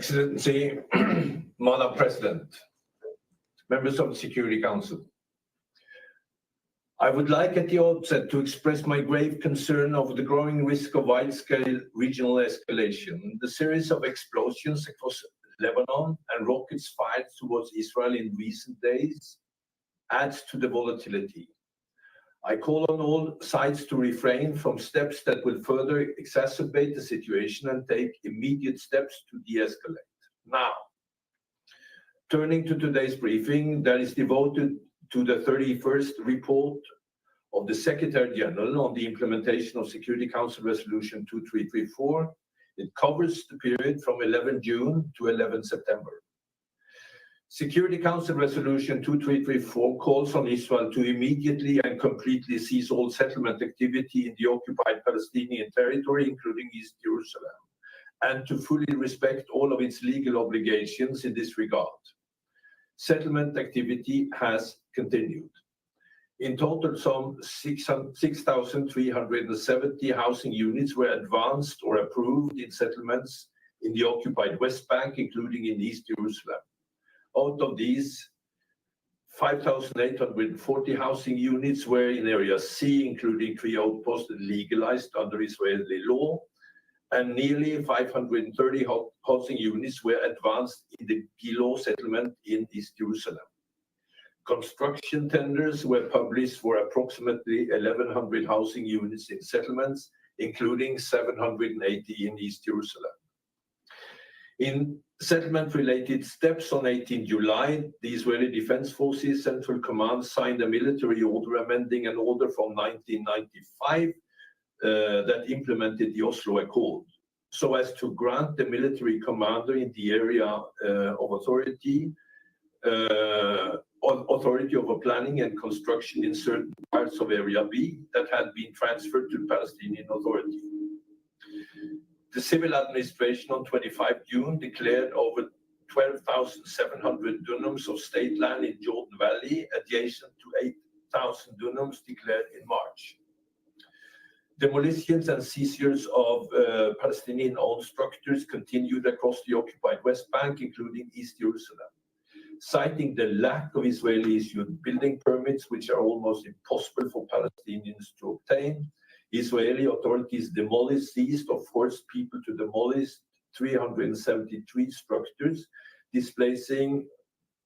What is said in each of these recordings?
Excellency, Madam President, members of the Security Council. I would like at the outset to express my grave concern over the growing risk of wide-scale regional escalation. The series of explosions across Lebanon and rockets fired towards Israel in recent days adds to the volatility. I call on all sides to refrain from steps that will further exacerbate the situation and take immediate steps to de-escalate. Now, turning to today's briefing that is devoted to the 31st report of the Secretary General on the implementation of Security Council Resolution 2334. It covers the period from 11 June to 11 September. Security Council Resolution 2334 calls on Israel to immediately and completely cease all settlement activity in the occupied Palestinian territory, including East Jerusalem, and to fully respect all of its legal obligations in this regard. Settlement activity has continued. In total, some 6,370 housing units were advanced or approved in settlements in the occupied West Bank, including in East Jerusalem. Out of these, 5,840 housing units were in Area C, including 3 outposts legalized under Israeli law, and nearly 530 housing units were advanced in the Gilo settlement in East Jerusalem. Construction tenders were published for approximately 1,100 housing units in settlements, including 780 in East Jerusalem. In settlement-related steps on 18 July, the Israeli Defense Forces Central Command signed a military order amending an order from 1995 that implemented the Oslo Accord, so as to grant the military commander in the area of authority over planning and construction in certain parts of Area B that had been transferred to the Palestinian Authority. The civil administration on 25 June declared over 12,700 dunams of state land in Jordan Valley, adjacent to 8,000 dunams declared in March. Demolitions and seizures of Palestinian-owned structures continued across the occupied West Bank, including East Jerusalem. Citing the lack of Israeli-issued building permits, which are almost impossible for Palestinians to obtain, Israeli authorities demolished, seized, or forced people to demolish 373 structures, displacing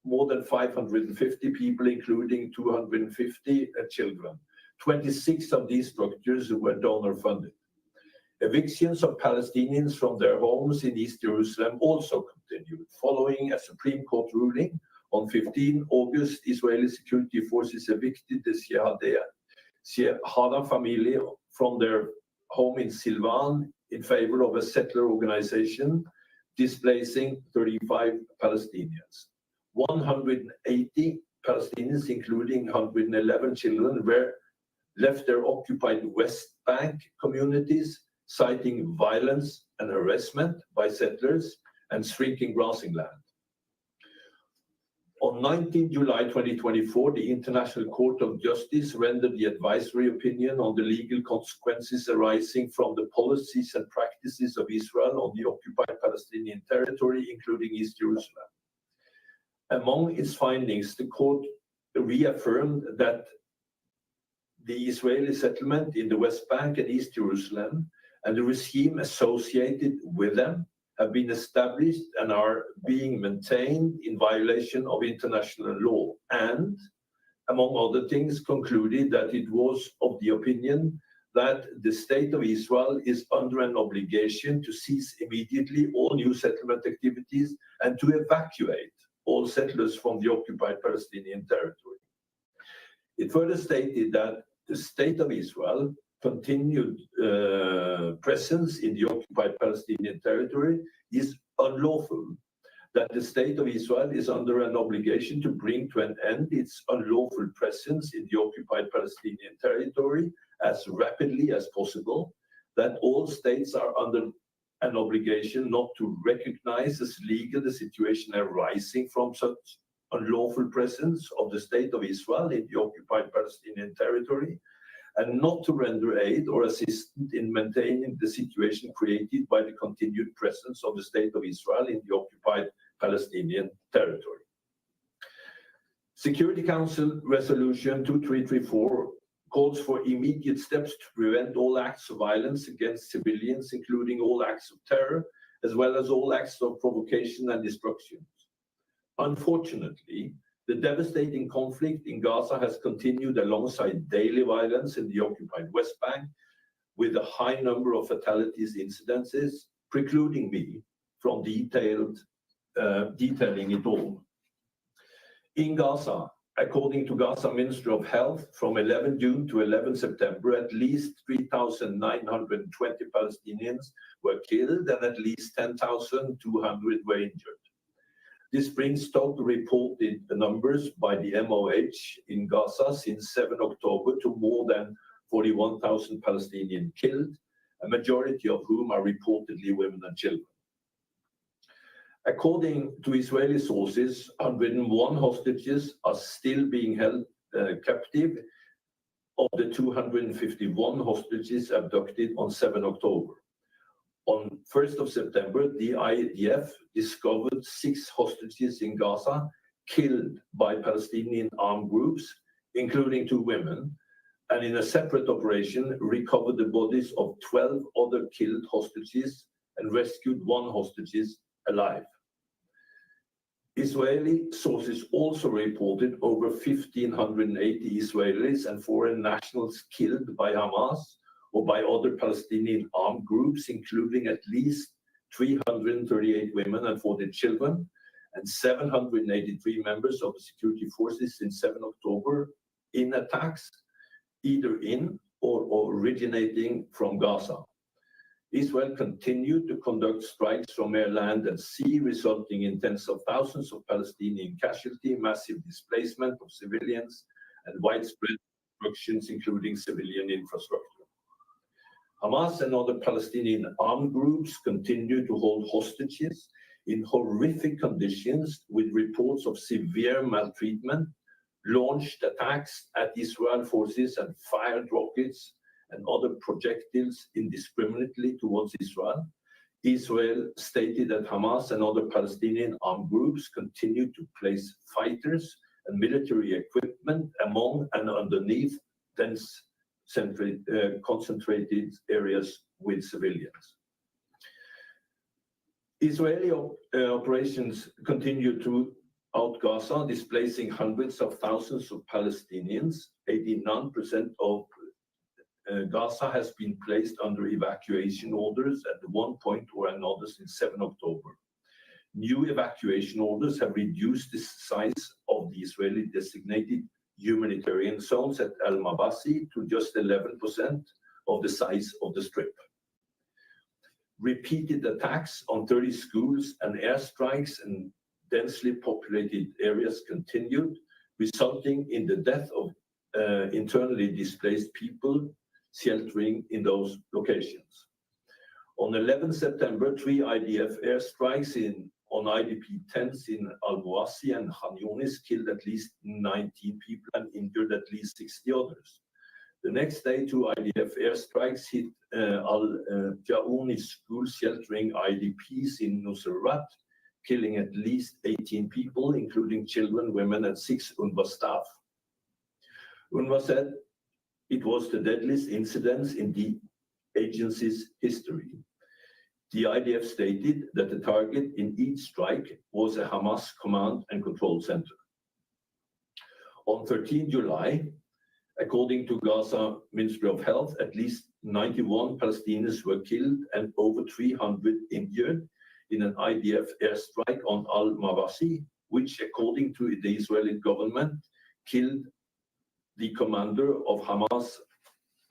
more than 550 people, including 250 children. 26 of these structures were donor-funded. Evictions of Palestinians from their homes in East Jerusalem also continued. Following a Supreme Court ruling on 15 August, Israeli security forces evicted the Shehada family from their home in Silvan in favor of a settler organization, displacing 35 Palestinians. 180 Palestinians, including 111 children, left their occupied West Bank communities, citing violence and harassment by settlers and shrinking grazing land. On 19 July 2024, the International Court of Justice rendered the advisory opinion on the legal consequences arising from the policies and practices of Israel on the occupied Palestinian territory, including East Jerusalem. Among its findings, the court reaffirmed that the Israeli settlement in the West Bank and East Jerusalem and the regime associated with them have been established and are being maintained in violation of international law, and, among other things, concluded that it was of the opinion that the State of Israel is under an obligation to cease immediately all new settlement activities and to evacuate all settlers from the occupied Palestinian territory. It further stated that the State of Israel continued presence in the occupied Palestinian territory is unlawful, that the State of Israel is under an obligation to bring to an end its unlawful presence in the occupied Palestinian territory as rapidly as possible, that all states are under an obligation not to recognize as legal the situation arising from such unlawful presence of the State of Israel in the occupied Palestinian territory, and not to render aid or assistance in maintaining the situation created by the continued presence of the State of Israel in the occupied Palestinian territory. Security Council Resolution 2334 calls for immediate steps to prevent all acts of violence against civilians, including all acts of terror, as well as all acts of provocation and destruction. Unfortunately, the devastating conflict in Gaza has continued alongside daily violence in the occupied West Bank, with a high number of fatalities incidences, precluding me from detailing it all. In Gaza, according to Gaza Ministry of Health, from 11 June to 11 September, at least 3,920 Palestinians were killed and at least 10,200 were injured. This brings total reported numbers by the MOH in Gaza since 7 October to more than 41,000 Palestinians killed, a majority of whom are reportedly women and children. According to Israeli sources, 101 hostages are still being held captive of the 251 hostages abducted on 7 October. On 1st of September, the IDF discovered 6 hostages in Gaza killed by Palestinian armed groups, including 2 women, and in a separate operation recovered the bodies of 12 other killed hostages and rescued 1 hostage alive. Israeli sources also reported over 1,580 Israelis and foreign nationals killed by Hamas or by other Palestinian armed groups, including at least 338 women and 40 children, and 783 members of the security forces since 7 October in attacks, either in or originating from Gaza. Israel continued to conduct strikes from air, land, and sea, resulting in tens of thousands of Palestinian casualties, massive displacement of civilians, and widespread destructions, including civilian infrastructure. Hamas and other Palestinian armed groups continue to hold hostages in horrific conditions, with reports of severe maltreatment, launched attacks at Israel forces, and fired rockets and other projectiles indiscriminately towards Israel. Israel stated that Hamas and other Palestinian armed groups continue to place fighters and military equipment among and underneath dense concentrated areas with civilians. Israeli operations continue throughout Gaza, displacing hundreds of thousands of Palestinians. 89% of Gaza has been placed under evacuation orders at one point or another since 7 October. New evacuation orders have reduced the size of the Israeli designated humanitarian zones at Al-Mabasi to just 11% of the size of the Strip. Repeated attacks on 30 schools and airstrikes in densely populated areas continued, resulting in the death of internally displaced people sheltering in those locations. On 11 September, 3 IDF airstrikes on IDP tents in Al-Mawasi and Khan Yunis killed at least 19 people and injured at least 60 others. The next day, 2 IDF airstrikes hit Al-Jaouni school sheltering IDPs in Nusrat, killing at least 18 people, including children, women, and 6 UNRWA staff. UNRWA said it was the deadliest incident in the agency's history. The IDF stated that the target in each strike was a Hamas command and control center. On 13 July, according to Gaza Ministry of Health, at least 91 Palestinians were killed and over 300 injured in an IDF airstrike on Al-Mawasi, which, according to the Israeli government, killed the commander of Hamas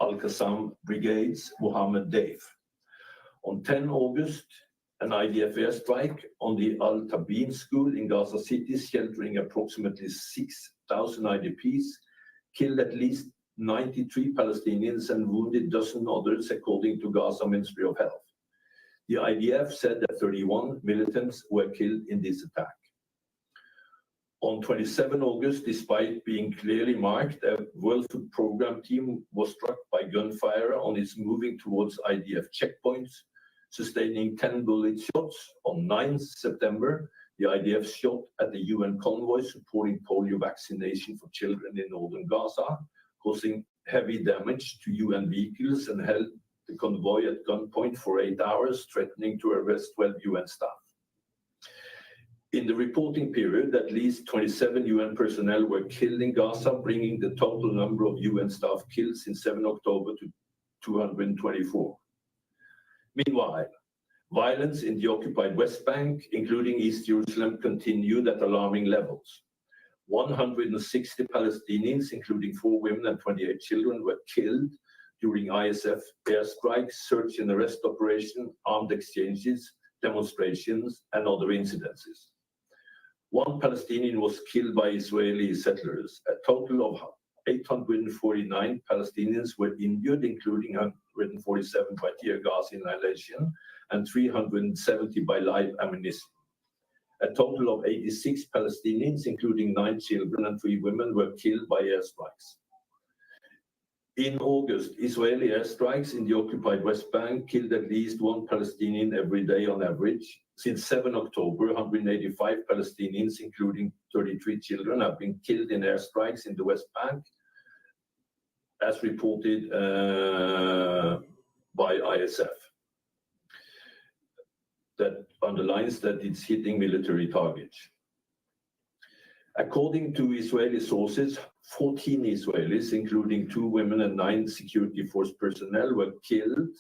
Al-Qassam brigades, Mohammed Deif. On 10 August, an IDF airstrike on the Al-Tabin school in Gaza City, sheltering approximately 6,000 IDPs, killed at least 93 Palestinians and wounded dozens others, according to Gaza Ministry of Health. The IDF said that 31 militants were killed in this attack. On 27 August, despite being clearly marked, a World Food Programme team was struck by gunfire on its moving towards IDF checkpoints, sustaining 10 bullet shots. On 9 September, the IDF shot at the UN convoy supporting polio vaccination for children in northern Gaza, causing heavy damage to UN vehicles, and held the convoy at gunpoint for 8 hours, threatening to arrest 12 UN staff. In the reporting period, at least 27 UN personnel were killed in Gaza, bringing the total number of UN staff killed since 7 October to 224. Meanwhile, violence in the occupied West Bank, including East Jerusalem, continued at alarming levels. 160 Palestinians, including 4 women and 28 children, were killed during ISF airstrikes, search and arrest operations, armed exchanges, demonstrations, and other incidences. 1 Palestinian was killed by Israeli settlers. A total of 849 Palestinians were injured, including 147 by tear gas inhalation and 370 by live ammunition. A total of 86 Palestinians, including 9 children and 3 women, were killed by airstrikes. In August, Israeli airstrikes in the occupied West Bank killed at least 1 Palestinian every day on average. Since 7 October, 185 Palestinians, including 33 children, have been killed in airstrikes in the West Bank, as reported by ISF. That underlines that it's hitting military targets. According to Israeli sources, 14 Israelis, including 2 women and 9 security force personnel, were killed,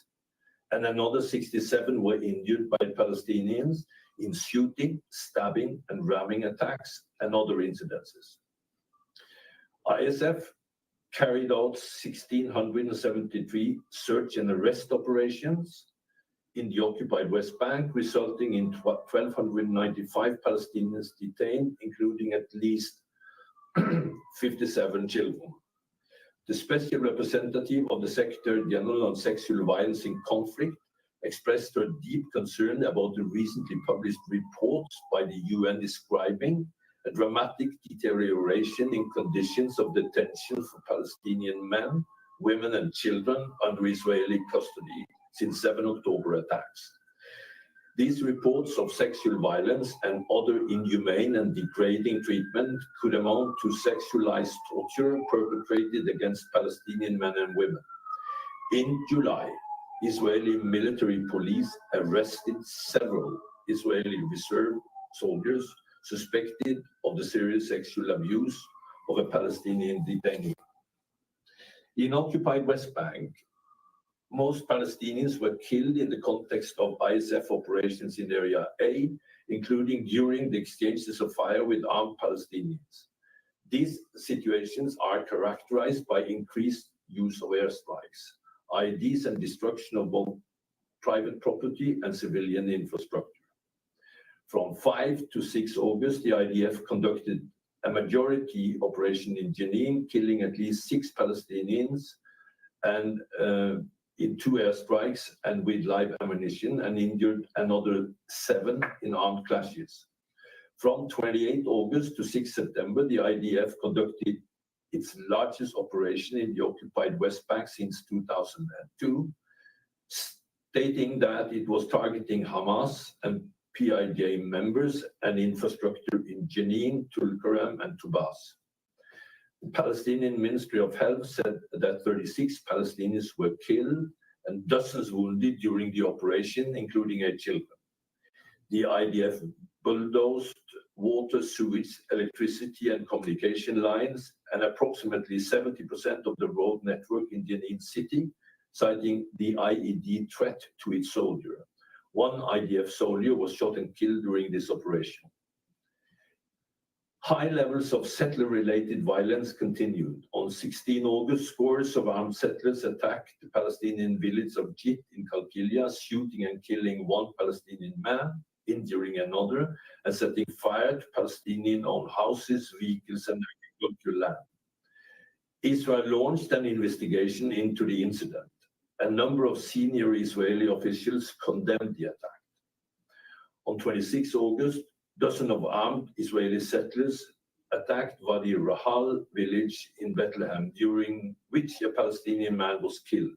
and another 67 were injured by Palestinians in shooting, stabbing, and ramming attacks and other incidences. ISF carried out 1,673 search and arrest operations in the occupied West Bank, resulting in 1,295 Palestinians detained, including at least 57 children. The special representative of the Secretary General on Sexual Violence in Conflict expressed her deep concern about the recently published reports by the UN describing a dramatic deterioration in conditions of detention for Palestinian men, women, and children under Israeli custody since 7 October attacks. These reports of sexual violence and other inhumane and degrading treatment could amount to sexualized torture perpetrated against Palestinian men and women. In July, Israeli military police arrested several Israeli reserve soldiers suspected of the serious sexual abuse of a Palestinian detainee. In occupied West Bank, most Palestinians were killed in the context of ISF operations in Area A, including during the exchanges of fire with armed Palestinians. These situations are characterized by increased use of airstrikes, IEDs, and destruction of both private property and civilian infrastructure. From 5 to 6 August, the IDF conducted a majority operation in Jenin, killing at least 6 Palestinians and in 2 airstrikes and with live ammunition, and injured another 7 in armed clashes. From 28 August to 6 September, the IDF conducted its largest operation in the occupied West Bank since 2002, stating that it was targeting Hamas and PIJ members and infrastructure in Jenin, Tulkarem, and Tubas. The Palestinian Ministry of Health said that 36 Palestinians were killed and dozens wounded during the operation, including 8 children. The IDF bulldozed water, sewage, electricity, and communication lines, and approximately 70% of the road network in Jenin city, citing the IED threat to its soldier. 1 IDF soldier was shot and killed during this operation. High levels of settler-related violence continued. On 16 August, scores of armed settlers attacked the Palestinian village of Jit in Qalqilia, shooting and killing 1 Palestinian man, injuring another, and setting fire to Palestinian-owned houses, vehicles, and agricultural land. Israel launched an investigation into the incident. A number of senior Israeli officials condemned the attack. On 26 August, dozens of armed Israeli settlers attacked Wadi Rahal village in Bethlehem, during which a Palestinian man was killed.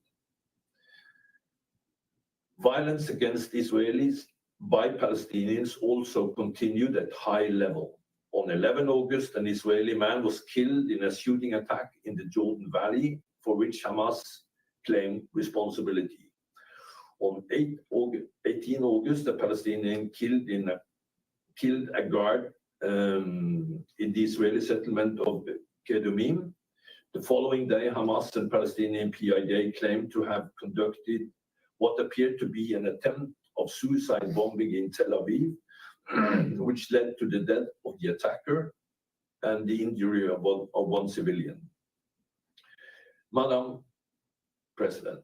Violence against Israelis by Palestinians also continued at high level. On 11 August, an Israeli man was killed in a shooting attack in the Jordan Valley, for which Hamas claimed responsibility. On 18 August, a Palestinian killed a guard in the Israeli settlement of Kedumim. The following day, Hamas and Palestinian PIJ claimed to have conducted what appeared to be an attempt of suicide bombing in Tel Aviv, which led to the death of the attacker and the injury of one civilian. Madam President,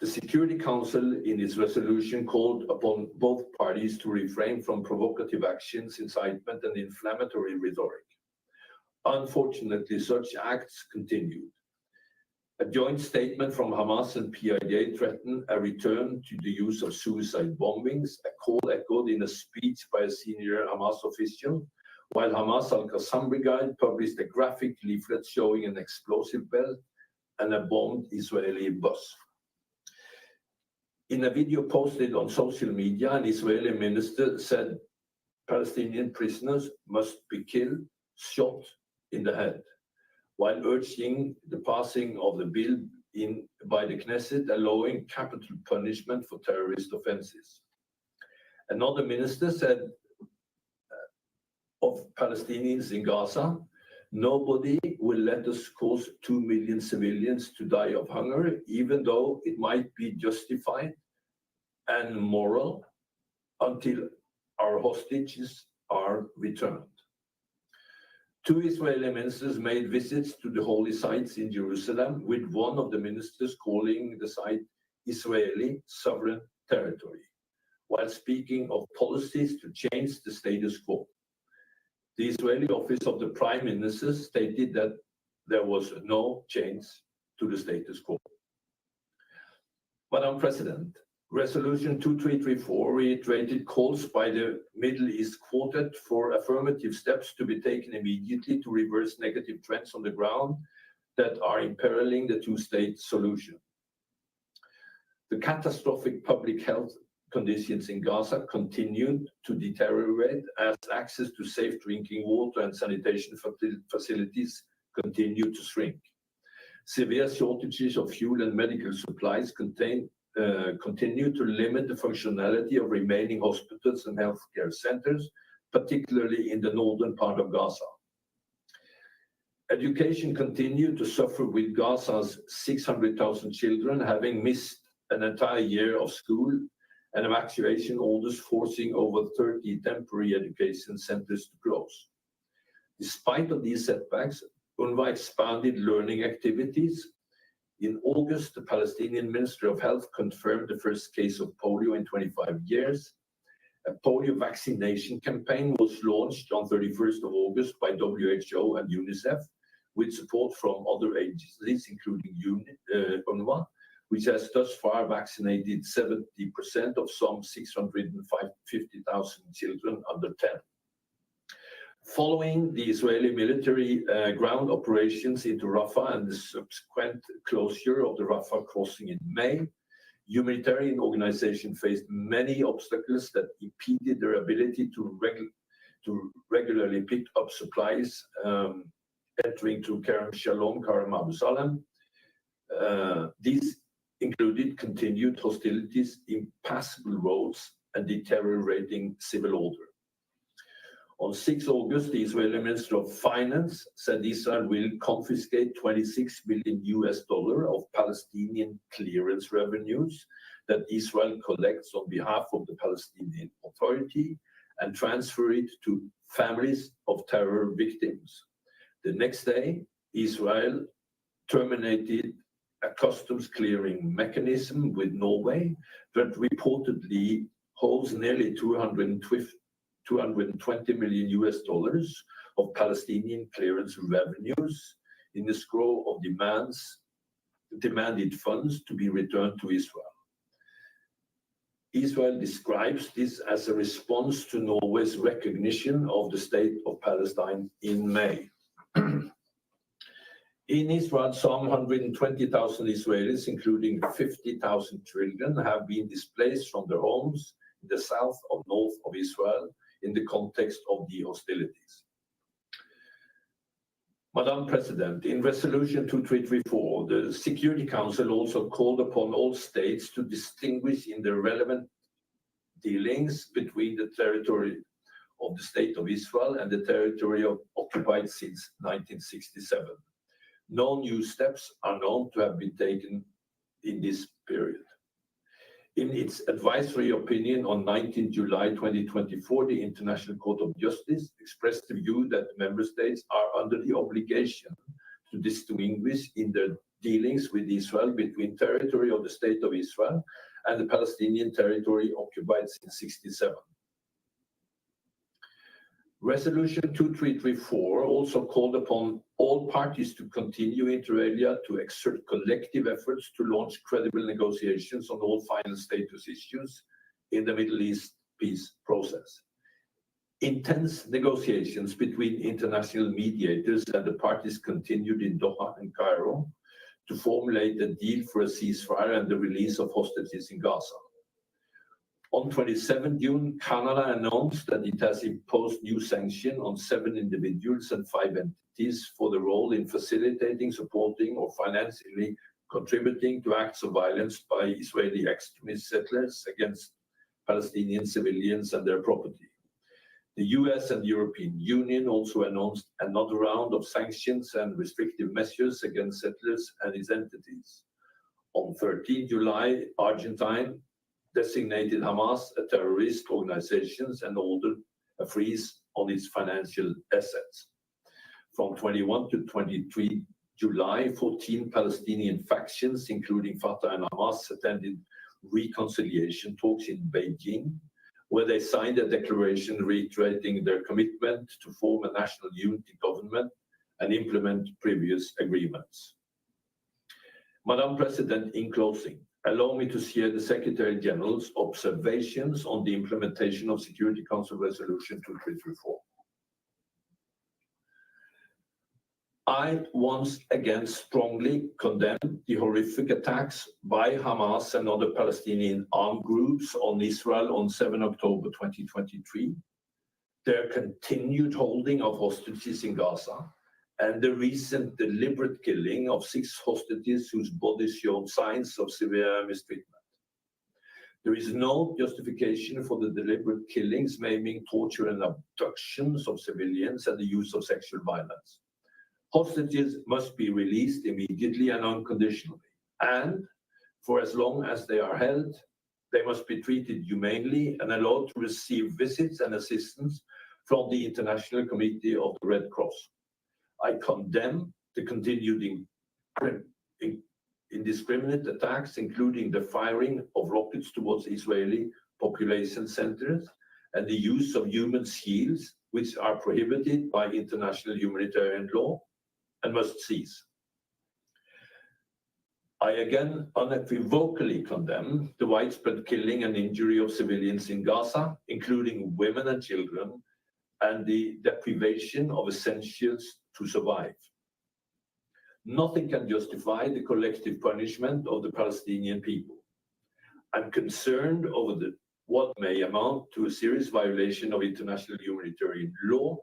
the Security Council in its resolution called upon both parties to refrain from provocative actions, incitement, and inflammatory rhetoric. Unfortunately, such acts continued. A joint statement from Hamas and PIJ threatened a return to the use of suicide bombings, a call echoed in a speech by a senior Hamas official, while Hamas al-Qassam Brigade published a graphic leaflet showing an explosive belt and a bombed Israeli bus. In a video posted on social media, an Israeli minister said Palestinian prisoners must be killed, shot in the head, while urging the passing of the bill by the Knesset, allowing capital punishment for terrorist offenses. Another minister said of Palestinians in Gaza, nobody will let us cause 2 million civilians to die of hunger, even though it might be justified and moral, until our hostages are returned. 2 Israeli ministers made visits to the holy sites in Jerusalem, with one of the ministers calling the site Israeli sovereign territory, while speaking of policies to change the status quo. The Israeli office of the prime minister stated that there was no change to the status quo. Madam President, Resolution 2334 reiterated calls by the Middle East Quartet for affirmative steps to be taken immediately to reverse negative trends on the ground that are imperiling the two-state solution. The catastrophic public health conditions in Gaza continued to deteriorate as access to safe drinking water and sanitation facilities continued to shrink. Severe shortages of fuel and medical supplies continue to limit the functionality of remaining hospitals and healthcare centers, particularly in the northern part of Gaza. Education continued to suffer, with Gaza's 600,000 children having missed an entire year of school and evacuation orders forcing over 30 temporary education centers to close. Despite of these setbacks, UNRWA expanded learning activities. In August, the Palestinian Ministry of Health confirmed the first case of polio in 25 years. A polio vaccination campaign was launched on 31st of August by WHO and UNICEF, with support from other agencies, including UNRWA, which has thus far vaccinated 70% of some 650,000 children under 10. Following the Israeli military ground operations into Rafah and the subsequent closure of the Rafah crossing in May, humanitarian organizations faced many obstacles that impeded their ability to regularly pick up supplies entering through Kerem Shalom, Kerem Abu Salem. These included continued hostilities, impassable roads, and deteriorating civil order. On 6 August, the Israeli Minister of Finance said Israel will confiscate $26 billion of Palestinian clearance revenues that Israel collects on behalf of the Palestinian Authority and transfer it to families of terror victims. The next day, Israel terminated a customs clearing mechanism with Norway that reportedly holds nearly $220 million of Palestinian clearance revenues in escrow of demanded funds to be returned to Israel. Israel describes this as a response to Norway's recognition of the state of Palestine in May. In Israel, some 120,000 Israelis, including 50,000 children, have been displaced from their homes in the south or north of Israel in the context of the hostilities. Madam President, in Resolution 2334, the Security Council also called upon all states to distinguish in their relevant dealings between the territory of the State of Israel and the territory occupied since 1967. No new steps are known to have been taken in this period. In its advisory opinion on 19 July 2024, the International Court of Justice expressed the view that the member states are under the obligation to distinguish in their dealings with Israel between territory of the State of Israel and the Palestinian territory occupied since 1967. Resolution 2334 also called upon all parties to continue inter alia to exert collective efforts to launch credible negotiations on all final status issues in the Middle East peace process. Intense negotiations between international mediators and the parties continued in Doha and Cairo to formulate a deal for a ceasefire and the release of hostages in Gaza. On 27 June, Canada announced that it has imposed new sanctions on 7 individuals and 5 entities for the role in facilitating, supporting, or financially contributing to acts of violence by Israeli extremist settlers against Palestinian civilians and their property. The US and the European Union also announced another round of sanctions and restrictive measures against settlers and its entities. On 13 July, Argentina designated Hamas a terrorist organization and ordered a freeze on its financial assets. From 21 to 23 July, 14 Palestinian factions, including Fatah and Hamas, attended reconciliation talks in Beijing, where they signed a declaration reiterating their commitment to form a national unity government and implement previous agreements. Madam President, in closing, allow me to share the Secretary General's observations on the implementation of Security Council Resolution 2334. I once again strongly condemn the horrific attacks by Hamas and other Palestinian armed groups on Israel on 7 October 2023, their continued holding of hostages in Gaza, and the recent deliberate killing of 6 hostages whose bodies showed signs of severe mistreatment. There is no justification for the deliberate killings, maiming, torture, and abductions of civilians and the use of sexual violence. Hostages must be released immediately and unconditionally, and for as long as they are held, they must be treated humanely and allowed to receive visits and assistance from the International Committee of the Red Cross. I condemn the continued indiscriminate attacks, including the firing of rockets towards Israeli population centers and the use of human shields, which are prohibited by international humanitarian law and must cease. I again unequivocally condemn the widespread killing and injury of civilians in Gaza, including women and children, and the deprivation of essentials to survive. Nothing can justify the collective punishment of the Palestinian people. I'm concerned over what may amount to a serious violation of international humanitarian law,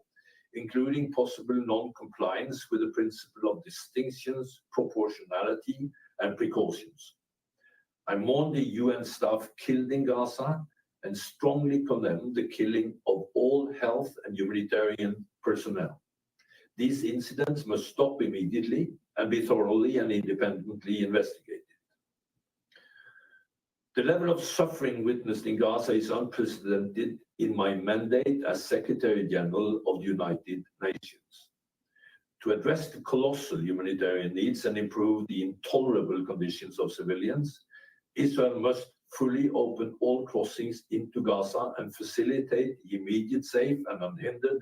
including possible non-compliance with the principle of distinctions, proportionality, and precautions. I mourn the UN staff killed in Gaza and strongly condemn the killing of all health and humanitarian personnel. These incidents must stop immediately and be thoroughly and independently investigated. The level of suffering witnessed in Gaza is unprecedented in my mandate as Secretary General of the United Nations. To address the colossal humanitarian needs and improve the intolerable conditions of civilians, Israel must fully open all crossings into Gaza and facilitate the immediate, safe, and unhindered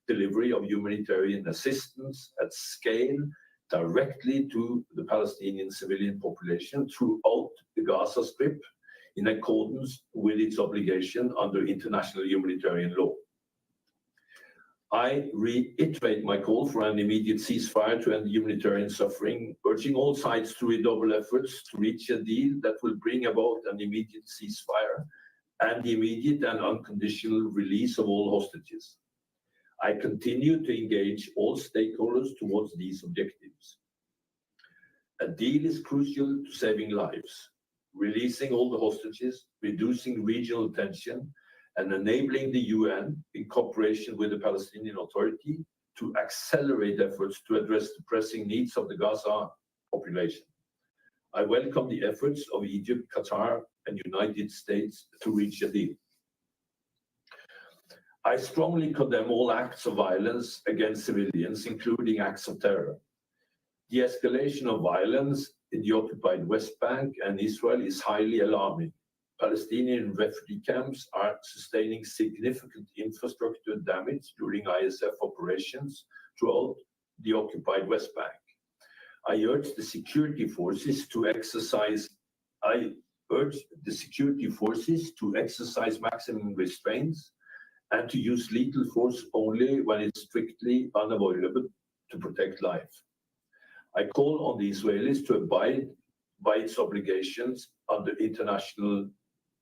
delivery of humanitarian assistance at scale directly to the Palestinian civilian population throughout the Gaza Strip, in accordance with its obligation under international humanitarian law. I reiterate my call for an immediate ceasefire to end humanitarian suffering, urging all sides to redouble efforts to reach a deal that will bring about an immediate ceasefire and the immediate and unconditional release of all hostages. I continue to engage all stakeholders towards these objectives. A deal is crucial to saving lives, releasing all the hostages, reducing regional tension, and enabling the UN, in cooperation with the Palestinian Authority, to accelerate efforts to address the pressing needs of the Gaza population. I welcome the efforts of Egypt, Qatar, and United States to reach a deal. I strongly condemn all acts of violence against civilians, including acts of terror. The escalation of violence in the occupied West Bank and Israel is highly alarming. Palestinian refugee camps are sustaining significant infrastructure damage during ISF operations throughout the occupied West Bank. I urge the security forces to exercise maximum restraints and to use lethal force only when it's strictly unavoidable to protect life. I call on the Israelis to abide by its obligations under international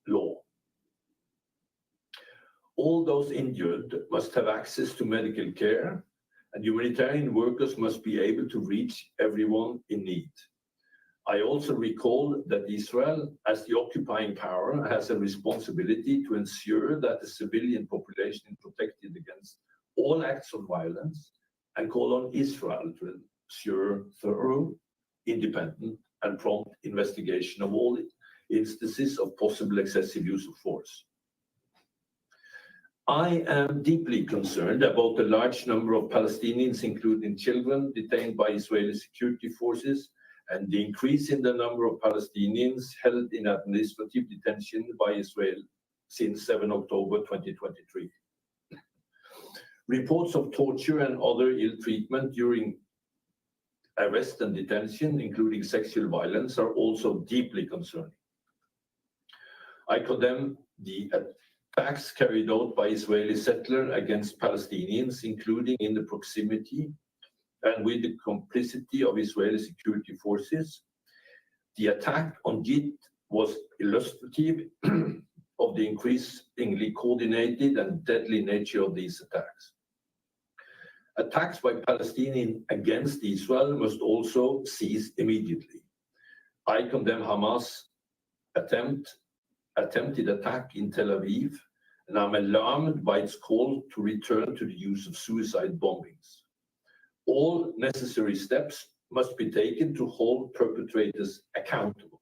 law. All those injured must have access to medical care, and humanitarian workers must be able to reach everyone in need. I also recall that Israel, as the occupying power, has a responsibility to ensure that the civilian population is protected against all acts of violence, and call on Israel to ensure thorough, independent, and prompt investigation of all instances of possible excessive use of force. I am deeply concerned about the large number of Palestinians, including children, detained by Israeli security forces, and the increase in the number of Palestinians held in administrative detention by Israel since 7 October 2023. Reports of torture and other ill treatment during arrest and detention, including sexual violence, are also deeply concerning. I condemn the attacks carried out by Israeli settlers against Palestinians, including in the proximity and with the complicity of Israeli security forces. The attack on Jit was illustrative of the increasingly coordinated and deadly nature of these attacks. Attacks by Palestinians against Israel must also cease immediately. I condemn Hamas' attempted attack in Tel Aviv, and I'm alarmed by its call to return to the use of suicide bombings. All necessary steps must be taken to hold perpetrators accountable.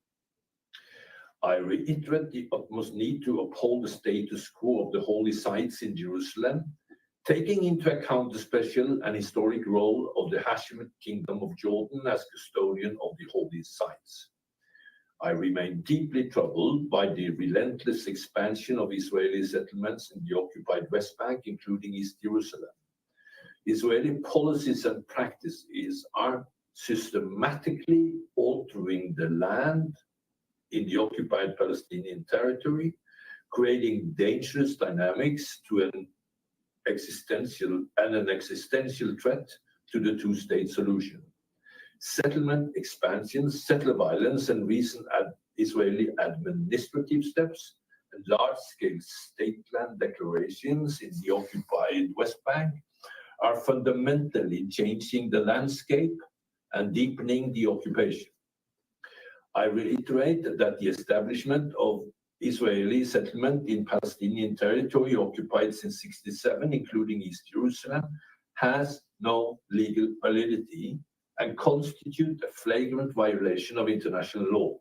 I reiterate the utmost need to uphold the status quo of the holy sites in Jerusalem, taking into account the special and historic role of the Hashemite Kingdom of Jordan as custodian of the holy sites. I remain deeply troubled by the relentless expansion of Israeli settlements in the occupied West Bank, including East Jerusalem. Israeli policies and practices are systematically altering the land in the occupied Palestinian territory, creating dangerous dynamics to an existential threat to the two-state solution. Settlement expansions, settler violence, and recent Israeli administrative steps, and large-scale state land declarations in the occupied West Bank are fundamentally changing the landscape and deepening the occupation. I reiterate that the establishment of Israeli settlement in Palestinian territory occupied since 1967, including East Jerusalem, has no legal validity and constitute a flagrant violation of international law.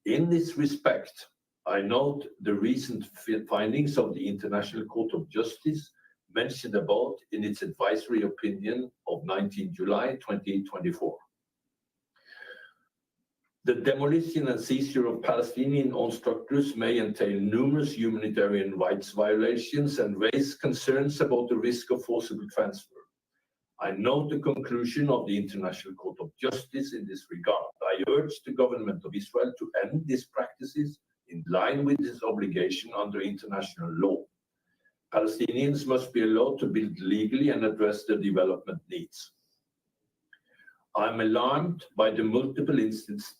In this respect, I note the recent findings of the International Court of Justice mentioned above in its advisory opinion of 19 July 2024. The demolition and seizure of Palestinian-owned structures may entail numerous humanitarian rights violations and raise concerns about the risk of forcible transfer. I note the conclusion of the International Court of Justice in this regard. I urge the government of Israel to end these practices in line with its obligation under international law. Palestinians must be allowed to build legally and address their development needs. I'm alarmed by the multiple instances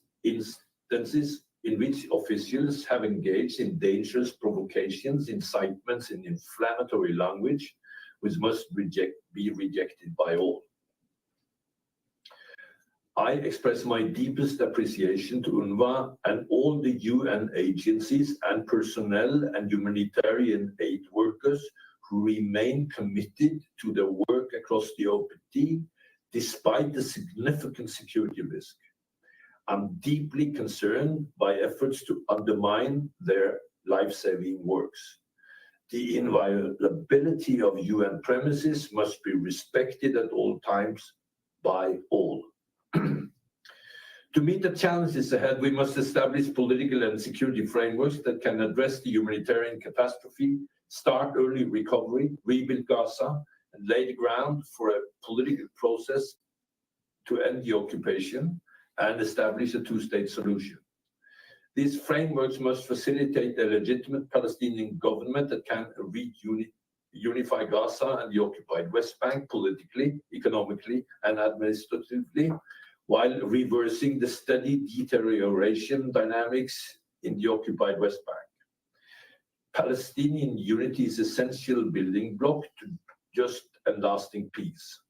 in which officials have engaged in dangerous provocations, incitements, and inflammatory language, which must be rejected by all. I express my deepest appreciation to UNRWA and all the UN agencies and personnel and humanitarian aid workers who remain committed to their work across the OPT despite the significant security risk. I'm deeply concerned by efforts to undermine their life-saving works. The inviolability of UN premises must be respected at all times by all. To meet the challenges ahead, we must establish political and security frameworks that can address the humanitarian catastrophe, start early recovery, rebuild Gaza, and lay the ground for a political process to end the occupation and establish a two-state solution. These frameworks must facilitate a legitimate Palestinian government that can unify Gaza and the occupied West Bank politically, economically, and administratively, while reversing the steady deterioration dynamics in the occupied West Bank. Palestinian unity is an essential building block to just and lasting peace.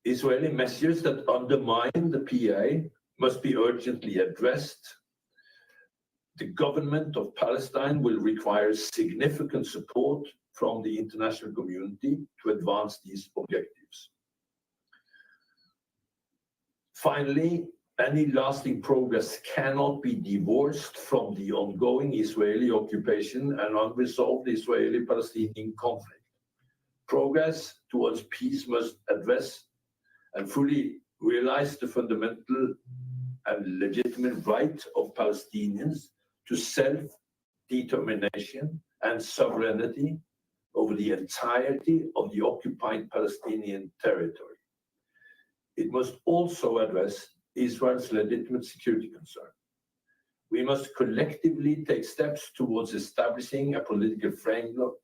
Israeli measures that undermine the PA must be urgently addressed. The government of Palestine will require significant support from the international community to advance these objectives. Finally, any lasting progress cannot be divorced from the ongoing Israeli occupation and unresolved Israeli-Palestinian conflict. Progress towards peace must address and fully realize the fundamental and legitimate right of Palestinians to self-determination and sovereignty over the entirety of the occupied Palestinian territory. It must also address Israel's legitimate security concern. We must collectively take steps towards establishing a political framework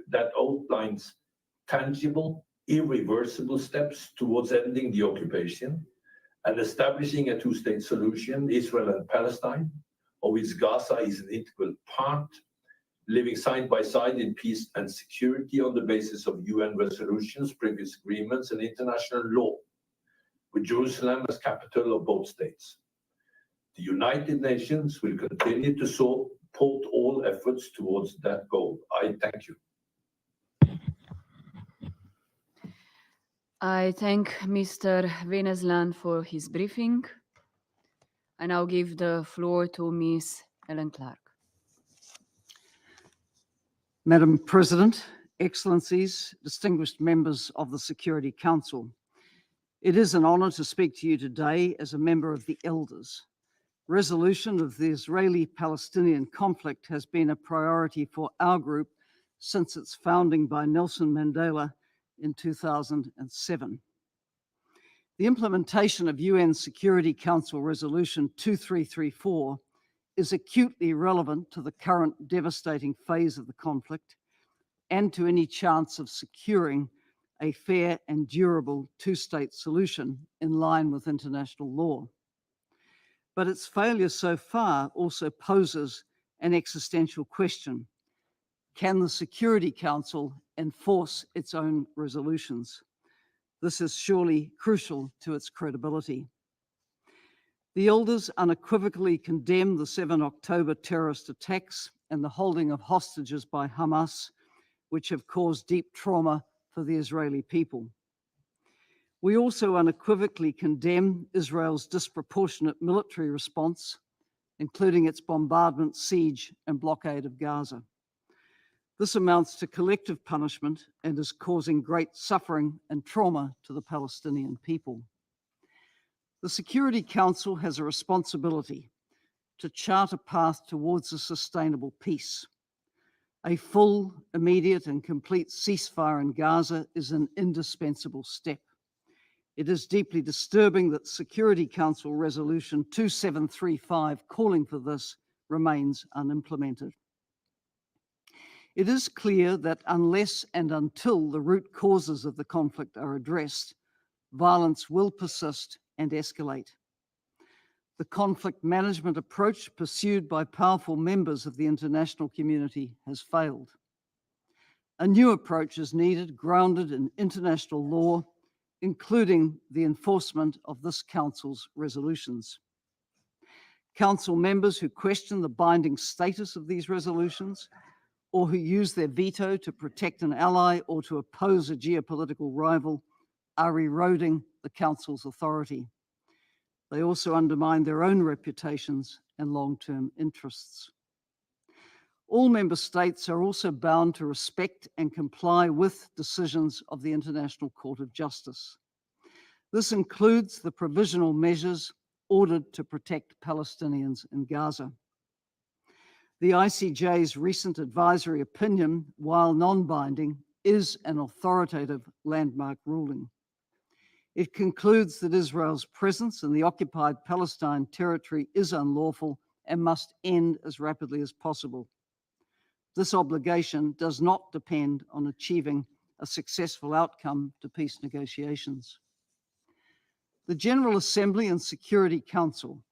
that outlines tangible, irreversible steps towards ending the occupation and establishing a two-state solution, Israel and Palestine, of which Gaza is an integral part, living side by side in peace and security on the basis of UN resolutions, previous agreements, and international law, with Jerusalem as capital of both states. The United Nations will continue to support all efforts towards that goal. I thank you. I thank Mr. Venesland for his briefing. I now give the floor to Ms. Ellen Clark. Madam President, Excellencies, distinguished members of the Security Council, it is an honor to speak to you today as a member of the Elders. Resolution of the Israeli-Palestinian conflict has been a priority for our group since its founding by Nelson Mandela in 2007. The implementation of UN Security Council Resolution 2334 is acutely relevant to the current devastating phase of the conflict and to any chance of securing a fair and durable two-state solution in line with international law. But its failure so far also poses an existential question. Can the Security Council enforce its own resolutions? This is surely crucial to its credibility. The Elders unequivocally condemn the 7 October terrorist attacks and the holding of hostages by Hamas, which have caused deep trauma for the Israeli people. We also unequivocally condemn Israel's disproportionate military response, including its bombardment, siege, and blockade of Gaza. This amounts to collective punishment and is causing great suffering and trauma to the Palestinian people. The Security Council has a responsibility to chart a path towards a sustainable peace. A full, immediate, and complete ceasefire in Gaza is an indispensable step. It is deeply disturbing that Security Council Resolution 2735 calling for this remains unimplemented. It is clear that unless and until the root causes of the conflict are addressed, violence will persist and escalate. The conflict management approach pursued by powerful members of the international community has failed. A new approach is needed, grounded in international law, including the enforcement of this Council's resolutions. Council members who question the binding status of these resolutions or who use their veto to protect an ally or to oppose a geopolitical rival are eroding the Council's authority. They also undermine their own reputations and long-term interests. All member states are also bound to respect and comply with decisions of the International Court of Justice. This includes the provisional measures ordered to protect Palestinians in Gaza. The ICJ's recent advisory opinion, while non-binding, is an authoritative landmark ruling. It concludes that Israel's presence in the occupied Palestine territory is unlawful and must end as rapidly as possible. This obligation does not depend on achieving a successful outcome to peace negotiations. The General Assembly and Security Council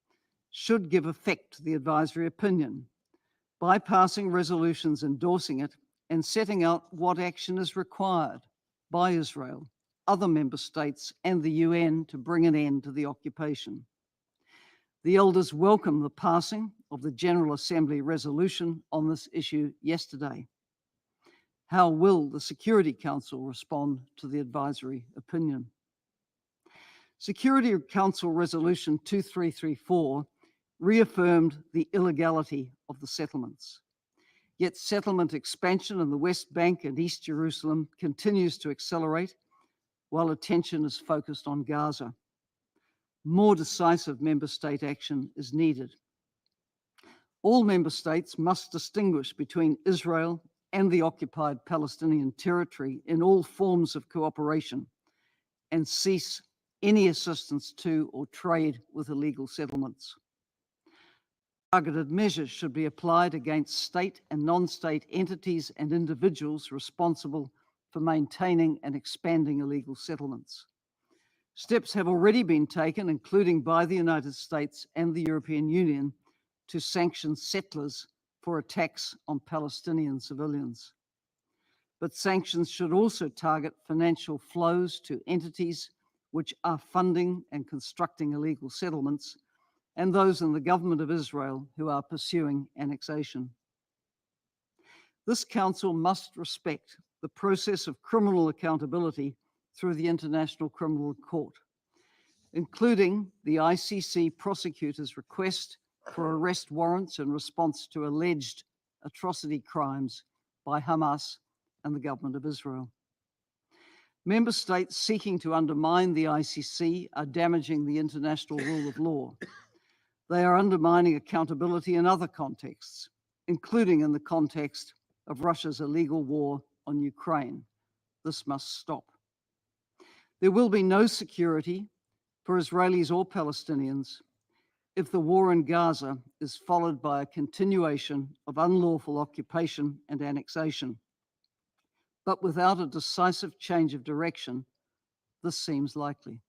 should give effect to the advisory opinion by passing resolutions endorsing it and setting out what action is required by Israel, other member states, and the UN to bring an end to the occupation. The elders welcome the passing of the General Assembly resolution on this issue yesterday. How will the Security Council respond to the advisory opinion? Security Council Resolution 2334 reaffirmed the illegality of the settlements. Yet settlement expansion in the West Bank and East Jerusalem continues to accelerate, while attention is focused on Gaza. More decisive member state action is needed. All member states must distinguish between Israel and the occupied Palestinian territory in all forms of cooperation and cease any assistance to or trade with illegal settlements. Targeted measures should be applied against state and non-state entities and individuals responsible for maintaining and expanding illegal settlements. Steps have already been taken, including by the United States and the European Union, to sanction settlers for attacks on Palestinian civilians. But sanctions should also target financial flows to entities which are funding and constructing illegal settlements, and those in the government of Israel who are pursuing annexation. This Council must respect the process of criminal accountability through the International Criminal Court, including the ICC prosecutor's request for arrest warrants in response to alleged atrocity crimes by Hamas and the government of Israel. Member states seeking to undermine the ICC are damaging the international rule of law. They are undermining accountability in other contexts, including in the context of Russia's illegal war on Ukraine. This must stop. There will be no security for Israelis or Palestinians if the war in Gaza is followed by a continuation of unlawful occupation and annexation. But without a decisive change of direction, this seems likely.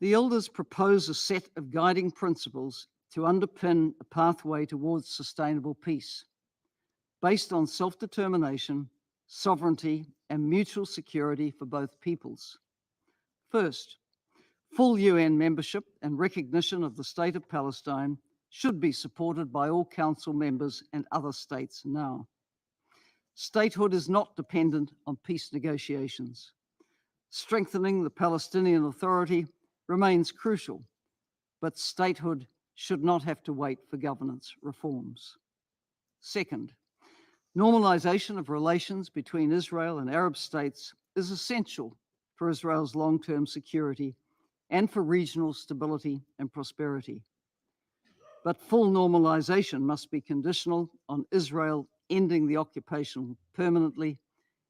The elders propose a set of guiding principles to underpin a pathway towards sustainable peace, based on self-determination, sovereignty, and mutual security for both peoples. First, full UN membership and recognition of the State of Palestine should be supported by all Council members and other states now. Statehood is not dependent on peace negotiations. Strengthening the Palestinian Authority remains crucial, but statehood should not have to wait for governance reforms. Second, normalization of relations between Israel and Arab states is essential for Israel's long-term security and for regional stability and prosperity. But full normalization must be conditional on Israel ending the occupation permanently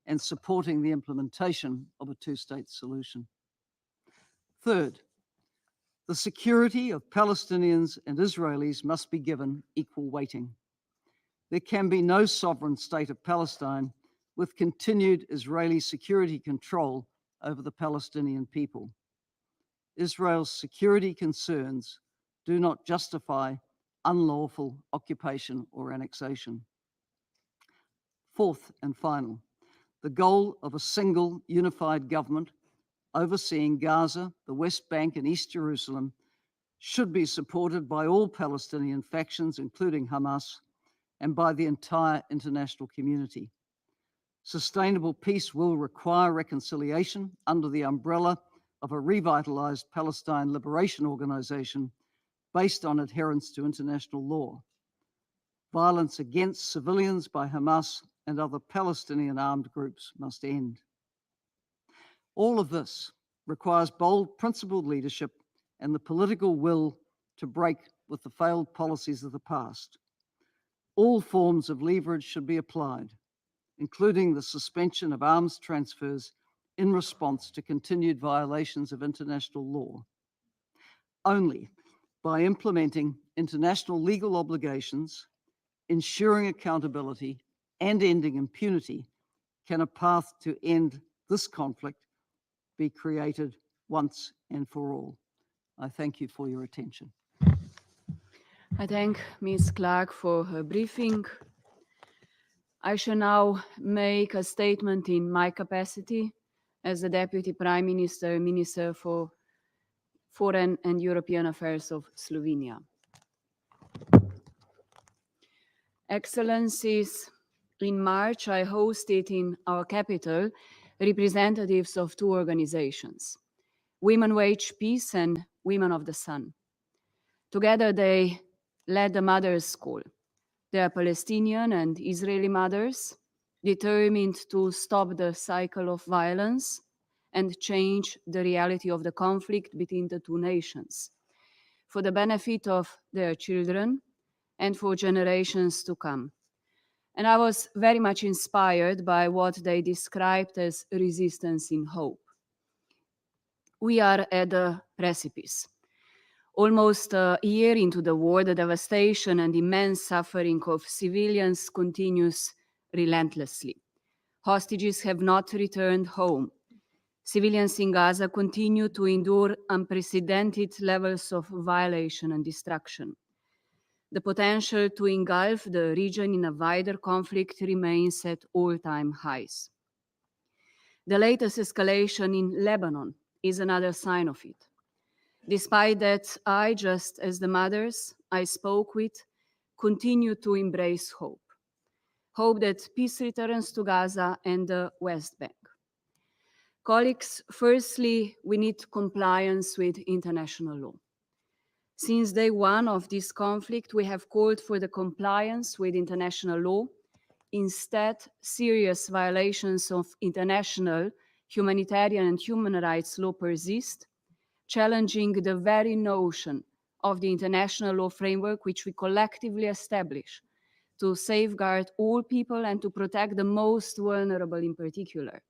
and supporting the implementation of a two-state solution. Third, The security of Palestinians and Israelis must be given equal weighting. There can be no sovereign state of Palestine with continued Israeli security control over the Palestinian people. Israel's security concerns do not justify unlawful occupation or annexation. Fourth and final, the goal of a single unified government overseeing Gaza, the West Bank, and East Jerusalem should be supported by all Palestinian factions, including Hamas, and by the entire international community. Sustainable peace will require reconciliation under the umbrella of a revitalized Palestine Liberation Organization based on adherence to international law. Violence against civilians by Hamas and other Palestinian armed groups must end. All of this requires bold, principled leadership and the political will to break with the failed policies of the past. All forms of leverage should be applied, including the suspension of arms transfers in response to continued violations of international law. Only by implementing international legal obligations, ensuring accountability, and ending impunity can a path to end this conflict be created once and for all. I thank you for your attention. I thank Ms. Clark for her briefing. I shall now make a statement in my capacity as the Deputy Prime Minister, Minister for Foreign and European Affairs of Slovenia. Excellencies, in March I hosted in our capital representatives of two organizations, Women Wage Peace and Women of the Sun. Together they led the Mothers' School. They are Palestinian and Israeli mothers, determined to stop the cycle of violence and change the reality of the conflict between the two nations, for the benefit of their children and for generations to come. And I was very much inspired by what they described as resistance in hope. We are at a precipice. Almost a year into the war, the devastation and immense suffering of civilians continues relentlessly. Hostages have not returned home. Civilians in Gaza continue to endure unprecedented levels of violation and destruction. The potential to engulf the region in a wider conflict remains at all-time highs. The latest escalation in Lebanon is another sign of it. Despite that, I, just as the mothers I spoke with, continue to embrace hope. Hope that peace returns to Gaza and the West Bank. Colleagues, firstly, we need compliance with international law. Since day one of this conflict, we have called for the compliance with international law. Instead, serious violations of international, humanitarian, and human rights law persist, challenging the very notion of the international law framework which we collectively establish to safeguard all people and to protect the most vulnerable in particular.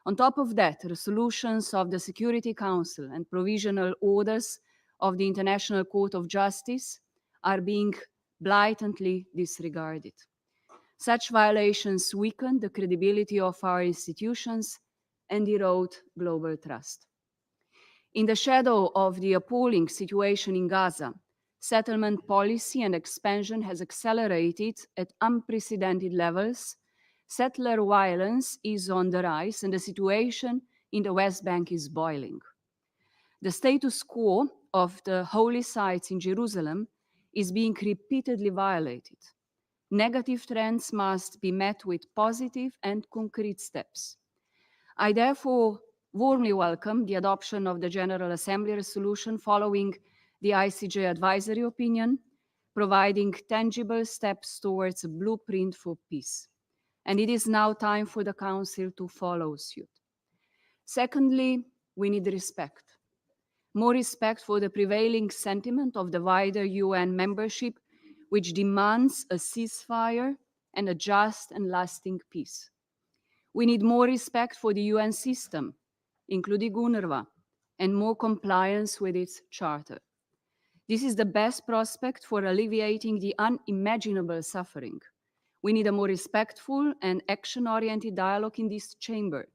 On top of that, resolutions of the Security Council and provisional orders of the International Court of Justice are being blatantly disregarded. Such violations weaken the credibility of our institutions and erode global trust. In the shadow of the appalling situation in Gaza, settlement policy and expansion has accelerated at unprecedented levels. Settler violence is on the rise and the situation in the West Bank is boiling. The status quo of the holy sites in Jerusalem is being repeatedly violated. Negative trends must be met with positive and concrete steps. I therefore warmly welcome the adoption of the General Assembly resolution following the ICJ advisory opinion, providing tangible steps towards a blueprint for peace. And it is now time for the Council to follow suit. Secondly, we need respect. More respect for the prevailing sentiment of the wider UN membership, which demands a ceasefire and a just and lasting peace. We need more respect for the UN system, including UNRWA, and more compliance with its charter. This is the best prospect for alleviating the unimaginable suffering. We need a more respectful and action-oriented dialogue in this chamber,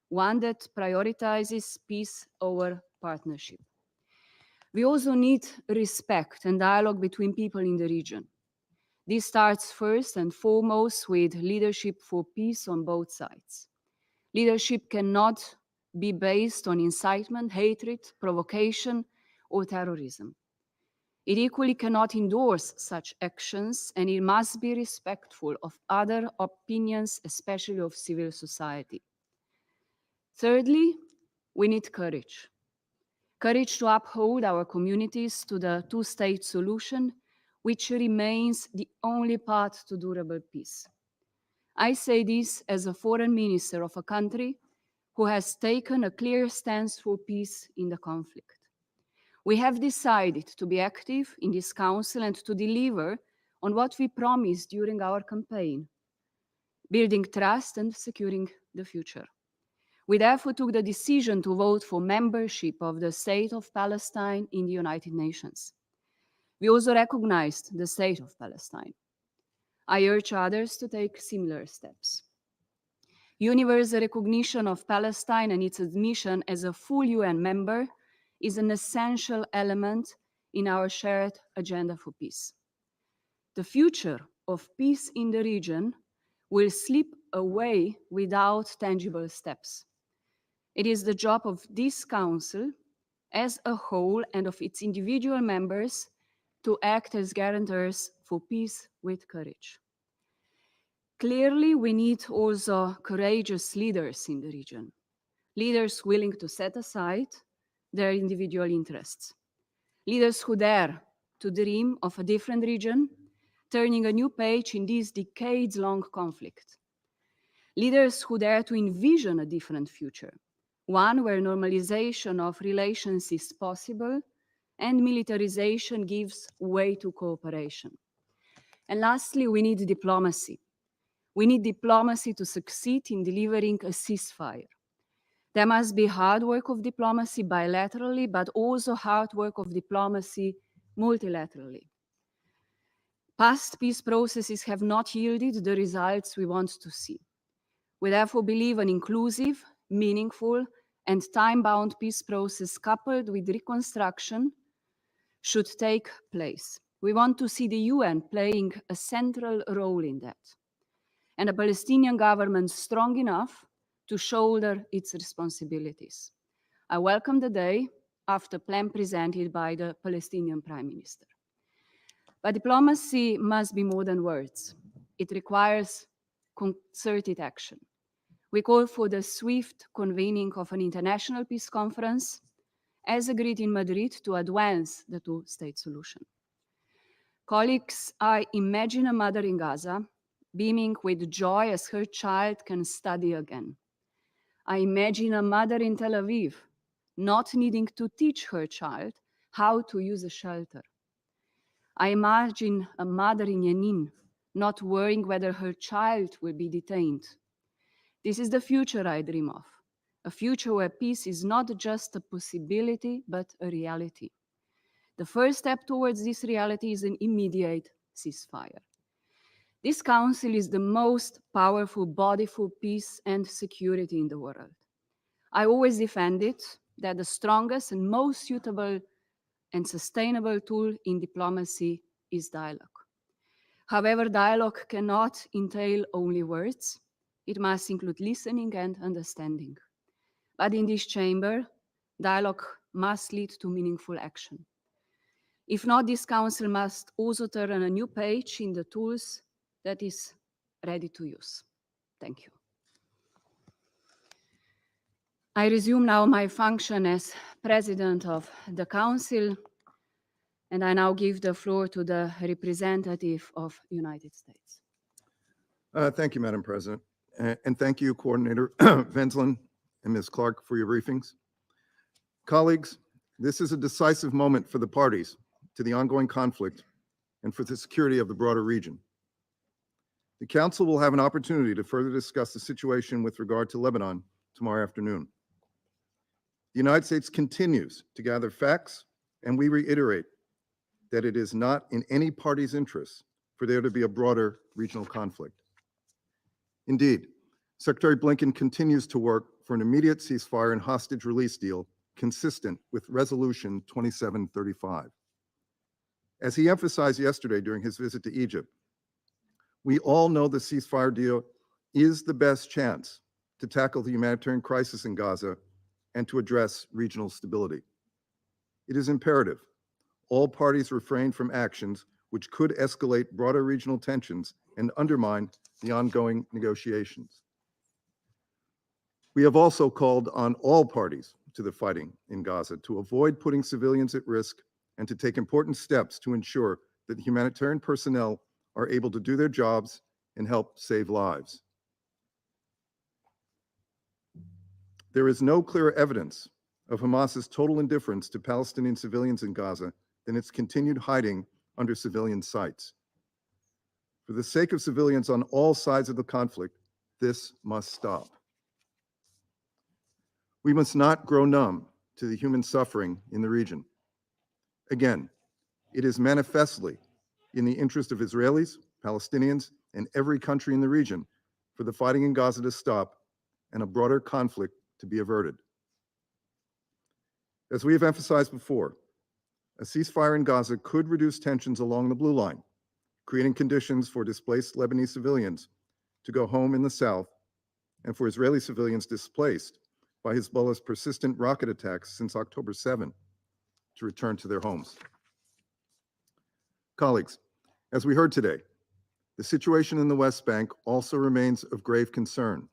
one that prioritizes peace over partnership. We also need respect and dialogue between people in the region. This starts first and foremost with leadership for peace on both sides. Leadership cannot be based on incitement, hatred, provocation, or terrorism. It equally cannot endorse such actions, and it must be respectful of other opinions, especially of civil society. Thirdly, we need courage. Courage to uphold our communities to the two-state solution, which remains the only path to durable peace. I say this as a foreign minister of a country who has taken a clear stance for peace in the conflict. We have decided to be active in this council and to deliver on what we promised during our campaign, building trust and securing the future. We therefore took the decision to vote for membership of the State of Palestine in the United Nations. We also recognized the State of Palestine. I urge others to take similar steps. Universal recognition of Palestine and its admission as a full UN member is an essential element in our shared agenda for peace. The future of peace in the region will slip away without tangible steps. It is the job of this Council as a whole and of its individual members to act as guarantors for peace with courage. Clearly, we need also courageous leaders in the region, leaders willing to set aside their individual interests, leaders who dare to dream of a different region, turning a new page in this decades-long conflict, leaders who dare to envision a different future, one where normalization of relations is possible and militarization gives way to cooperation. And lastly, we need diplomacy. We need diplomacy to succeed in delivering a ceasefire. There must be hard work of diplomacy bilaterally, but also hard work of diplomacy multilaterally. Past peace processes have not yielded the results we want to see. We therefore believe an inclusive, meaningful, and time-bound peace process coupled with reconstruction should take place. We want to see the UN playing a central role in that, and a Palestinian government strong enough to shoulder its responsibilities. I welcome the day after plan presented by the Palestinian Prime Minister. But diplomacy must be more than words. It requires concerted action. We call for the swift convening of an international peace conference, as agreed in Madrid, to advance the two-state solution. Colleagues, I imagine a mother in Gaza beaming with joy as her child can study again. I imagine a mother in Tel Aviv not needing to teach her child how to use a shelter. I imagine a mother in Jenin not worrying whether her child will be detained. This is the future I dream of, a future where peace is not just a possibility, but a reality. The first step towards this reality is an immediate ceasefire. This council is the most powerful body for peace and security in the world. I always defended that the strongest and most suitable and sustainable tool in diplomacy is dialogue. However, dialogue cannot entail only words. It must include listening and understanding. But in this chamber, dialogue must lead to meaningful action. If not, this council must also turn a new page in the tools that is ready to use. Thank you. I resume now my function as President of the Council, and I now give the floor to the representative of the United States. Thank you, Madam President. And thank you, Coordinator Venzlin and Ms. Clark, for your briefings. Colleagues, this is a decisive moment for the parties to the ongoing conflict and for the security of the broader region. The Council will have an opportunity to further discuss the situation with regard to Lebanon tomorrow afternoon. The United States continues to gather facts, and we reiterate that it is not in any party's interest for there to be a broader regional conflict. Indeed, Secretary Blinken continues to work for an immediate ceasefire and hostage release deal consistent with Resolution 2735. As he emphasized yesterday during his visit to Egypt, we all know the ceasefire deal is the best chance to tackle the humanitarian crisis in Gaza and to address regional stability. It is imperative all parties refrain from actions which could escalate broader regional tensions and undermine the ongoing negotiations. We have also called on all parties to the fighting in Gaza to avoid putting civilians at risk and to take important steps to ensure that the humanitarian personnel are able to do their jobs and help save lives. There is no clearer evidence of Hamas's total indifference to Palestinian civilians in Gaza than its continued hiding under civilian sites. For the sake of civilians on all sides of the conflict, this must stop. We must not grow numb to the human suffering in the region. Again, it is manifestly in the interest of Israelis, Palestinians, and every country in the region for the fighting in Gaza to stop and a broader conflict to be averted. As we have emphasized before, a ceasefire in Gaza could reduce tensions along the Blue Line, creating conditions for displaced Lebanese civilians to go home in the south and for Israeli civilians displaced by Hezbollah's persistent rocket attacks since October 7 to return to their homes. Colleagues, as we heard today, the situation in the West Bank also remains of grave concern.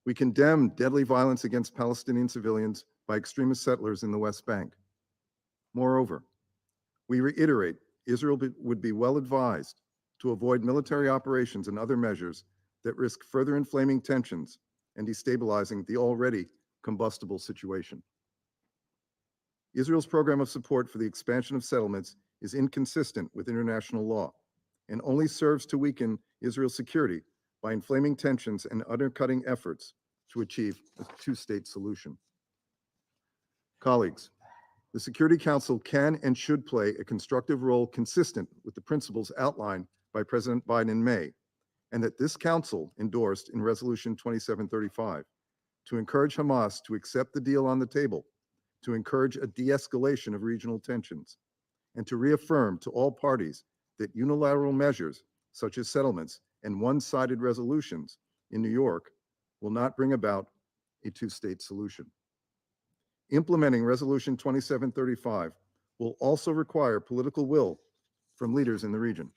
We condemn deadly violence against Palestinian civilians by extremist settlers in the West Bank. Moreover, we reiterate Israel would be well advised to avoid military operations and other measures that risk further inflaming tensions and destabilizing the already combustible situation. Israel's program of support for the expansion of settlements is inconsistent with international law and only serves to weaken Israel's security by inflaming tensions and undercutting efforts to achieve a two-state solution. Colleagues, the Security Council can and should play a constructive role consistent with the principles outlined by President Biden in May, and that this Council endorsed in Resolution 2735 to encourage Hamas to accept the deal on the table, to encourage a de-escalation of regional tensions, and to reaffirm to all parties that unilateral measures such as settlements and one-sided resolutions in New York will not bring about a two-state solution. Implementing Resolution 2735 will also require political will from leaders in the region.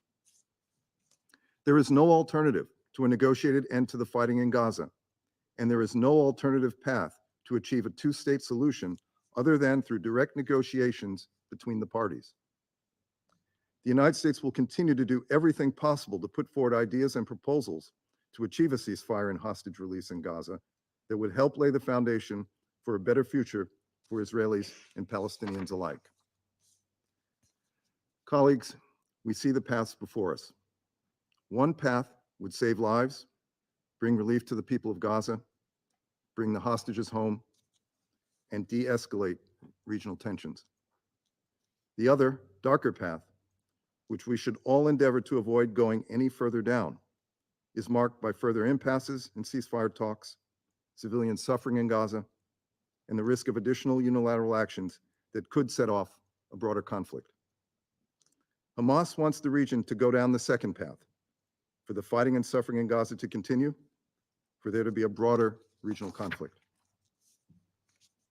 There is no alternative to a negotiated end to the fighting in Gaza, and there is no alternative path to achieve a two-state solution other than through direct negotiations between the parties. The United States will continue to do everything possible to put forward ideas and proposals to achieve a ceasefire and hostage release in Gaza that would help lay the foundation for a better future for Israelis and Palestinians alike. Colleagues, we see the paths before us. One path would save lives, bring relief to the people of Gaza, bring the hostages home, and de-escalate regional tensions. The other, darker path, which we should all endeavor to avoid going any further down, is marked by further impasses in ceasefire talks, civilian suffering in Gaza, and the risk of additional unilateral actions that could set off a broader conflict. Hamas wants the region to go down the second path, for the fighting and suffering in Gaza to continue, for there to be a broader regional conflict.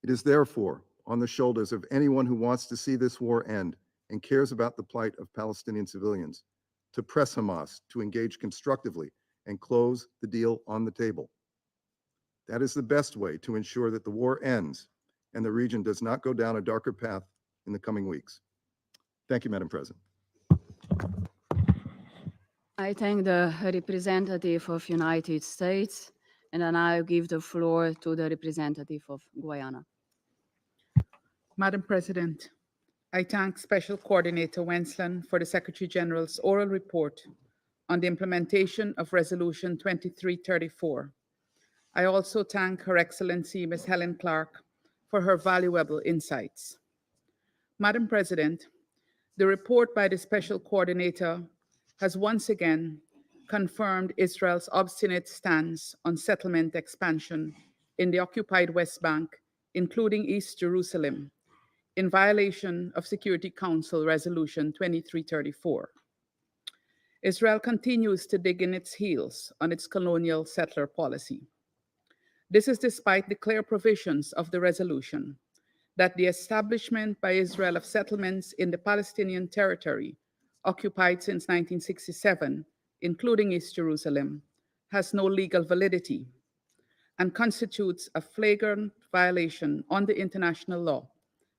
It is therefore on the shoulders of anyone who wants to see this war end and cares about the plight of Palestinian civilians to press Hamas to engage constructively and close the deal on the table. That is the best way to ensure that the war ends and the region does not go down a darker path in the coming weeks. Thank you, Madam President. I thank the representative of United States, and then I'll give the floor to the representative of Guyana. Madam President, I thank Special Coordinator Wenslan for the Secretary General's oral report on the implementation of Resolution 2334. I also thank Her Excellency Ms. Helen Clark for her valuable insights. Madam President, the report by the Special Coordinator has once again confirmed Israel's obstinate stance on settlement expansion in the occupied West Bank, including East Jerusalem, in violation of Security Council Resolution 2334. Israel continues to dig in its heels on its colonial settler policy. This is despite the clear provisions of the resolution that the establishment by Israel of settlements in the Palestinian territory occupied since 1967, including East Jerusalem, has no legal validity and constitutes a flagrant violation on the international law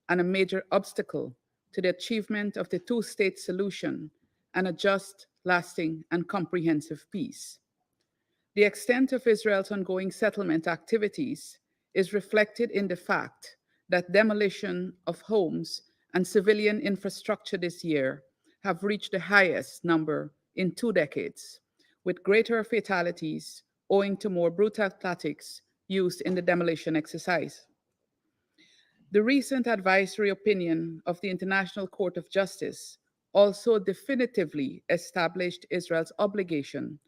and a major obstacle to the achievement of the two-state solution and a just, lasting, and comprehensive peace. The extent of Israel's ongoing settlement activities is reflected in the fact that demolition of homes and civilian infrastructure this year have reached the highest number in 2 decades, with greater fatalities owing to more brutal tactics used in the demolition exercise. The recent advisory opinion of the International Court of Justice also definitively established Israel's obligation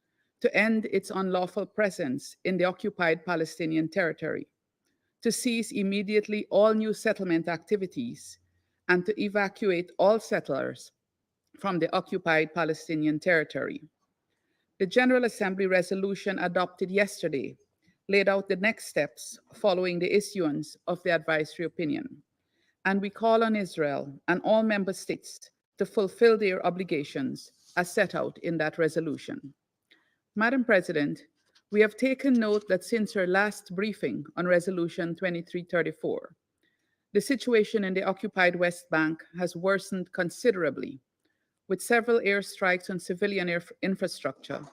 to end its unlawful presence in the occupied Palestinian territory, to cease immediately all new settlement activities, and to evacuate all settlers from the occupied Palestinian territory. The General Assembly resolution adopted yesterday laid out the next steps following the issuance of the advisory opinion, and we call on Israel and all member states to fulfill their obligations as set out in that resolution. Madam President, we have taken note that since her last briefing on Resolution 2334, the situation in the occupied West Bank has worsened considerably, with several airstrikes on civilian infrastructure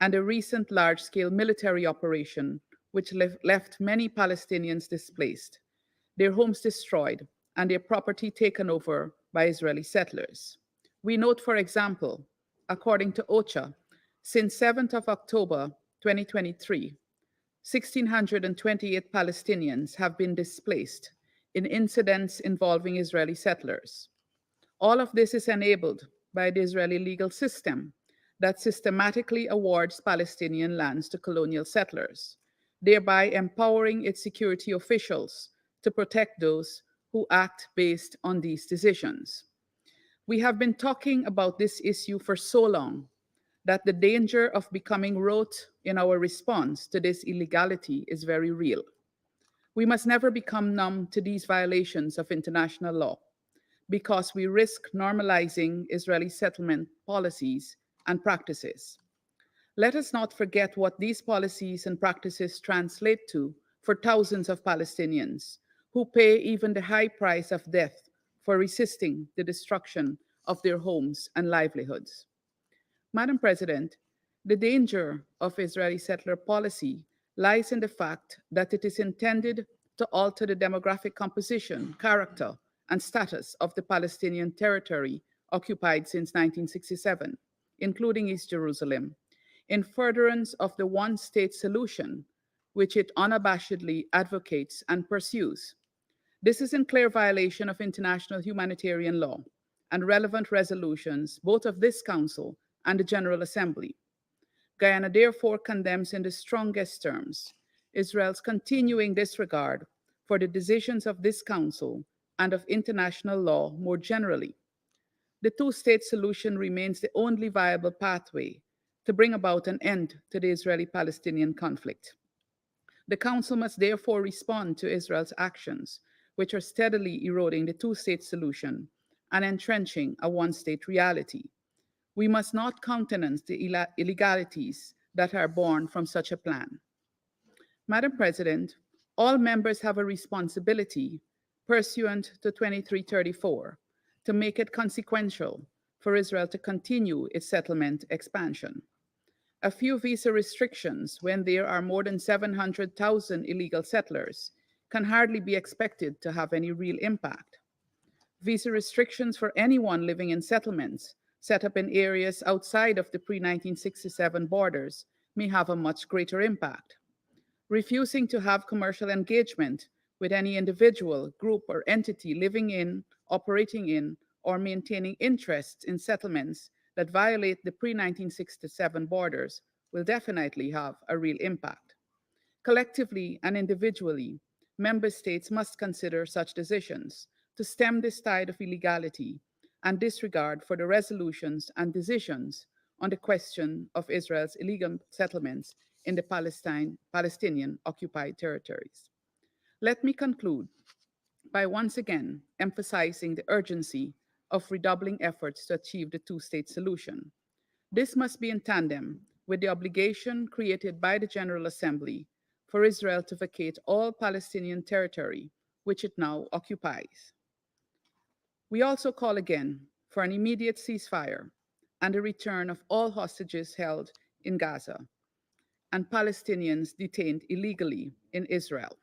and a recent large-scale military operation which left many Palestinians displaced, their homes destroyed, and their property taken over by Israeli settlers. We note, for example, according to OCHA, since 7th of October 2023, 1,628 Palestinians have been displaced in incidents involving Israeli settlers. All of this is enabled by the Israeli legal system that systematically awards Palestinian lands to colonial settlers, thereby empowering its security officials to protect those who act based on these decisions. We have been talking about this issue for so long that the danger of becoming rote in our response to this illegality is very real. We must never become numb to these violations of international law, because we risk normalizing Israeli settlement policies and practices. Let us not forget what these policies and practices translate to for thousands of Palestinians who pay even the high price of death for resisting the destruction of their homes and livelihoods. Madam President, the danger of Israeli settler policy lies in the fact that it is intended to alter the demographic composition, character, and status of the Palestinian territory occupied since 1967, including East Jerusalem, in furtherance of the one-state solution, which it unabashedly advocates and pursues. This is in clear violation of international humanitarian law and relevant resolutions, both of this Council and the General Assembly. Guyana therefore condemns in the strongest terms Israel's continuing disregard for the decisions of this Council and of international law more generally. The two-state solution remains the only viable pathway to bring about an end to the Israeli-Palestinian conflict. The Council must therefore respond to Israel's actions, which are steadily eroding the two-state solution and entrenching a one-state reality. We must not countenance the illegalities that are born from such a plan. Madam President, all members have a responsibility pursuant to 2334 to make it consequential for Israel to continue its settlement expansion. A few visa restrictions when there are more than 700,000 illegal settlers can hardly be expected to have any real impact. Visa restrictions for anyone living in settlements set up in areas outside of the pre-1967 borders may have a much greater impact. Refusing to have commercial engagement with any individual, group, or entity living in, operating in, or maintaining interests in settlements that violate the pre-1967 borders will definitely have a real impact. Collectively and individually, member states must consider such decisions to stem this tide of illegality and disregard for the resolutions and decisions on the question of Israel's illegal settlements in the Palestinian occupied territories. Let me conclude by once again emphasizing the urgency of redoubling efforts to achieve the two-state solution. This must be in tandem with the obligation created by the General Assembly for Israel to vacate all Palestinian territory which it now occupies. We also call again for an immediate ceasefire and the return of all hostages held in Gaza and Palestinians detained illegally in Israel.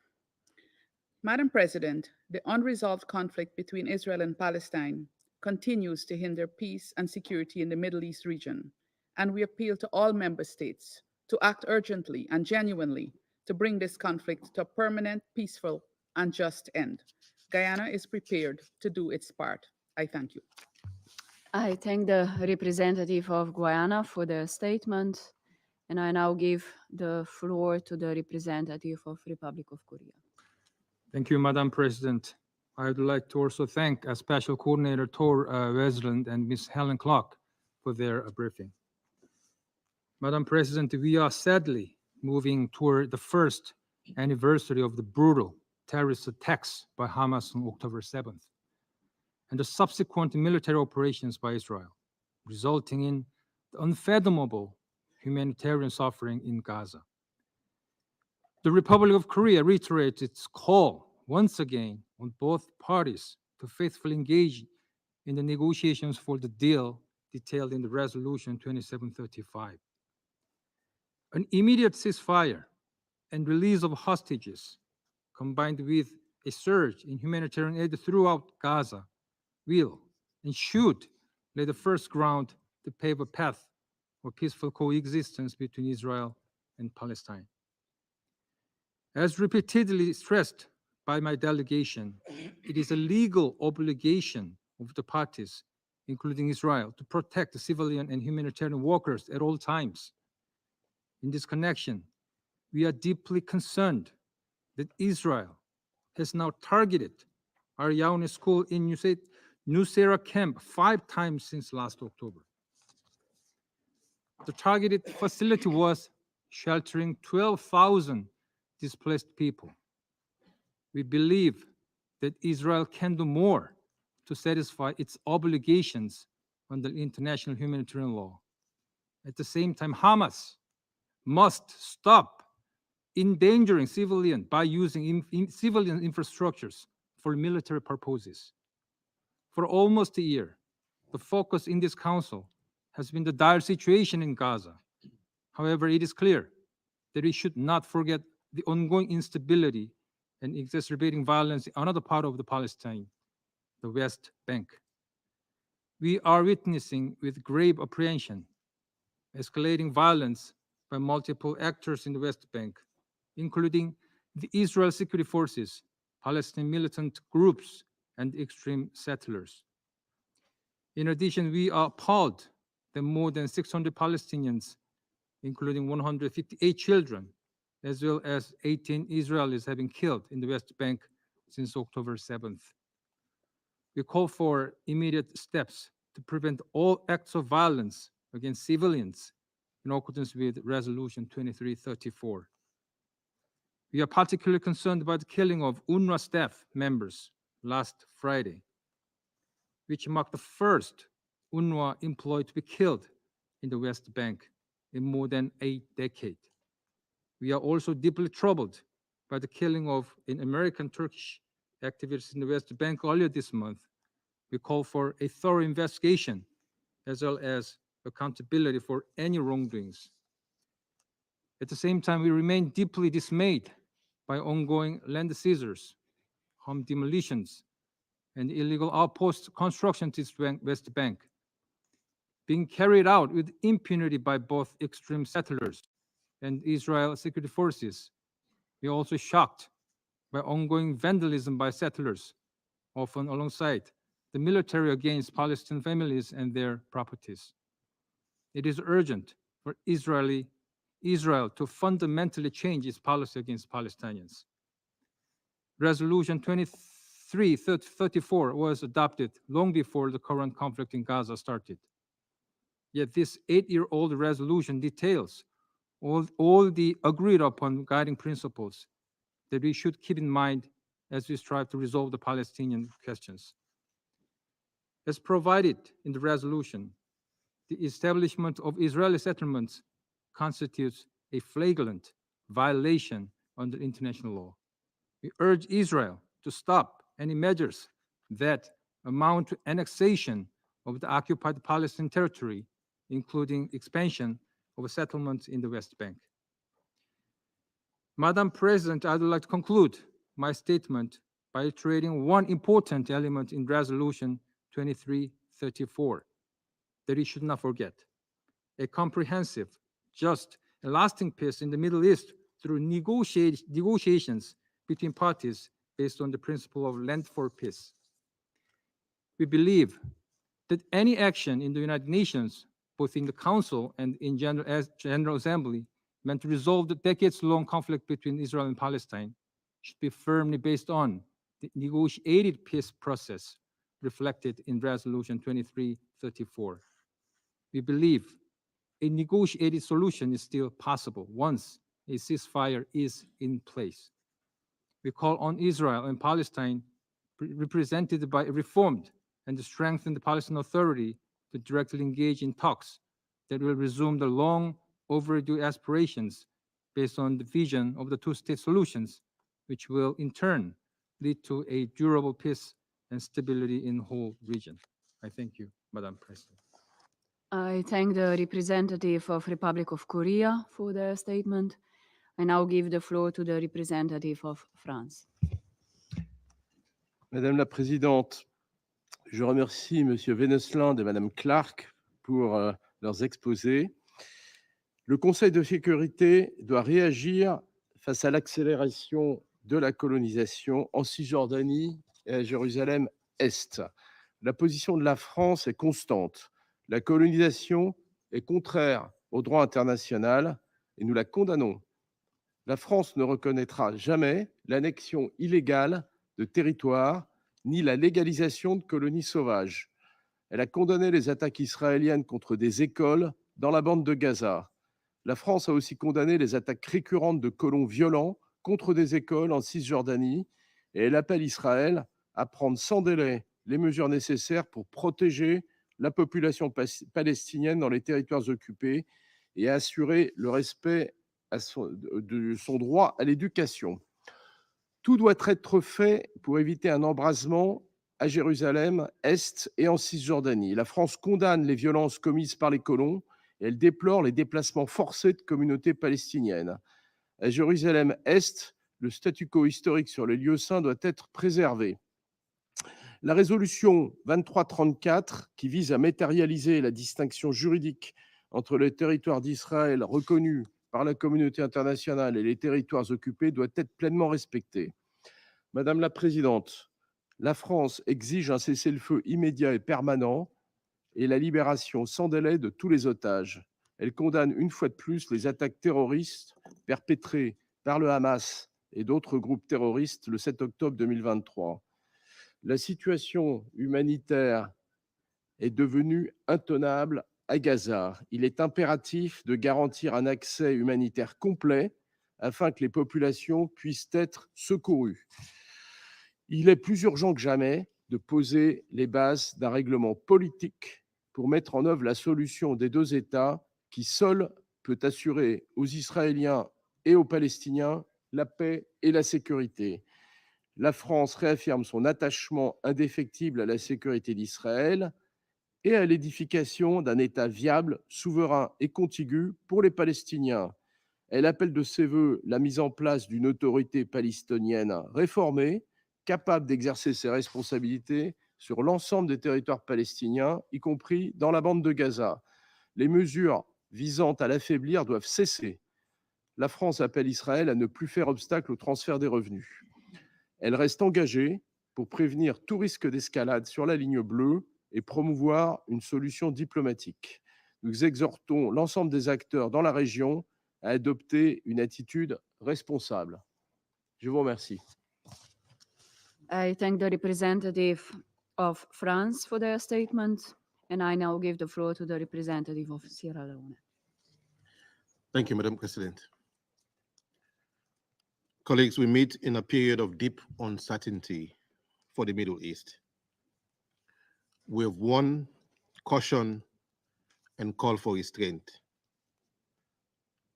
Madam President, the unresolved conflict between Israel and Palestine continues to hinder peace and security in the Middle East region, and we appeal to all member states to act urgently and genuinely to bring this conflict to a permanent, peaceful, and just end. Guyana is prepared to do its part. I thank you. I thank the representative of Guyana for the statement, and I now give the floor to the representative of Republic of Korea. Thank you, Madam President. I would like to also thank Special Coordinator Tor Wesland and Ms. Helen Clark for their briefing. Madam President, we are sadly moving toward the first anniversary of the brutal terrorist attacks by Hamas on October 7th and the subsequent military operations by Israel, resulting in the unfathomable humanitarian suffering in Gaza. The Republic of Korea reiterates its call once again on both parties to faithfully engage in the negotiations for the deal detailed in the Resolution 2735. An immediate ceasefire and release of hostages, combined with a surge in humanitarian aid throughout Gaza, will and should lay the first ground to pave a path for peaceful coexistence between Israel and Palestine. As repeatedly stressed by my delegation, it is a legal obligation of the parties, including Israel, to protect the civilian and humanitarian workers at all times. In this connection, we are deeply concerned that Israel has now targeted our Yaouné school in Nusayra camp 5 times since last October. The targeted facility was sheltering 12,000 displaced people. We believe that Israel can do more to satisfy its obligations under international humanitarian law. At the same time, Hamas must stop endangering civilians by using civilian infrastructures for military purposes. For almost a year, the focus in this council has been the dire situation in Gaza. However, it is clear that we should not forget the ongoing instability and exacerbating violence in another part of the Palestine, the West Bank. We are witnessing with grave apprehension escalating violence by multiple actors in the West Bank, including the Israel Security Forces, Palestinian militant groups, and extreme settlers. In addition, we are appalled that more than 600 Palestinians, including 158 children, as well as 18 Israelis have been killed in the West Bank since October 7th. We call for immediate steps to prevent all acts of violence against civilians in accordance with Resolution 2334. We are particularly concerned about the killing of UNRWA staff members last Friday, which marked the first UNRWA employee to be killed in the West Bank in more than a decade. We are also deeply troubled by the killing of an American Turkish activist in the West Bank earlier this month. We call for a thorough investigation as well as accountability for any wrongdoings. At the same time, we remain deeply dismayed by ongoing land seizures, home demolitions, and illegal outpost construction to the West Bank, being carried out with impunity by both extreme settlers and Israel security forces. We are also shocked by ongoing vandalism by settlers, often alongside the military against Palestinian families and their properties. It is urgent for Israel to fundamentally change its policy against Palestinians. Resolution 2334 was adopted long before the current conflict in Gaza started. Yet this 8-year-old resolution details all the agreed upon guiding principles that we should keep in mind as we strive to resolve the Palestinian questions. As provided in the resolution, the establishment of Israeli settlements constitutes a flagrant violation under international law. We urge Israel to stop any measures that amount to annexation of the occupied Palestinian territory, including expansion of settlements in the West Bank. Madam President, I would like to conclude my statement by reiterating one important element in Resolution 2334 that we should not forget: a comprehensive, just, and lasting peace in the Middle East through negotiations between parties based on the principle of land for peace. We believe that any action in the United Nations, both in the Council and in General Assembly, meant to resolve the decades-long conflict between Israel and Palestine, should be firmly based on the negotiated peace process reflected in Resolution 2334. We believe a negotiated solution is still possible once a ceasefire is in place. We call on Israel and Palestine, represented by a reformed and strengthened Palestinian Authority, to directly engage in talks that will resume the long overdue aspirations based on the vision of the two-state solutions, which will in turn lead to a durable peace and stability in the whole region. I thank you, Madam President. I thank the representative of Republic of Korea for their statement. I now give the floor to the representative of France. Madame la Présidente, je remercie Monsieur Wennesland et Madame Clark pour leurs exposés. Le Conseil de sécurité doit réagir face à l'accélération de la colonisation en Cisjordanie et à Jérusalem-Est. La position de la France est constante. La colonisation est contraire au droit international et nous la condamnons. La France ne reconnaîtra jamais l'annexion illégale de territoires ni la légalisation de colonies sauvages. Elle a condamné les attaques israéliennes contre des écoles dans la bande de Gaza. La France a aussi condamné les attaques récurrentes de colons violents contre des écoles en Cisjordanie et elle appelle Israël à prendre sans délai les mesures nécessaires pour protéger la population palestinienne dans les territoires occupés et à assurer le respect de son droit à l'éducation. Tout doit être fait pour éviter un embrasement à Jérusalem-Est et en Cisjordanie. La France condamne les violences commises par les colons et elle déplore les déplacements forcés de communautés palestiniennes. À Jérusalem-Est, le statu quo historique sur les lieux saints doit être préservé. La résolution 2334, qui vise à matérialiser la distinction juridique entre les territoires d'Israël reconnus par la communauté internationale et les territoires occupés, doit être pleinement respectée. Madame la Présidente, la France exige un cessez-le-feu immédiat et permanent et la libération sans délai de tous les otages. Elle condamne une fois de plus les attaques terroristes perpétrées par le Hamas et d'autres groupes terroristes le 7 octobre 2023. La situation humanitaire est devenue intenable à Gaza. Il est impératif de garantir un accès humanitaire complet afin que les populations puissent être secourues. Il est plus urgent que jamais de poser les bases d'un règlement politique pour mettre en œuvre la solution des deux États qui seule peut assurer aux Israéliens et aux Palestiniens la paix et la sécurité. La France réaffirme son attachement indéfectible à la sécurité d'Israël et à l'édification d'un État viable, souverain et contigu pour les Palestiniens. Elle appelle de ses vœux la mise en place d'une autorité palestinienne réformée, capable d'exercer ses responsabilités sur l'ensemble des territoires palestiniens, y compris dans la bande de Gaza. Les mesures visant à l'affaiblir doivent cesser. La France appelle Israël à ne plus faire obstacle au transfert des revenus. Elle reste engagée pour prévenir tout risque d'escalade sur la ligne bleue et promouvoir une solution diplomatique. Nous exhortons l'ensemble des acteurs dans la région à adopter une attitude responsable. Je vous remercie. I thank the representative of France for their statement, and I now give the floor to the representative of Sierra Leone. Thank you, Madam President. Colleagues, we meet in a period of deep uncertainty for the Middle East. We have warned, cautioned, and called for restraint.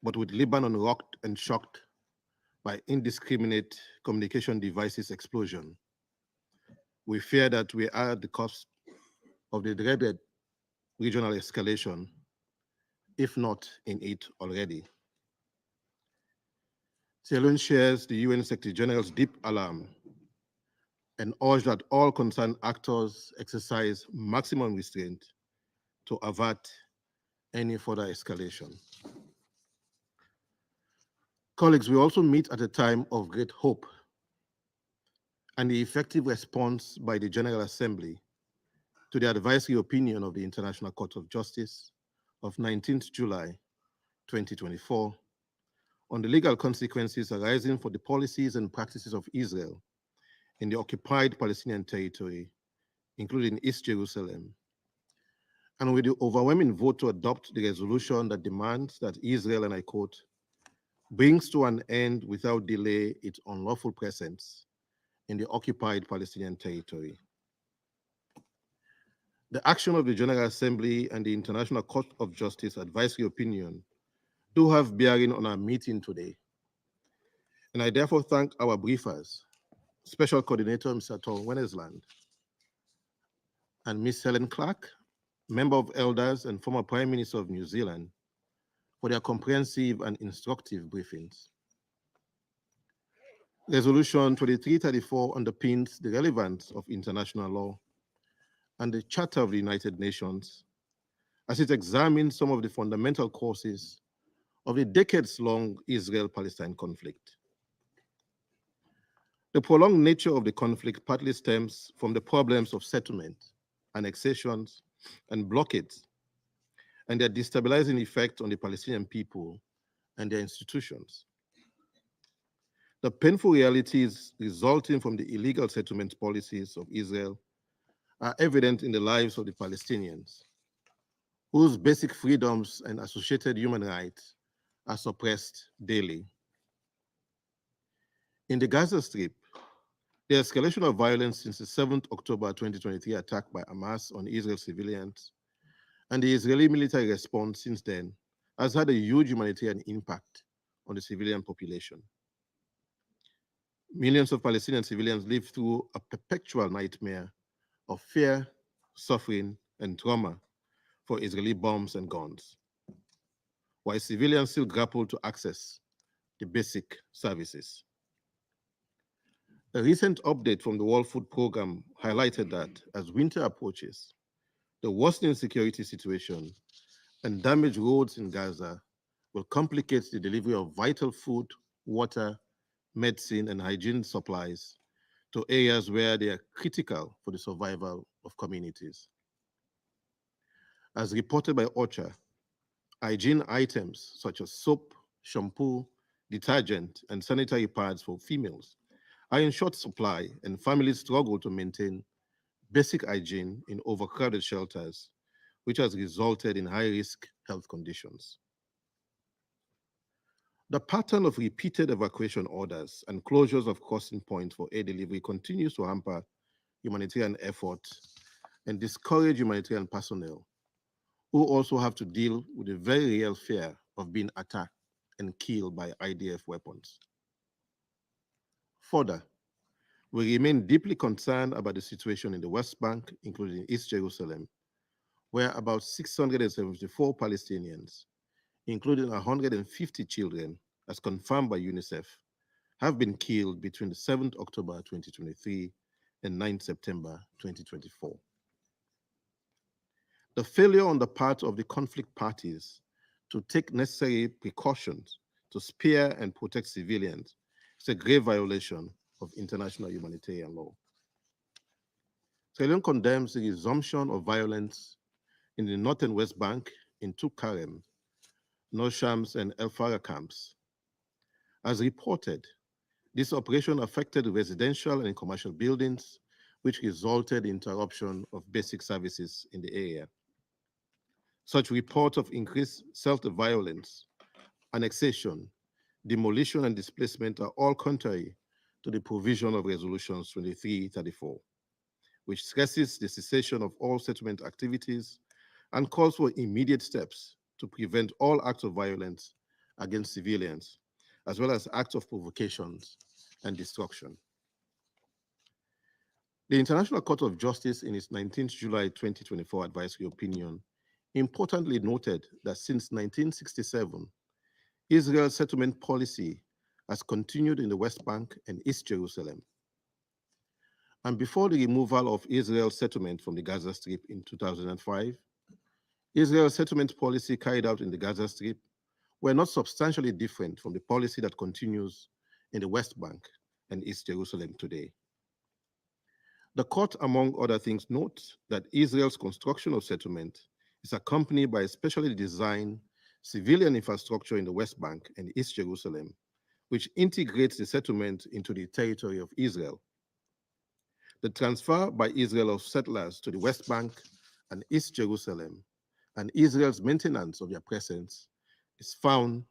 But with Lebanon rocked and shocked by indiscriminate communication devices explosion, we fear that we are at the cusp of the dreaded regional escalation, if not in it already. Sierra Leone shares the UN Secretary General's deep alarm and urge that all concerned actors exercise maximum restraint to avert any further escalation. Colleagues, we also meet at a time of great hope and the effective response by the General Assembly to the advisory opinion of the International Court of Justice of 19th July 2024 on the legal consequences arising for the policies and practices of Israel in the occupied Palestinian territory, including East Jerusalem, and with the overwhelming vote to adopt the resolution that demands that Israel, and I quote, brings to an end without delay its unlawful presence in the occupied Palestinian territory. The action of the General Assembly and the International Court of Justice advisory opinion do have bearing on our meeting today. And I therefore thank our briefers, Special Coordinator Mr. Tom Wennesland, and Ms. Helen Clark, Member of Elders and former Prime Minister of New Zealand, for their comprehensive and instructive briefings. Resolution 2334 underpins the relevance of international law and the Charter of the United Nations as it examines some of the fundamental causes of the decades-long Israel-Palestine conflict. The prolonged nature of the conflict partly stems from the problems of settlement, annexations, and blockades, and their destabilizing effect on the Palestinian people and their institutions. The painful realities resulting from the illegal settlement policies of Israel are evident in the lives of the Palestinians, whose basic freedoms and associated human rights are suppressed daily. In the Gaza Strip, the escalation of violence since the 7th October 2023 attack by Hamas on Israel civilians and the Israeli military response since then has had a huge humanitarian impact on the civilian population. Millions of Palestinian civilians live through a perpetual nightmare of fear, suffering, and trauma for Israeli bombs and guns, while civilians still grapple to access the basic services. A recent update from the World Food Programme highlighted that as winter approaches, the worsening security situation and damaged roads in Gaza will complicate the delivery of vital food, water, medicine, and hygiene supplies to areas where they are critical for the survival of communities. As reported by OCHA, hygiene items such as soap, shampoo, detergent, and sanitary pads for females are in short supply, and families struggle to maintain basic hygiene in overcrowded shelters, which has resulted in high-risk health conditions. The pattern of repeated evacuation orders and closures of crossing points for aid delivery continues to hamper humanitarian efforts and discourage humanitarian personnel, who also have to deal with the very real fear of being attacked and killed by IDF weapons. Further, we remain deeply concerned about the situation in the West Bank, including East Jerusalem, where about 674 Palestinians, including 150 children, as confirmed by UNICEF, have been killed between the 7th October 2023 and 9th September 2024. The failure on the part of the conflict parties to take necessary precautions to spare and protect civilians is a grave violation of international humanitarian law. Sierra Leone condemns the resumption of violence in the North and West Bank in two Karem, North Shams, and El Farah camps. As reported, this operation affected residential and commercial buildings, which resulted in interruption of basic services in the area. Such reports of increased self-violence, annexation, demolition, and displacement are all contrary to the provision of Resolutions 2334, which stresses the cessation of all settlement activities and calls for immediate steps to prevent all acts of violence against civilians, as well as acts of provocations and destruction. The International Court of Justice, in its 19th July 2024 advisory opinion, importantly noted that since 1967, Israel's settlement policy has continued in the West Bank and East Jerusalem. And before the removal of Israel's settlement from the Gaza Strip in 2005, Israel's settlement policy carried out in the Gaza Strip were not substantially different from the policy that continues in the West Bank and East Jerusalem today. The court, among other things, notes that Israel's construction of settlement is accompanied by a specially designed civilian infrastructure in the West Bank and East Jerusalem, which integrates the settlement into the territory of Israel. The transfer by Israel of settlers to the West Bank and East Jerusalem and Israel's maintenance of their presence is found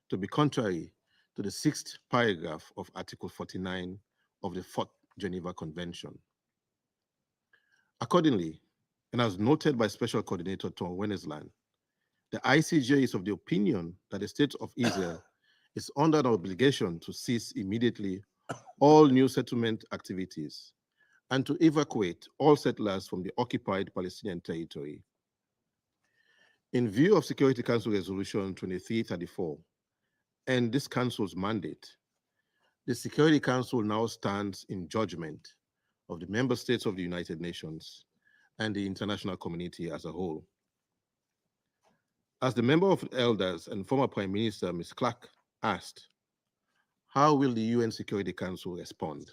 to be contrary to the 6th paragraph of Article 49 of the 4th Geneva Convention. Accordingly, and as noted by Special Coordinator Convenes, the ICJ is of the opinion that the State of Israel is under an obligation to cease immediately all new settlement activities and to evacuate all settlers from the occupied Palestinian territory. In view of Security Council Resolution 2334 and this Council's mandate, the Security Council now stands in judgment of the member states of the United Nations and the international community as a whole. As the member of the elders and former Prime Minister, Ms. Clark, asked, how will the UN Security Council respond?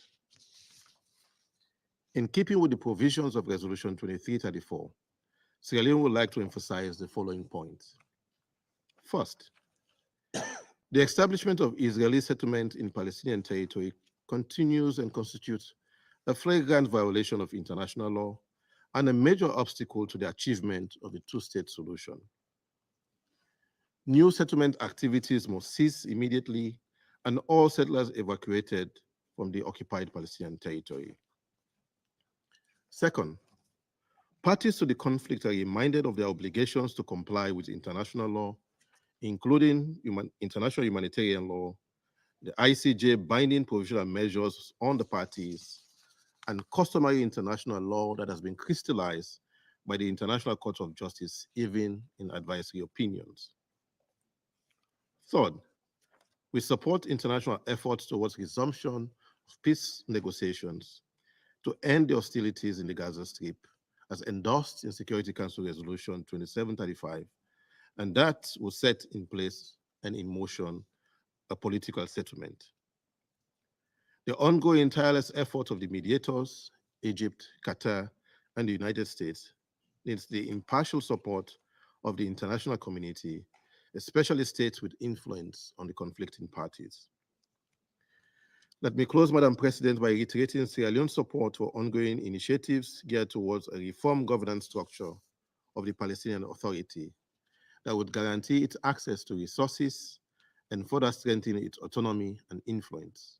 In keeping with the provisions of Resolution 2334, Sierra Leone would like to emphasize the following points. First, the establishment of Israeli settlement in Palestinian territory continues and constitutes a flagrant violation of international law and a major obstacle to the achievement of the two-state solution. New settlement activities must cease immediately and all settlers evacuated from the occupied Palestinian territory. Second, parties to the conflict are reminded of their obligations to comply with international law, including international humanitarian law, the ICJ binding provisional measures on the parties, and customary international law that has been crystallized by the International Court of Justice, even in advisory opinions. Third, we support international efforts towards resumption of peace negotiations to end the hostilities in the Gaza Strip, as endorsed in Security Council Resolution 2735, and that will set in place and in motion a political settlement. The ongoing tireless effort of the mediators, Egypt, Qatar, and the United States needs the impartial support of the international community, especially states with influence on the conflicting parties. Let me close, Madam President, by reiterating Sierra Leone's support for ongoing initiatives geared towards a reformed governance structure of the Palestinian Authority that would guarantee its access to resources and further strengthen its autonomy and influence.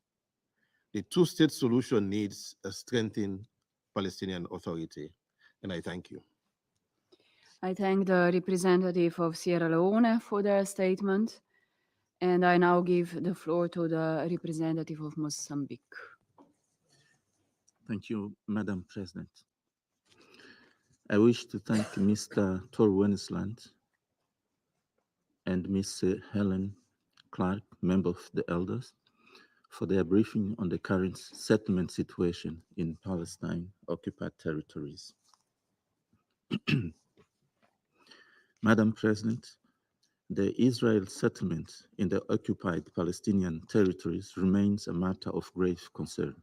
The two-state solution needs a strengthened Palestinian Authority, and I thank you. I thank the representative of Sierra Leone for their statement, and I now give the floor to the representative of Mozambique. Thank you, Madam President. I wish to thank Mr. Tor Wennesland and Ms. Helen Clark, member of the Elders, for their briefing on the current settlement situation in Palestine occupied territories. Madam President, the Israel settlement in the occupied Palestinian territories remains a matter of grave concern.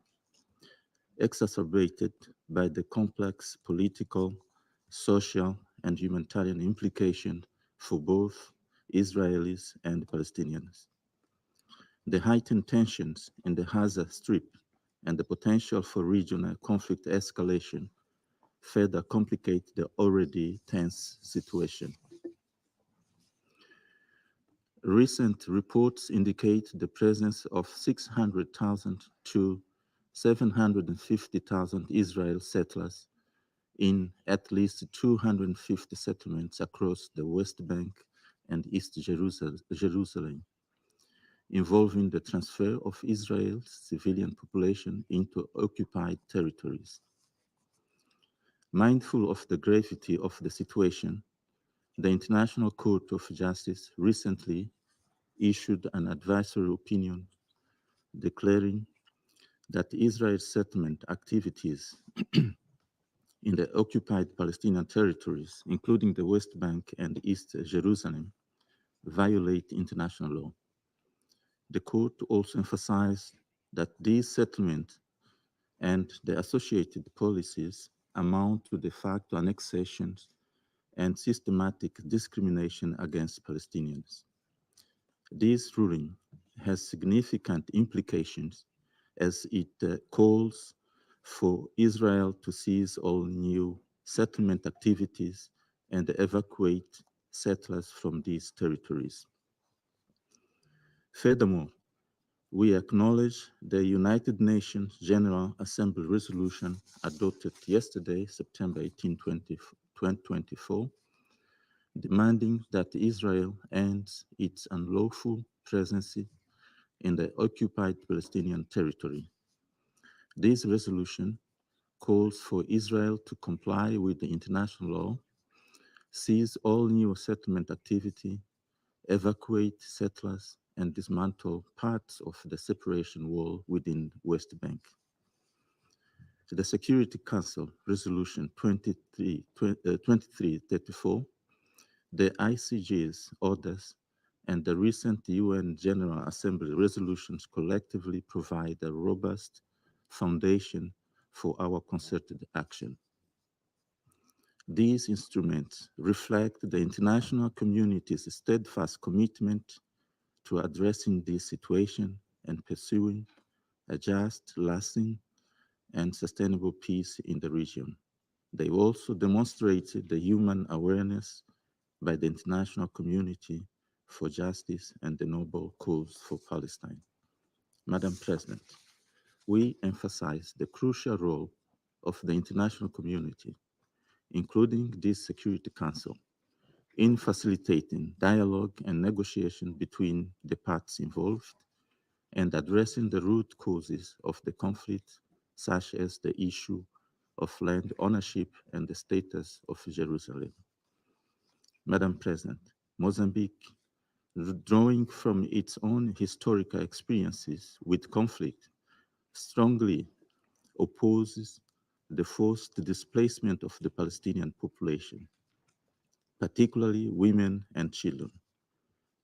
exacerbated by the complex political, social, and humanitarian implications for both Israelis and Palestinians. The heightened tensions in the Gaza Strip and the potential for regional conflict escalation further complicate the already tense situation. Recent reports indicate the presence of 600,000 to 750,000 Israeli settlers in at least 250 settlements across the West Bank and East Jerusalem, involving the transfer of Israel's civilian population into occupied territories. Mindful of the gravity of the situation, the International Court of Justice recently issued an advisory opinion declaring that Israel's settlement activities in the occupied Palestinian territories, including the West Bank and East Jerusalem, violate international law. The court also emphasized that these settlements and the associated policies amount to de facto annexations and systematic discrimination against Palestinians. This ruling has significant implications as it calls for Israel to cease all new settlement activities and evacuate settlers from these territories. Furthermore, we acknowledge the United Nations General Assembly resolution adopted yesterday, September 18, 2024, demanding that Israel ends its unlawful presence in the occupied Palestinian territory. This resolution calls for Israel to comply with the international law, cease all new settlement activity, evacuate settlers, and dismantle parts of the separation wall within West Bank. The Security Council Resolution 2334, the ICJ's orders, and the recent UN General Assembly resolutions collectively provide a robust foundation for our concerted action. These instruments reflect the international community's steadfast commitment to addressing this situation and pursuing a just, lasting, and sustainable peace in the region. They also demonstrated the human awareness by the international community for justice and the noble cause for Palestine. Madam President, we emphasize the crucial role of the international community, including this Security Council, in facilitating dialogue and negotiation between the parties involved and addressing the root causes of the conflict, such as the issue of land ownership and the status of Jerusalem. Madam President, Mozambique, drawing from its own historical experiences with conflict, strongly opposes the forced displacement of the Palestinian population, particularly women and children.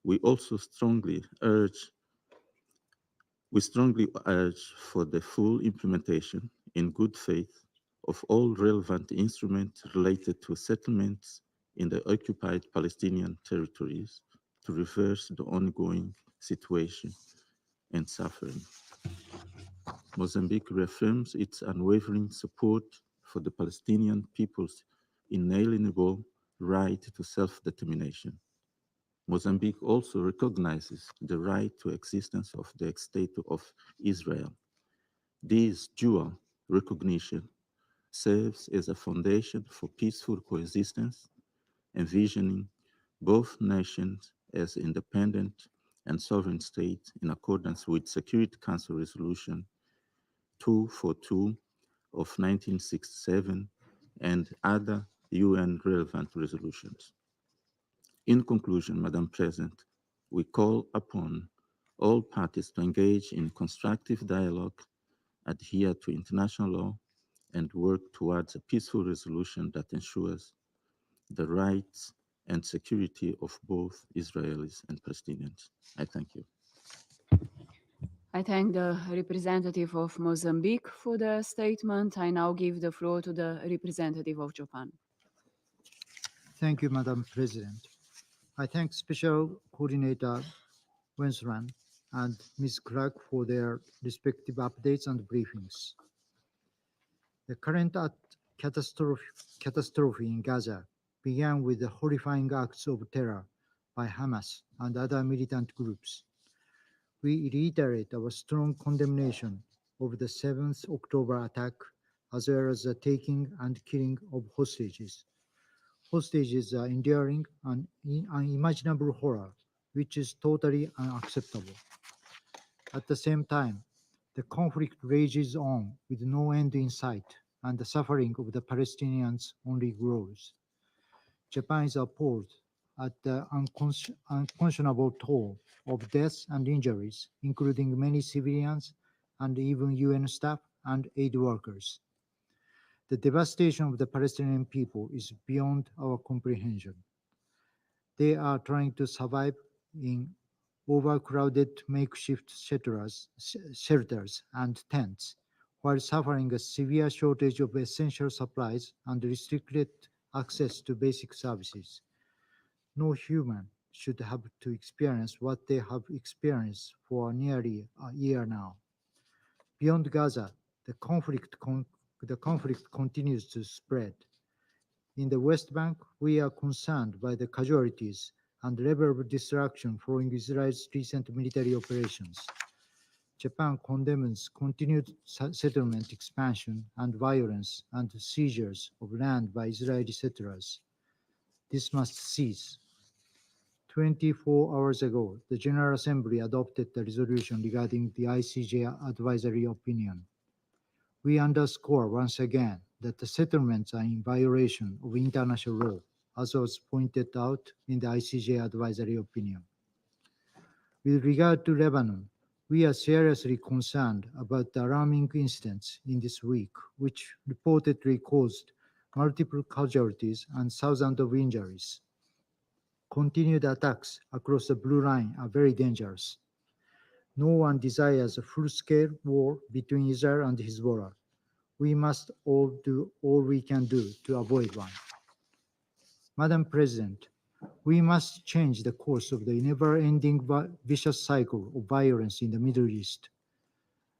We strongly urge for the full implementation in good faith of all relevant instruments related to settlements in the occupied Palestinian territories to reverse the ongoing situation and suffering. Mozambique reaffirms its unwavering support for the Palestinian people's inalienable right to self-determination. Mozambique also recognizes the right to existence of the state of Israel. This dual recognition serves as a foundation for peaceful coexistence, envisioning both nations as independent and sovereign states in accordance with Security Council Resolution 242 of 1967 and other UN relevant resolutions. In conclusion, Madam President, we call upon all parties to engage in constructive dialogue, adhere to international law, and work towards a peaceful resolution that ensures the rights and security of both Israelis and Palestinians. I thank you. I thank the representative of Mozambique for the statement. I now give the floor to the representative of Japan. Thank you, Madam President. I thank Special Coordinator Wensran and Ms. Clark for their respective updates and briefings. The current catastrophe in Gaza began with the horrifying acts of terror by Hamas and other militant groups. We reiterate our strong condemnation of the 7th October attack, as well as the taking and killing of hostages. Hostages are enduring an unimaginable horror, which is totally unacceptable. At the same time, the conflict rages on with no end in sight, and the suffering of the Palestinians only grows. Japan is appalled at the unconscionable toll of deaths and injuries, including many civilians and even UN staff and aid workers. The devastation of the Palestinian people is beyond our comprehension. They are trying to survive in overcrowded makeshift shelters and tents, while suffering a severe shortage of essential supplies and restricted access to basic services. No human should have to experience what they have experienced for nearly a year now. Beyond Gaza, the conflict continues to spread. In the West Bank, we are concerned by the casualties and level of destruction following Israel's recent military operations. Japan condemns continued settlement expansion and violence and seizures of land by Israeli settlers. This must cease. 24 hours ago, the General Assembly adopted the resolution regarding the ICJ advisory opinion. We underscore once again that the settlements are in violation of international law, as was pointed out in the ICJ advisory opinion. With regard to Lebanon, we are seriously concerned about the alarming incidents in this week, which reportedly caused multiple casualties and thousands of injuries. Continued attacks across the Blue Line are very dangerous. No one desires a full-scale war between Israel and Hezbollah. We must all do all we can do to avoid one. Madam President, we must change the course of the never-ending vicious cycle of violence in the Middle East.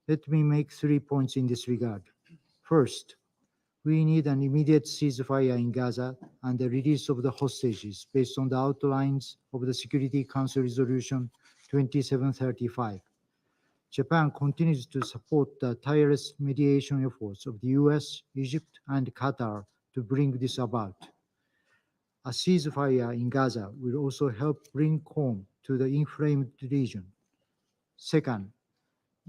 Let me make 3 points in this regard. First, we need an immediate ceasefire in Gaza and the release of the hostages based on the outlines of the Security Council Resolution 2735. Japan continues to support the tireless mediation efforts of the US, Egypt, and Qatar to bring this about. A ceasefire in Gaza will also help bring calm to the inflamed region. Second,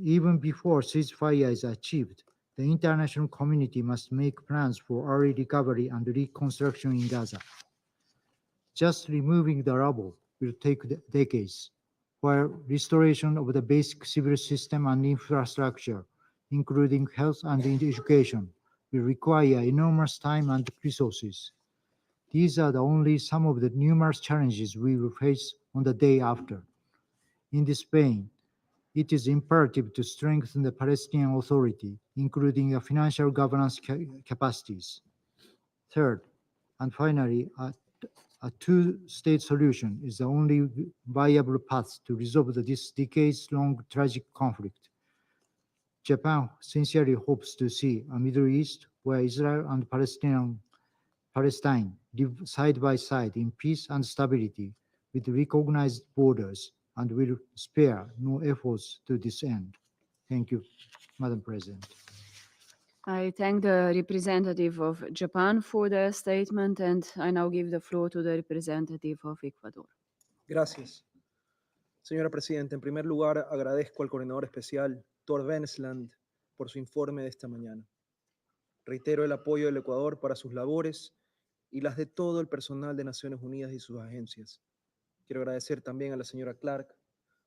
even before ceasefire is achieved, the international community must make plans for early recovery and reconstruction in Gaza. Just removing the rubble will take decades, while restoration of the basic civil system and infrastructure, including health and education, will require enormous time and resources. These are only some of the numerous challenges we will face on the day after. In this vein, it is imperative to strengthen the Palestinian Authority, including financial governance capacities. Third, and finally, a two-state solution is the only viable path to resolve this decades-long tragic conflict. Japan sincerely hopes to see a Middle East where Israel and Palestine live side by side in peace and stability with recognized borders, and will spare no efforts to this end. Thank you, Madam President. I thank the representative of Japan for the statement, and I now give the floor to the representative of Ecuador. Gracias. Señora Presidenta, en primer lugar agradezco al coordinador especial Thor Wensland por su informe de esta mañana. Reitero el apoyo del Ecuador para sus labores y las de todo el personal de Naciones Unidas y sus agencias. Quiero agradecer también a la señora Clark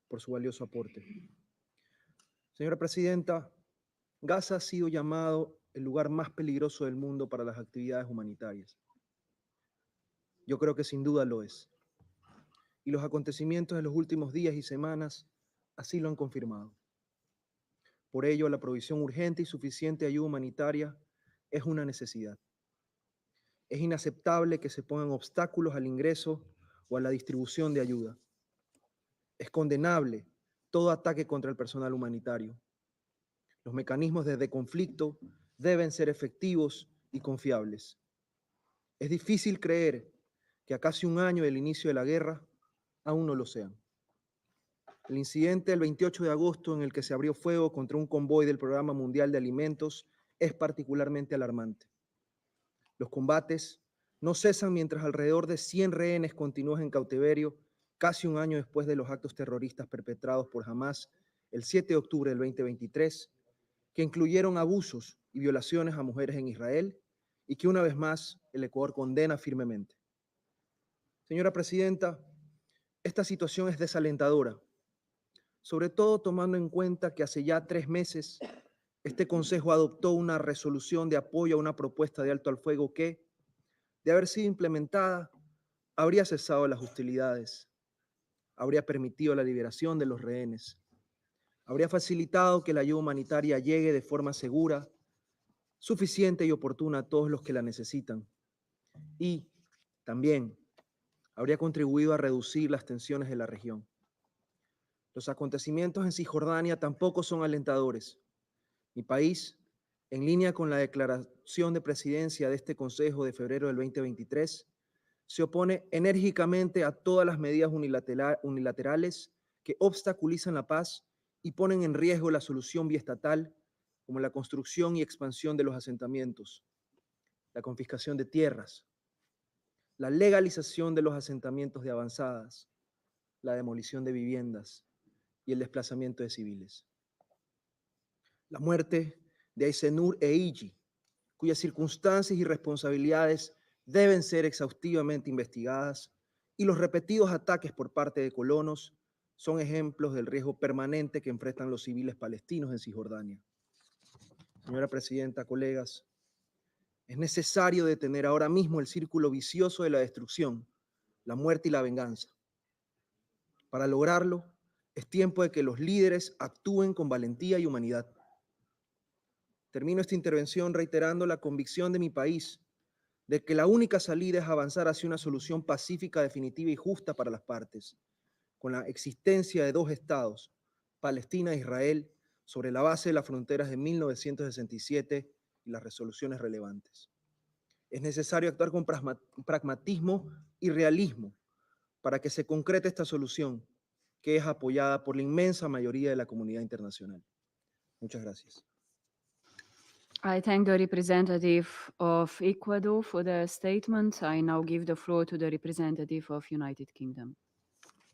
por su valioso aporte. Señora Presidenta, Gaza ha sido llamado el lugar más peligroso del mundo para las actividades humanitarias. Yo creo que sin duda lo es. Y los acontecimientos de los últimos días y semanas así lo han confirmado. Por ello, la provisión urgente y suficiente de ayuda humanitaria es una necesidad. Es inaceptable que se pongan obstáculos al ingreso o a la distribución de ayuda. Es condenable todo ataque contra el personal humanitario. Los mecanismos de conflicto deben ser efectivos y confiables. Es difícil creer que a casi un año del inicio de la guerra aún no lo sean. El incidente del 28 de agosto en el que se abrió fuego contra un convoy del Programa Mundial de Alimentos es particularmente alarmante. Los combates no cesan mientras alrededor de 100 rehenes continúan en cautiverio casi un año después de los actos terroristas perpetrados por Hamás el 7 de octubre del 2023, que incluyeron abusos y violaciones a mujeres en Israel y que una vez más el Ecuador condena firmemente. Señora Presidenta, esta situación es desalentadora, sobre todo tomando en cuenta que hace ya 3 meses este Consejo adoptó una resolución de apoyo a una propuesta de alto al fuego que, de haber sido implementada, habría cesado las hostilidades, habría permitido la liberación de los rehenes, habría facilitado que la ayuda humanitaria llegue de forma segura, suficiente y oportuna a todos los que la necesitan. Y también habría contribuido a reducir las tensiones de la región. Los acontecimientos en Cisjordania tampoco son alentadores. Mi país, en línea con la declaración de presidencia de este Consejo de febrero del 2023, se opone enérgicamente a todas las medidas unilaterales que obstaculizan la paz y ponen en riesgo la solución biestatal, como la construcción y expansión de los asentamientos, la confiscación de tierras, la legalización de los asentamientos de avanzadas, la demolición de viviendas y el desplazamiento de civiles. La muerte de Aysenur e Iji, cuyas circunstancias y responsabilidades deben ser exhaustivamente investigadas, y los repetidos ataques por parte de colonos son ejemplos del riesgo permanente que enfrentan los civiles palestinos en Cisjordania. Señora Presidenta, colegas, es necesario detener ahora mismo el círculo vicioso de la destrucción, la muerte y la venganza. Para lograrlo, es tiempo de que los líderes actúen con valentía y humanidad. Termino esta intervención reiterando la convicción de mi país de que la única salida es avanzar hacia una solución pacífica, definitiva y justa para las partes, con la existencia de 2 estados, Palestina e Israel, sobre la base de las fronteras de 1967 y las resoluciones relevantes. Es necesario actuar con pragmatismo y realismo para que se concrete esta solución, que es apoyada por la inmensa mayoría de la comunidad internacional. Muchas gracias. I thank the representative of Ecuador for the statement. I now give the floor to the representative of United Kingdom.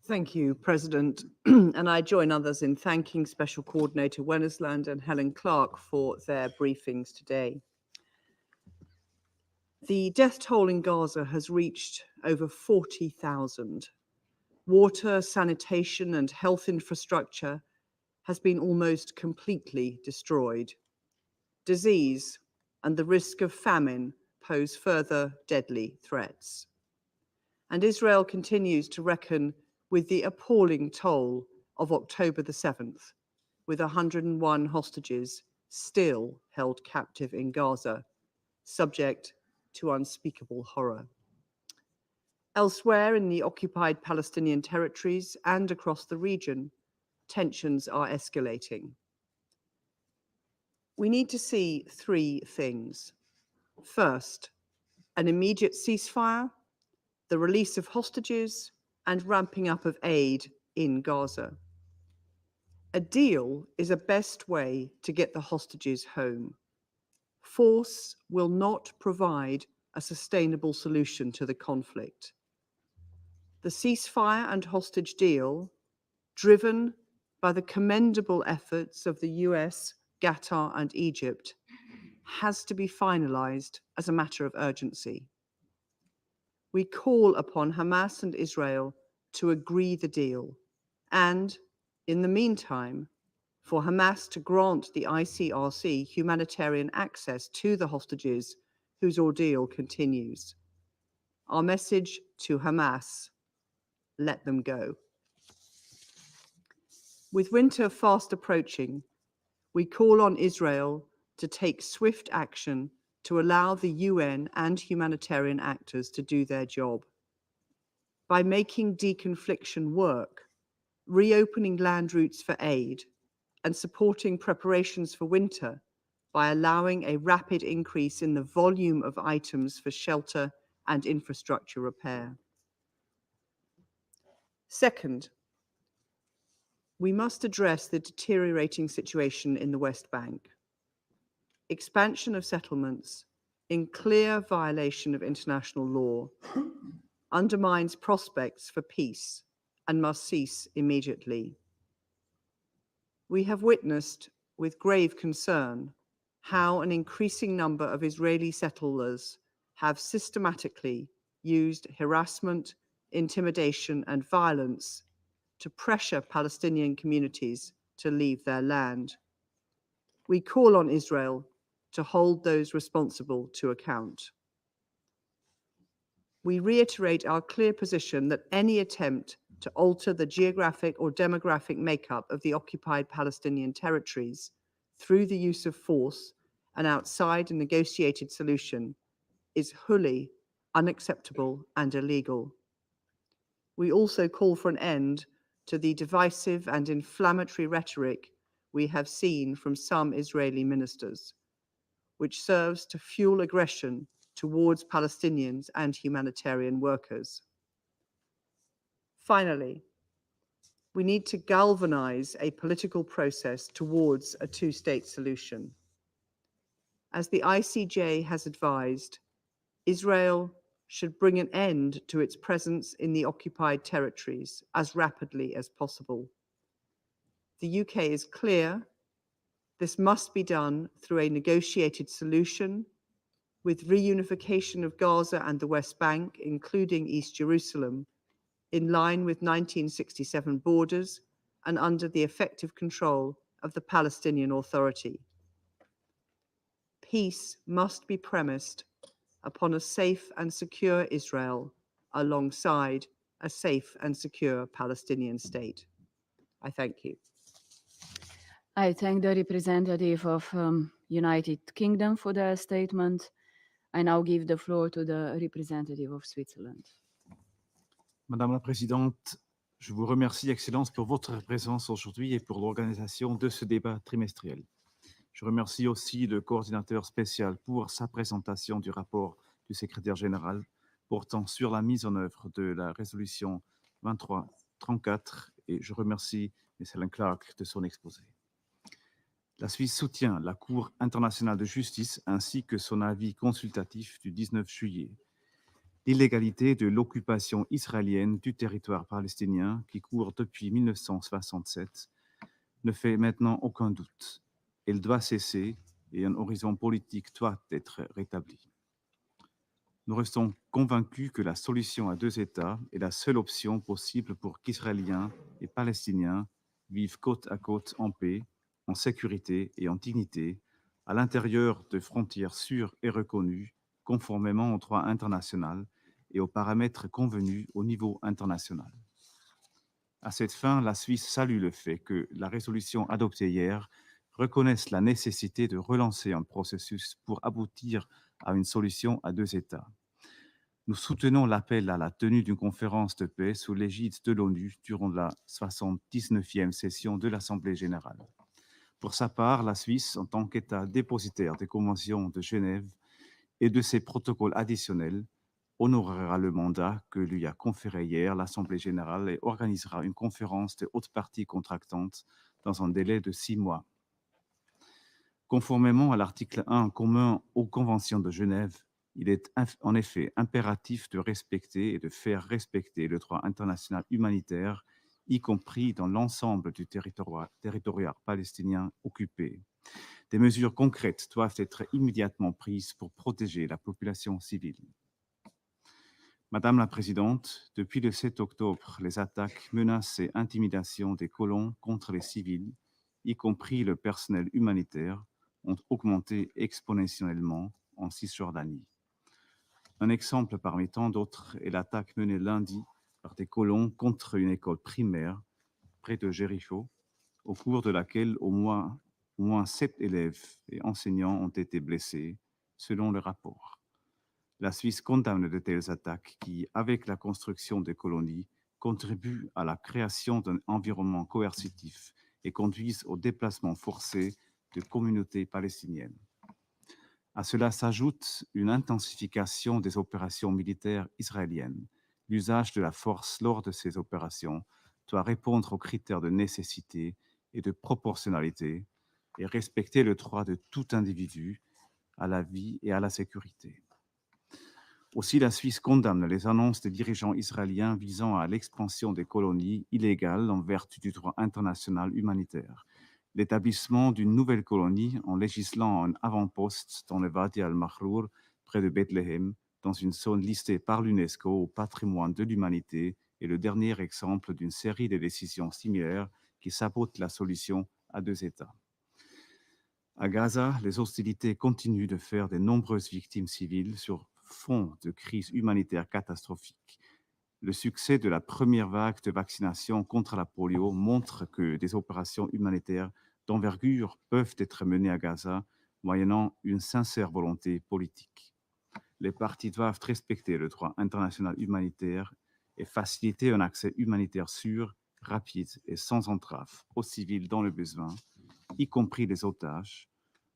Thank you, President. And I join others in thanking Special Coordinator Wennesland and Helen Clark for their briefings today. The death toll in Gaza has reached over 40,000. Water, sanitation, and health infrastructure has been almost completely destroyed. Disease and the risk of famine pose further deadly threats. And Israel continues to reckon with the appalling toll of October the 7th, with 101 hostages still held captive in Gaza, subject to unspeakable horror. Elsewhere in the occupied Palestinian territories and across the region, tensions are escalating. We need to see 3 things. First, an immediate ceasefire, the release of hostages, and ramping up of aid in Gaza. A deal is a best way to get the hostages home. Force will not provide a sustainable solution to the conflict. The ceasefire and hostage deal, driven by the commendable efforts of the US, Qatar, and Egypt, has to be finalized as a matter of urgency. We call upon Hamas and Israel to agree the deal, and, in the meantime, for Hamas to grant the ICRC humanitarian access to the hostages whose ordeal continues. Our message to Hamas: let them go. With winter fast approaching, we call on Israel to take swift action to allow the UN and humanitarian actors to do their job. By making deconfliction work, reopening land routes for aid, and supporting preparations for winter by allowing a rapid increase in the volume of items for shelter and infrastructure repair. Second, we must address the deteriorating situation in the West Bank. Expansion of settlements, in clear violation of international law, undermines prospects for peace and must cease immediately. We have witnessed with grave concern how an increasing number of Israeli settlers have systematically used harassment, intimidation, and violence to pressure Palestinian communities to leave their land. We call on Israel to hold those responsible to account. We reiterate our clear position that any attempt to alter the geographic or demographic makeup of the occupied Palestinian territories through the use of force and outside a negotiated solution is wholly unacceptable and illegal. We also call for an end to the divisive and inflammatory rhetoric we have seen from some Israeli ministers, which serves to fuel aggression towards Palestinians and humanitarian workers. Finally, we need to galvanize a political process towards a two-state solution. As the ICJ has advised, Israel should bring an end to its presence in the occupied territories as rapidly as possible. The UK is clear this must be done through a negotiated solution with reunification of Gaza and the West Bank, including East Jerusalem, in line with 1967 borders and under the effective control of the Palestinian Authority. Peace must be premised upon a safe and secure Israel alongside a safe and secure Palestinian state. I thank you. I thank the representative of United Kingdom for their statement. I now give the floor to the representative of Switzerland. Madame la Présidente, je vous remercie, Excellence, pour votre présence aujourd'hui et pour l'organisation de ce débat trimestriel. Je remercie aussi le coordinateur spécial pour sa présentation du rapport du secrétaire général portant sur la mise en œuvre de la résolution 2334 et je remercie M. Helen Clark de son exposé. La Suisse soutient la Cour internationale de justice ainsi que son avis consultatif du 19 juillet. L'illégalité de l'occupation israélienne du territoire palestinien qui court depuis 1967 ne fait maintenant aucun doute. Elle doit cesser et un horizon politique doit être rétabli. Nous restons convaincus que la solution à deux États est la seule option possible pour qu'Israéliens et Palestiniens vivent côte à côte en paix, en sécurité et en dignité, à l'intérieur de frontières sûres et reconnues, conformément au droit international et aux paramètres convenus au niveau international. À cette fin, la Suisse salue le fait que la résolution adoptée hier reconnaisse la nécessité de relancer un processus pour aboutir à une solution à deux États. Nous soutenons l'appel à la tenue d'une conférence de paix sous l'égide de l'ONU durant la 79e session de l'Assemblée générale. Pour sa part, la Suisse, en tant qu'État dépositaire des conventions de Genève et de ses protocoles additionnels, honorera le mandat que lui a conféré hier l'Assemblée générale et organisera une conférence de haute partie contractante dans un délai de 6 mois. Conformément à l'article 1 commun aux conventions de Genève, il est en effet impératif de respecter et de faire respecter le droit international humanitaire, y compris dans l'ensemble du territoire palestinien occupé. Des mesures concrètes doivent être immédiatement prises pour protéger la population civile. Madame la Présidente, depuis le 7 octobre, les attaques, menaces et intimidations des colons contre les civils, y compris le personnel humanitaire, ont augmenté exponentiellement en Cisjordanie. Un exemple parmi tant d'autres est l'attaque menée lundi par des colons contre une école primaire près de Jéricho, au cours de laquelle au moins Au moins 7 élèves et enseignants ont été blessés, selon le rapport. La Suisse condamne de telles attaques qui, avec la construction des colonies, contribuent à la création d'un environnement coercitif et conduisent au déplacement forcé de communautés palestiniennes. À cela s'ajoute une intensification des opérations militaires israéliennes. L'usage de la force lors de ces opérations doit répondre aux critères de nécessité et de proportionnalité et respecter le droit de tout individu à la vie et à la sécurité. Aussi, la Suisse condamne les annonces des dirigeants israéliens visant à l'expansion des colonies illégales en vertu du droit international humanitaire. L'établissement d'une nouvelle colonie en législant un avant-poste dans le Wadi al-Mahrour, près de Bethléem, dans une zone listée par l'UNESCO au patrimoine de l'humanité, est le dernier exemple d'une série de décisions similaires qui sabotent la solution à deux États. À Gaza, les hostilités continuent de faire de nombreuses victimes civiles sur fond de crise humanitaire catastrophique. Le succès de la première vague de vaccination contre la polio montre que des opérations humanitaires d'envergure peuvent être menées à Gaza, moyennant une sincère volonté politique. Les parties doivent respecter le droit international humanitaire et faciliter un accès humanitaire sûr, rapide et sans entrave aux civils dans le besoin, y compris les otages,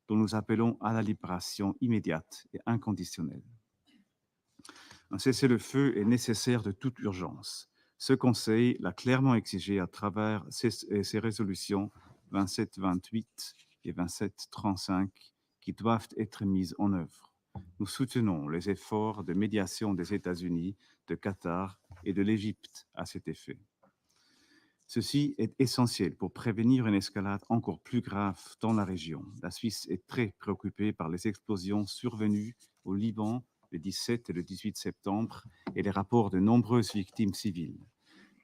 dont nous appelons à la libération immédiate et inconditionnelle. Un cessez-le-feu est nécessaire de toute urgence. Ce Conseil l'a clairement exigé à travers ses résolutions 2728 et 2735 qui doivent être mises en œuvre. Nous soutenons les efforts de médiation des États-Unis, de Qatar et de l'Égypte à cet effet. Ceci est essentiel pour prévenir une escalade encore plus grave dans la région. La Suisse est très préoccupée par les explosions survenues au Liban le 17 et le 18 septembre et les rapports de nombreuses victimes civiles.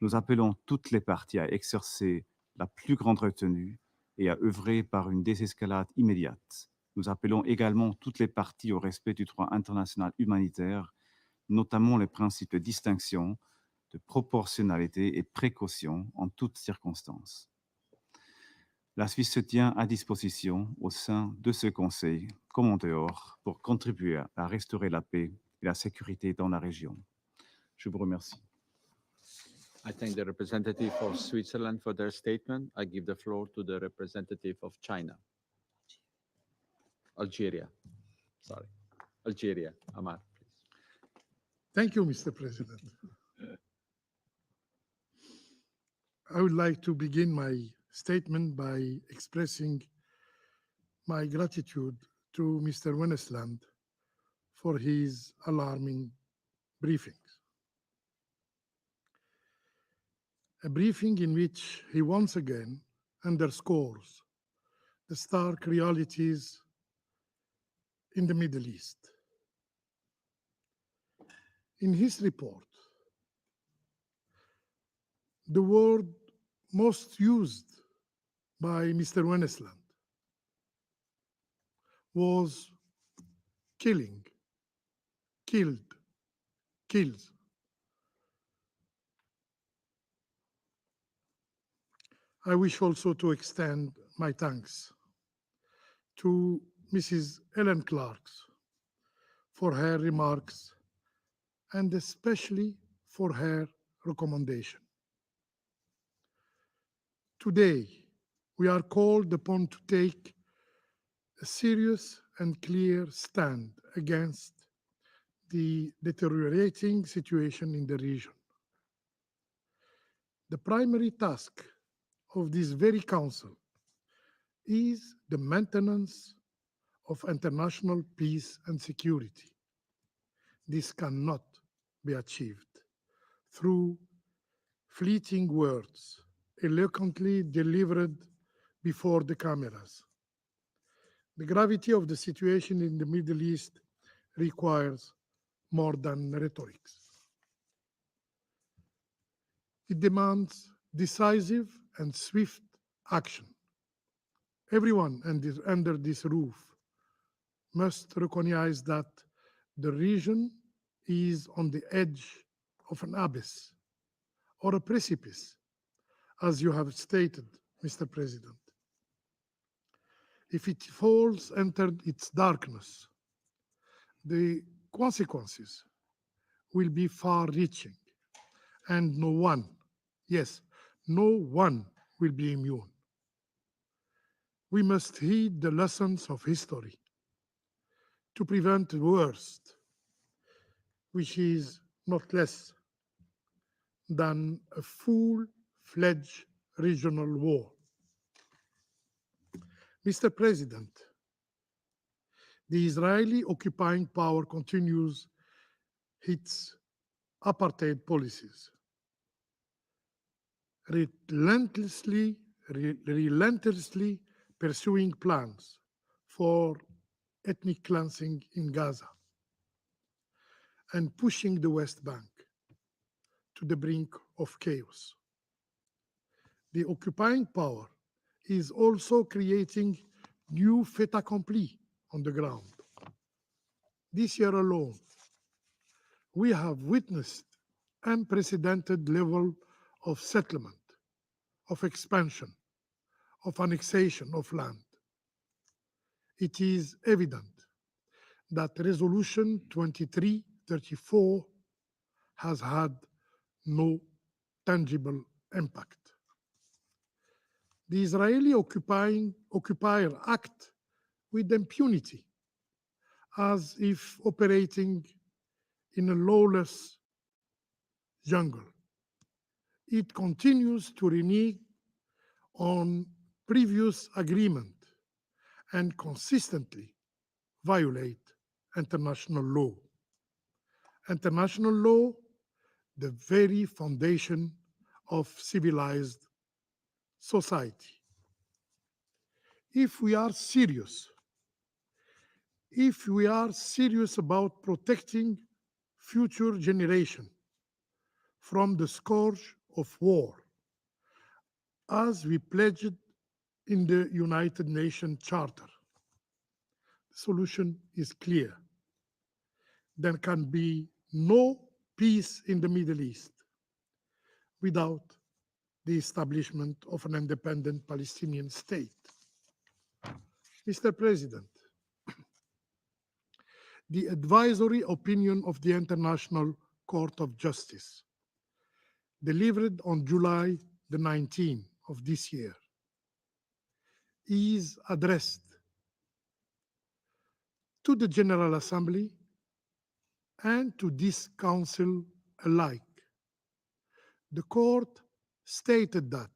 Nous appelons toutes les parties à exercer la plus grande retenue et à œuvrer par une désescalade immédiate. Nous appelons également toutes les parties au respect du droit international humanitaire, notamment les principes de distinction, de proportionnalité et précaution en toutes circonstances. La Suisse se tient à disposition au sein de ce Conseil, comme en dehors, pour contribuer à restaurer la paix et la sécurité dans la région. Je vous remercie. I thank the representative of Switzerland for their statement. I give the floor to the representative of China. Algeria. Amar, please. Thank you, Mr. President. I would like to begin my statement by expressing my gratitude to Mr. Wennesland for his alarming briefings. A briefing in which he once again underscores the stark realities in the Middle East. In his report, the word most used by Mr. Wennesland was killing, killed, kills. I wish also to extend my thanks to Mrs. Ellen Clark for her remarks and especially for her recommendation. Today, we are called upon to take a serious and clear stand against the deteriorating situation in the region. The primary task of this very council is the maintenance of international peace and security. This cannot be achieved through fleeting words eloquently delivered before the cameras. The gravity of the situation in the Middle East requires more than rhetoric. It demands decisive and swift action. Everyone under this roof must recognize that the region is on the edge of an abyss or a precipice, as you have stated, Mr. President. if it falls entered its darkness, the consequences will be far-reaching, and no one, yes, no one will be immune. We must heed the lessons of history to prevent the worst, which is not less than a full-fledged regional war. Mr. President, the Israeli occupying power continues its apartheid policies, relentlessly pursuing plans for ethnic cleansing in Gaza and pushing the West Bank to the brink of chaos. The occupying power is also creating new fait accompli on the ground. This year alone, we have witnessed unprecedented level of settlement, of expansion, of annexation of land. It is evident that Resolution 2334 has had no tangible impact. The Israeli occupier act with impunity, as if operating in a lawless jungle. It continues to renege on previous agreement and consistently violate international law. International law, the very foundation of civilized society. If we are serious about protecting future generation from the scourge of war, as we pledged in the United Nations Charter, the solution is clear. There can be no peace in the Middle East without the establishment of an independent Palestinian state. Mr. President, the advisory opinion of the International Court of Justice, delivered on July the 19th of this year, is addressed to the General Assembly and to this Council alike. The Court stated that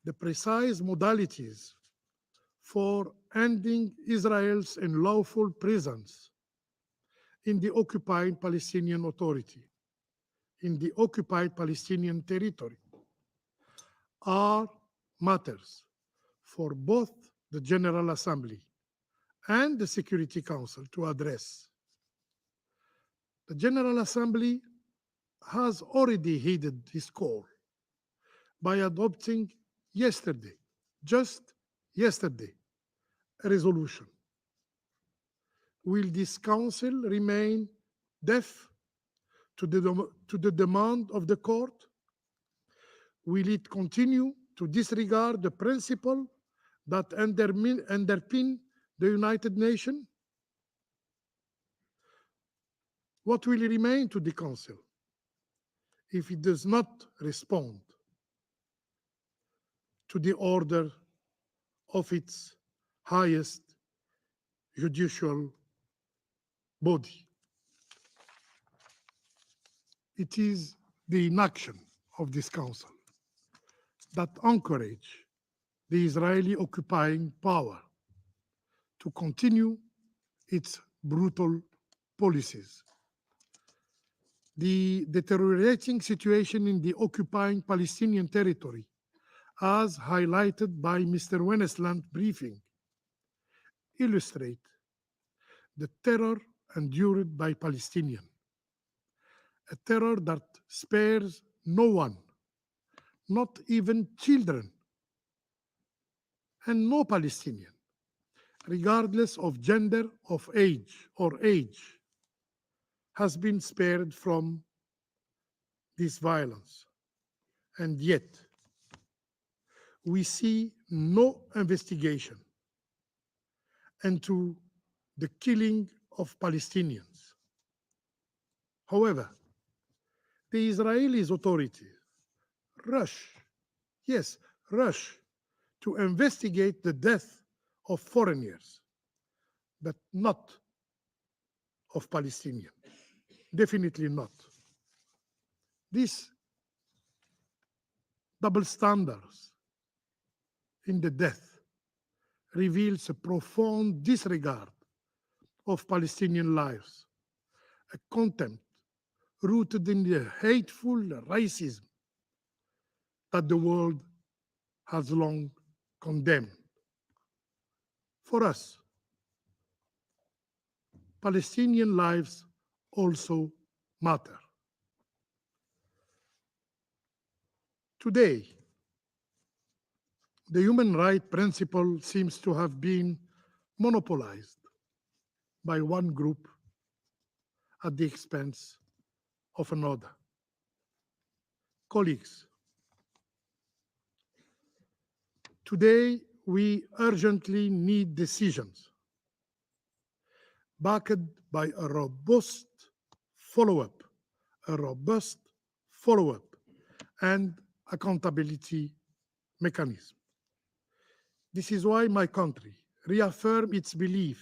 the precise modalities for ending Israel's unlawful presence in the occupied Palestinian Authority, in the occupied Palestinian territory, are matters for both the General Assembly and the Security Council to address. The General Assembly has already heeded this call by adopting just yesterday, a resolution. Will this Council remain deaf to the demand of the Court? Will it continue to disregard the principle that underpin the United Nations? What will remain to the Council if it does not respond to the order of its highest judicial body? It is the inaction of this Council that encourage the Israeli occupying power to continue its brutal policies. The deteriorating situation in the occupying Palestinian territory, as highlighted by Mr. Wennesland's briefing, illustrate the terror endured by Palestinians, a terror that spares no one, not even children, and no Palestinian, regardless of gender, of age, has been spared from this violence. And yet, we see no investigation, into the killing of Palestinians. However, the Israeli authorities rush to investigate the death of foreigners, but not of Palestinians. Definitely not. These double standards in the death reveals a profound disregard of Palestinian lives, a contempt rooted in the hateful racism that the world has long condemned. For us, Palestinian lives also matter. Today, the human rights principle seems to have been monopolized by one group at the expense of another. Colleagues, today we urgently need decisions backed by a robust follow-up and accountability mechanism. This is why my country reaffirms its belief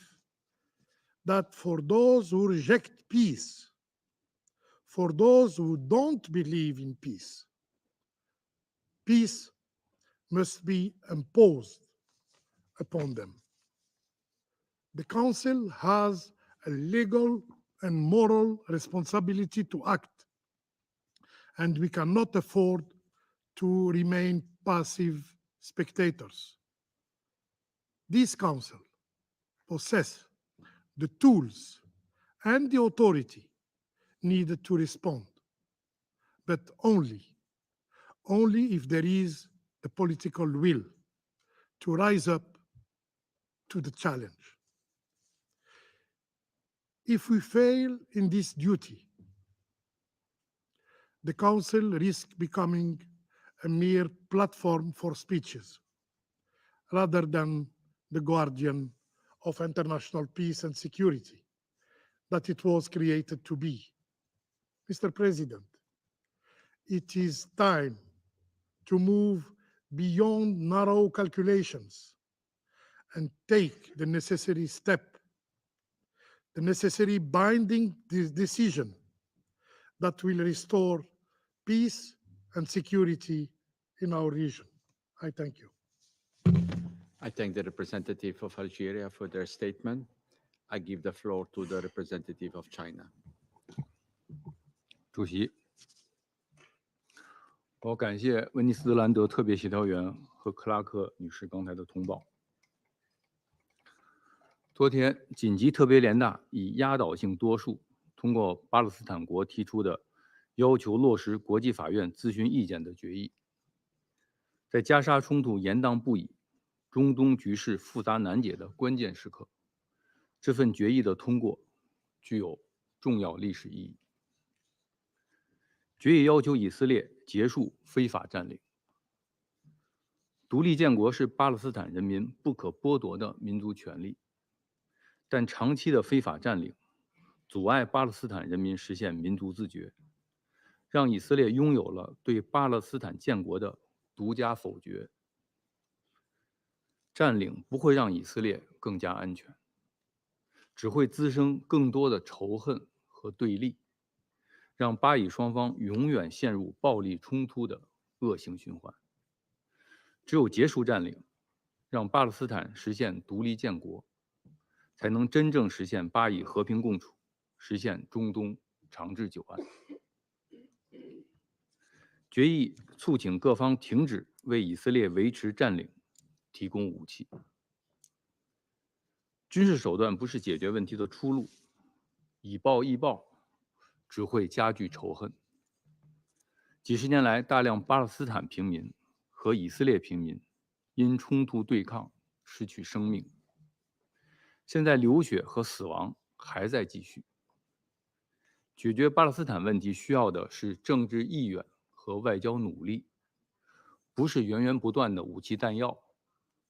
that for those who reject peace, for those who don't believe in peace, peace must be imposed upon them. The Council has a legal and moral responsibility to act, and we cannot afford to remain passive spectators. This Council possesses the tools and the authority needed to respond, but only if there is the political will to rise up to the challenge. If we fail in this duty, the Council risks becoming a mere platform for speeches, rather than the guardian of international peace and security that it was created to be. Mr. President, it is time to move beyond narrow calculations and take the necessary step, the necessary binding decision that will restore peace and security in our region. I thank you. I thank the representative of Algeria for their statement. I give the floor to the representative of China. 主席，我感谢温尼斯兰德特别协调员和克拉克女士刚才的通报。昨天，紧急特别联大以压倒性多数通过巴勒斯坦国提出的要求落实国际法院咨询意见的决议。在加沙冲突延宕不已、中东局势复杂难解的关键时刻，这份决议的通过具有重要历史意义。决议要求以色列结束非法占领。独立建国是巴勒斯坦人民不可剥夺的民族权利，但长期的非法占领阻碍巴勒斯坦人民实现民族自决，让以色列拥有了对巴勒斯坦建国的独家否决。占领不会让以色列更加安全，只会滋生更多的仇恨和对立，让巴以双方永远陷入暴力冲突的恶性循环。只有结束占领，让巴勒斯坦实现独立建国，才能真正实现巴以和平共处，实现中东长治久安。决议促请各方停止为以色列维持占领提供武器。军事手段不是解决问题的出路，以暴易暴只会加剧仇恨。几十年来，大量巴勒斯坦平民和以色列平民因冲突对抗失去生命，现在流血和死亡还在继续。解决巴勒斯坦问题需要的是政治意愿和外交努力，不是源源不断的武器弹药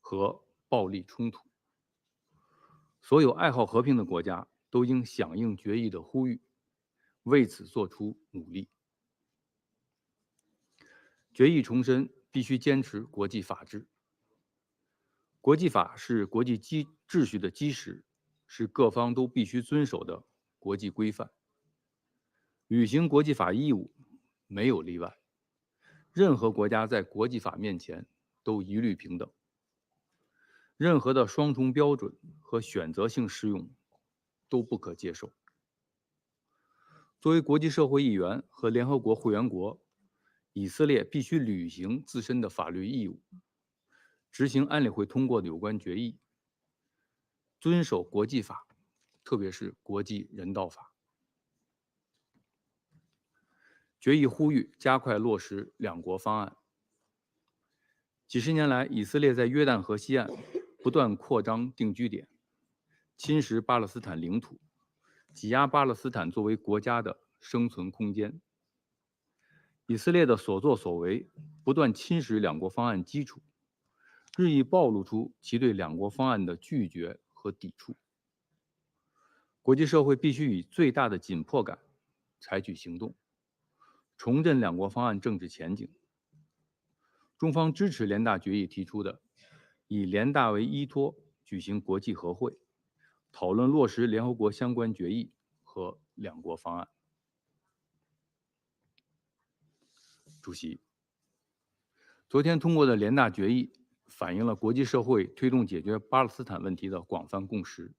和暴力冲突。所有爱好和平的国家都应响应决议的呼吁，为此做出努力。决议重申，必须坚持国际法治。国际法是国际秩序的基石，是各方都必须遵守的国际规范。履行国际法义务没有例外，任何国家在国际法面前都一律平等。任何的双重标准和选择性适用都不可接受。作为国际社会一员和联合国会员国，以色列必须履行自身的法律义务，执行安理会通过的有关决议，遵守国际法，特别是国际人道法。决议呼吁加快落实两国方案。几十年来，以色列在约旦河西岸不断扩张定居点，侵蚀巴勒斯坦领土，挤压巴勒斯坦作为国家的生存空间。以色列的所作所为不断侵蚀两国方案基础，日益暴露出其对两国方案的拒绝和抵触。国际社会必须以最大的紧迫感采取行动，重振两国方案政治前景。中方支持联大决议提出的以联大为依托举行国际和会，讨论落实联合国相关决议和两国方案。主席，昨天通过的联大决议反映了国际社会推动解决巴勒斯坦问题的广泛共识，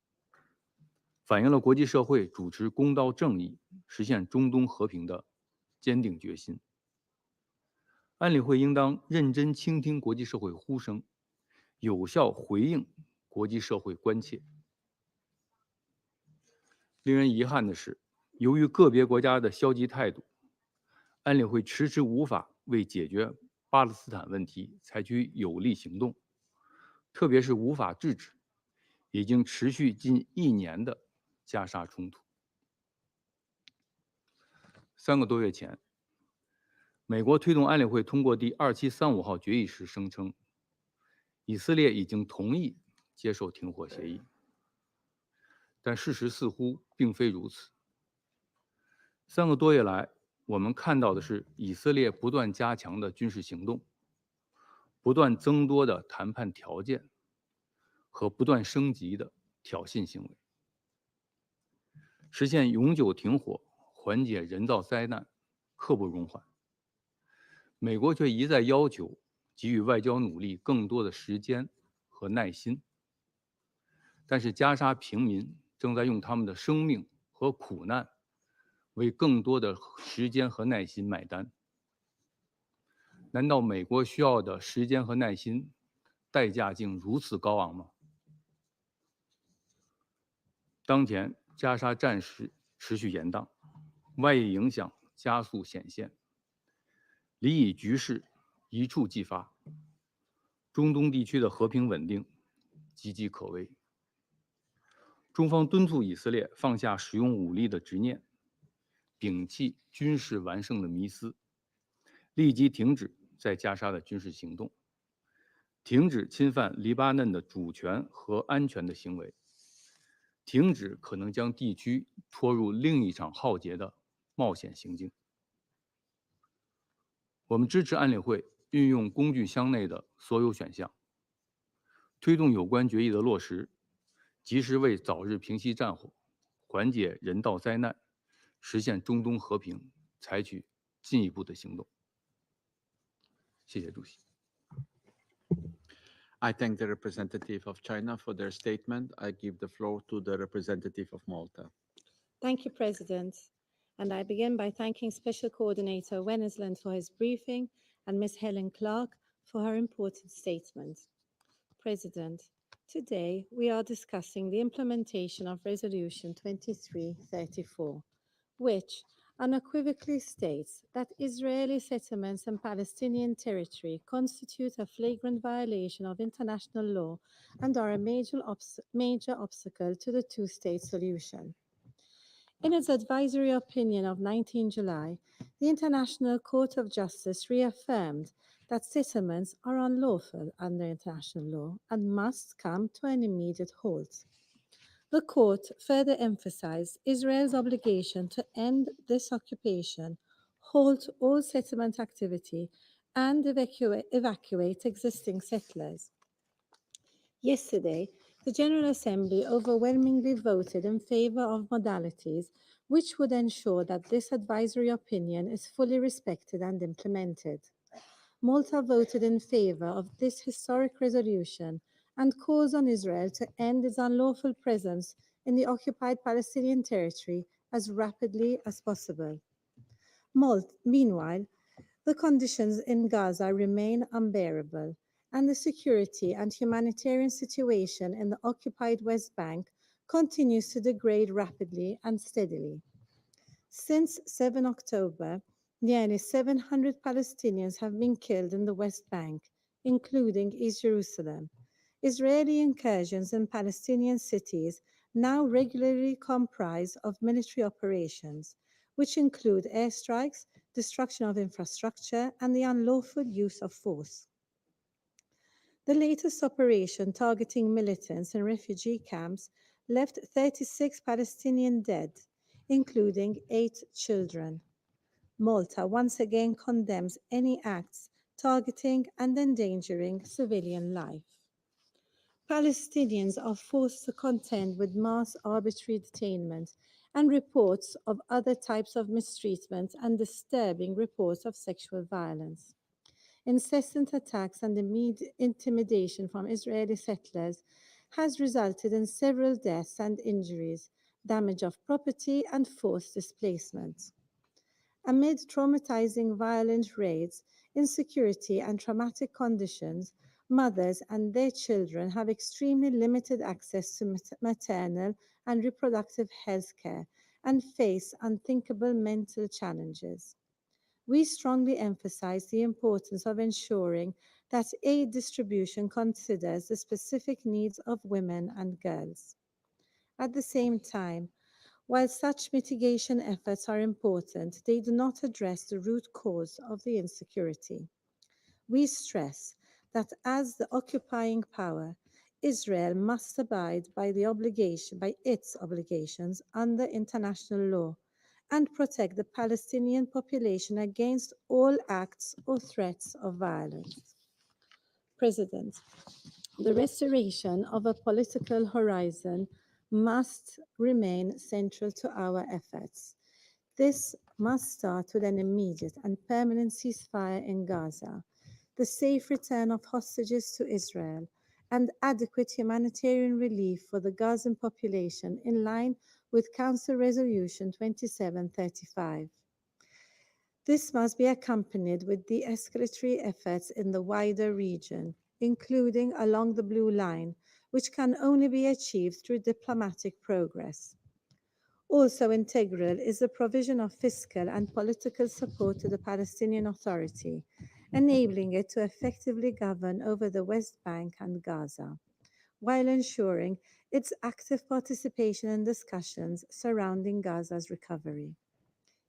反映了国际社会主持公道正义、实现中东和平的坚定决心。安理会应当认真倾听国际社会呼声，有效回应国际社会关切。令人遗憾的是，由于个别国家的消极态度，安理会迟迟无法为解决巴勒斯坦问题采取有力行动，特别是无法制止已经持续近1年的加沙冲突。3个多月前，美国推动安理会通过第2735号决议时声称，以色列已经同意接受停火协议，但事实似乎并非如此。3个多月来，我们看到的是以色列不断加强的军事行动，不断增多的谈判条件和不断升级的挑衅行为。实现永久停火，缓解人道灾难，刻不容缓。美国却一再要求给予外交努力更多的时间和耐心，但是加沙平民正在用他们的生命和苦难为更多的时间和耐心买单。难道美国需要的时间和耐心代价竟如此高昂吗？当前加沙战事持续延宕，外溢影响加速显现，离以局势一触即发，中东地区的和平稳定岌岌可危。中方敦促以色列放下使用武力的执念，摒弃军事完胜的迷思，立即停止在加沙的军事行动，停止侵犯黎巴嫩的主权和安全的行为，停止可能将地区拖入另一场浩劫的冒险行径。我们支持安理会运用工具箱内的所有选项，推动有关决议的落实，及时为早日平息战火、缓解人道灾难、实现中东和平采取进一步的行动。谢谢主席。I thank the representative of China for their statement. I give the floor to the representative of Malta. Thank you, President. And I begin by thanking Special Coordinator Wennesland for his briefing and Ms. Helen Clark for her important statement. President, today we are discussing the implementation of Resolution 2334, which unequivocally states that Israeli settlements and Palestinian territory constitute a flagrant violation of international law and are a major obstacle to the two-state solution. In its advisory opinion of 19 July, the International Court of Justice reaffirmed that settlements are unlawful under international law and must come to an immediate halt. The court further emphasized Israel's obligation to end this occupation, halt all settlement activity, and evacuate existing settlers. Yesterday, the General Assembly overwhelmingly voted in favor of modalities which would ensure that this advisory opinion is fully respected and implemented. Malta voted in favor of this historic resolution and calls on Israel to end its unlawful presence in the occupied Palestinian territory as rapidly as possible. Meanwhile, the conditions in Gaza remain unbearable, and the security and humanitarian situation in the occupied West Bank continues to degrade rapidly and steadily. Since 7 October, nearly 700 Palestinians have been killed in the West Bank, including East Jerusalem. Israeli incursions in Palestinian cities now regularly comprise of military operations, which include airstrikes, destruction of infrastructure, and the unlawful use of force. The latest operation targeting militants in refugee camps left 36 Palestinians dead, including 8 children. Malta once again condemns any acts targeting and endangering civilian life. Palestinians are forced to contend with mass arbitrary detainment and reports of other types of mistreatment and disturbing reports of sexual violence. Incessant attacks and intimidation from Israeli settlers has resulted in several deaths and injuries, damage of property, and forced displacement. Amid traumatizing violent raids, insecurity, and traumatic conditions, mothers and their children have extremely limited access to maternal and reproductive health care and face unthinkable mental challenges. We strongly emphasize the importance of ensuring that aid distribution considers the specific needs of women and girls. At the same time, while such mitigation efforts are important, they do not address the root cause of the insecurity. We stress that as the occupying power, Israel must abide by its obligations under international law and protect the Palestinian population against all acts or threats of violence. President, the restoration of a political horizon must remain central to our efforts. This must start with an immediate and permanent ceasefire in Gaza, the safe return of hostages to Israel, and adequate humanitarian relief for the Gazan population in line with Council Resolution 2735. This must be accompanied with de-escalatory efforts in the wider region, including along the Blue Line, which can only be achieved through diplomatic progress. Also integral is the provision of fiscal and political support to the Palestinian Authority, enabling it to effectively govern over the West Bank and Gaza, while ensuring its active participation in discussions surrounding Gaza's recovery.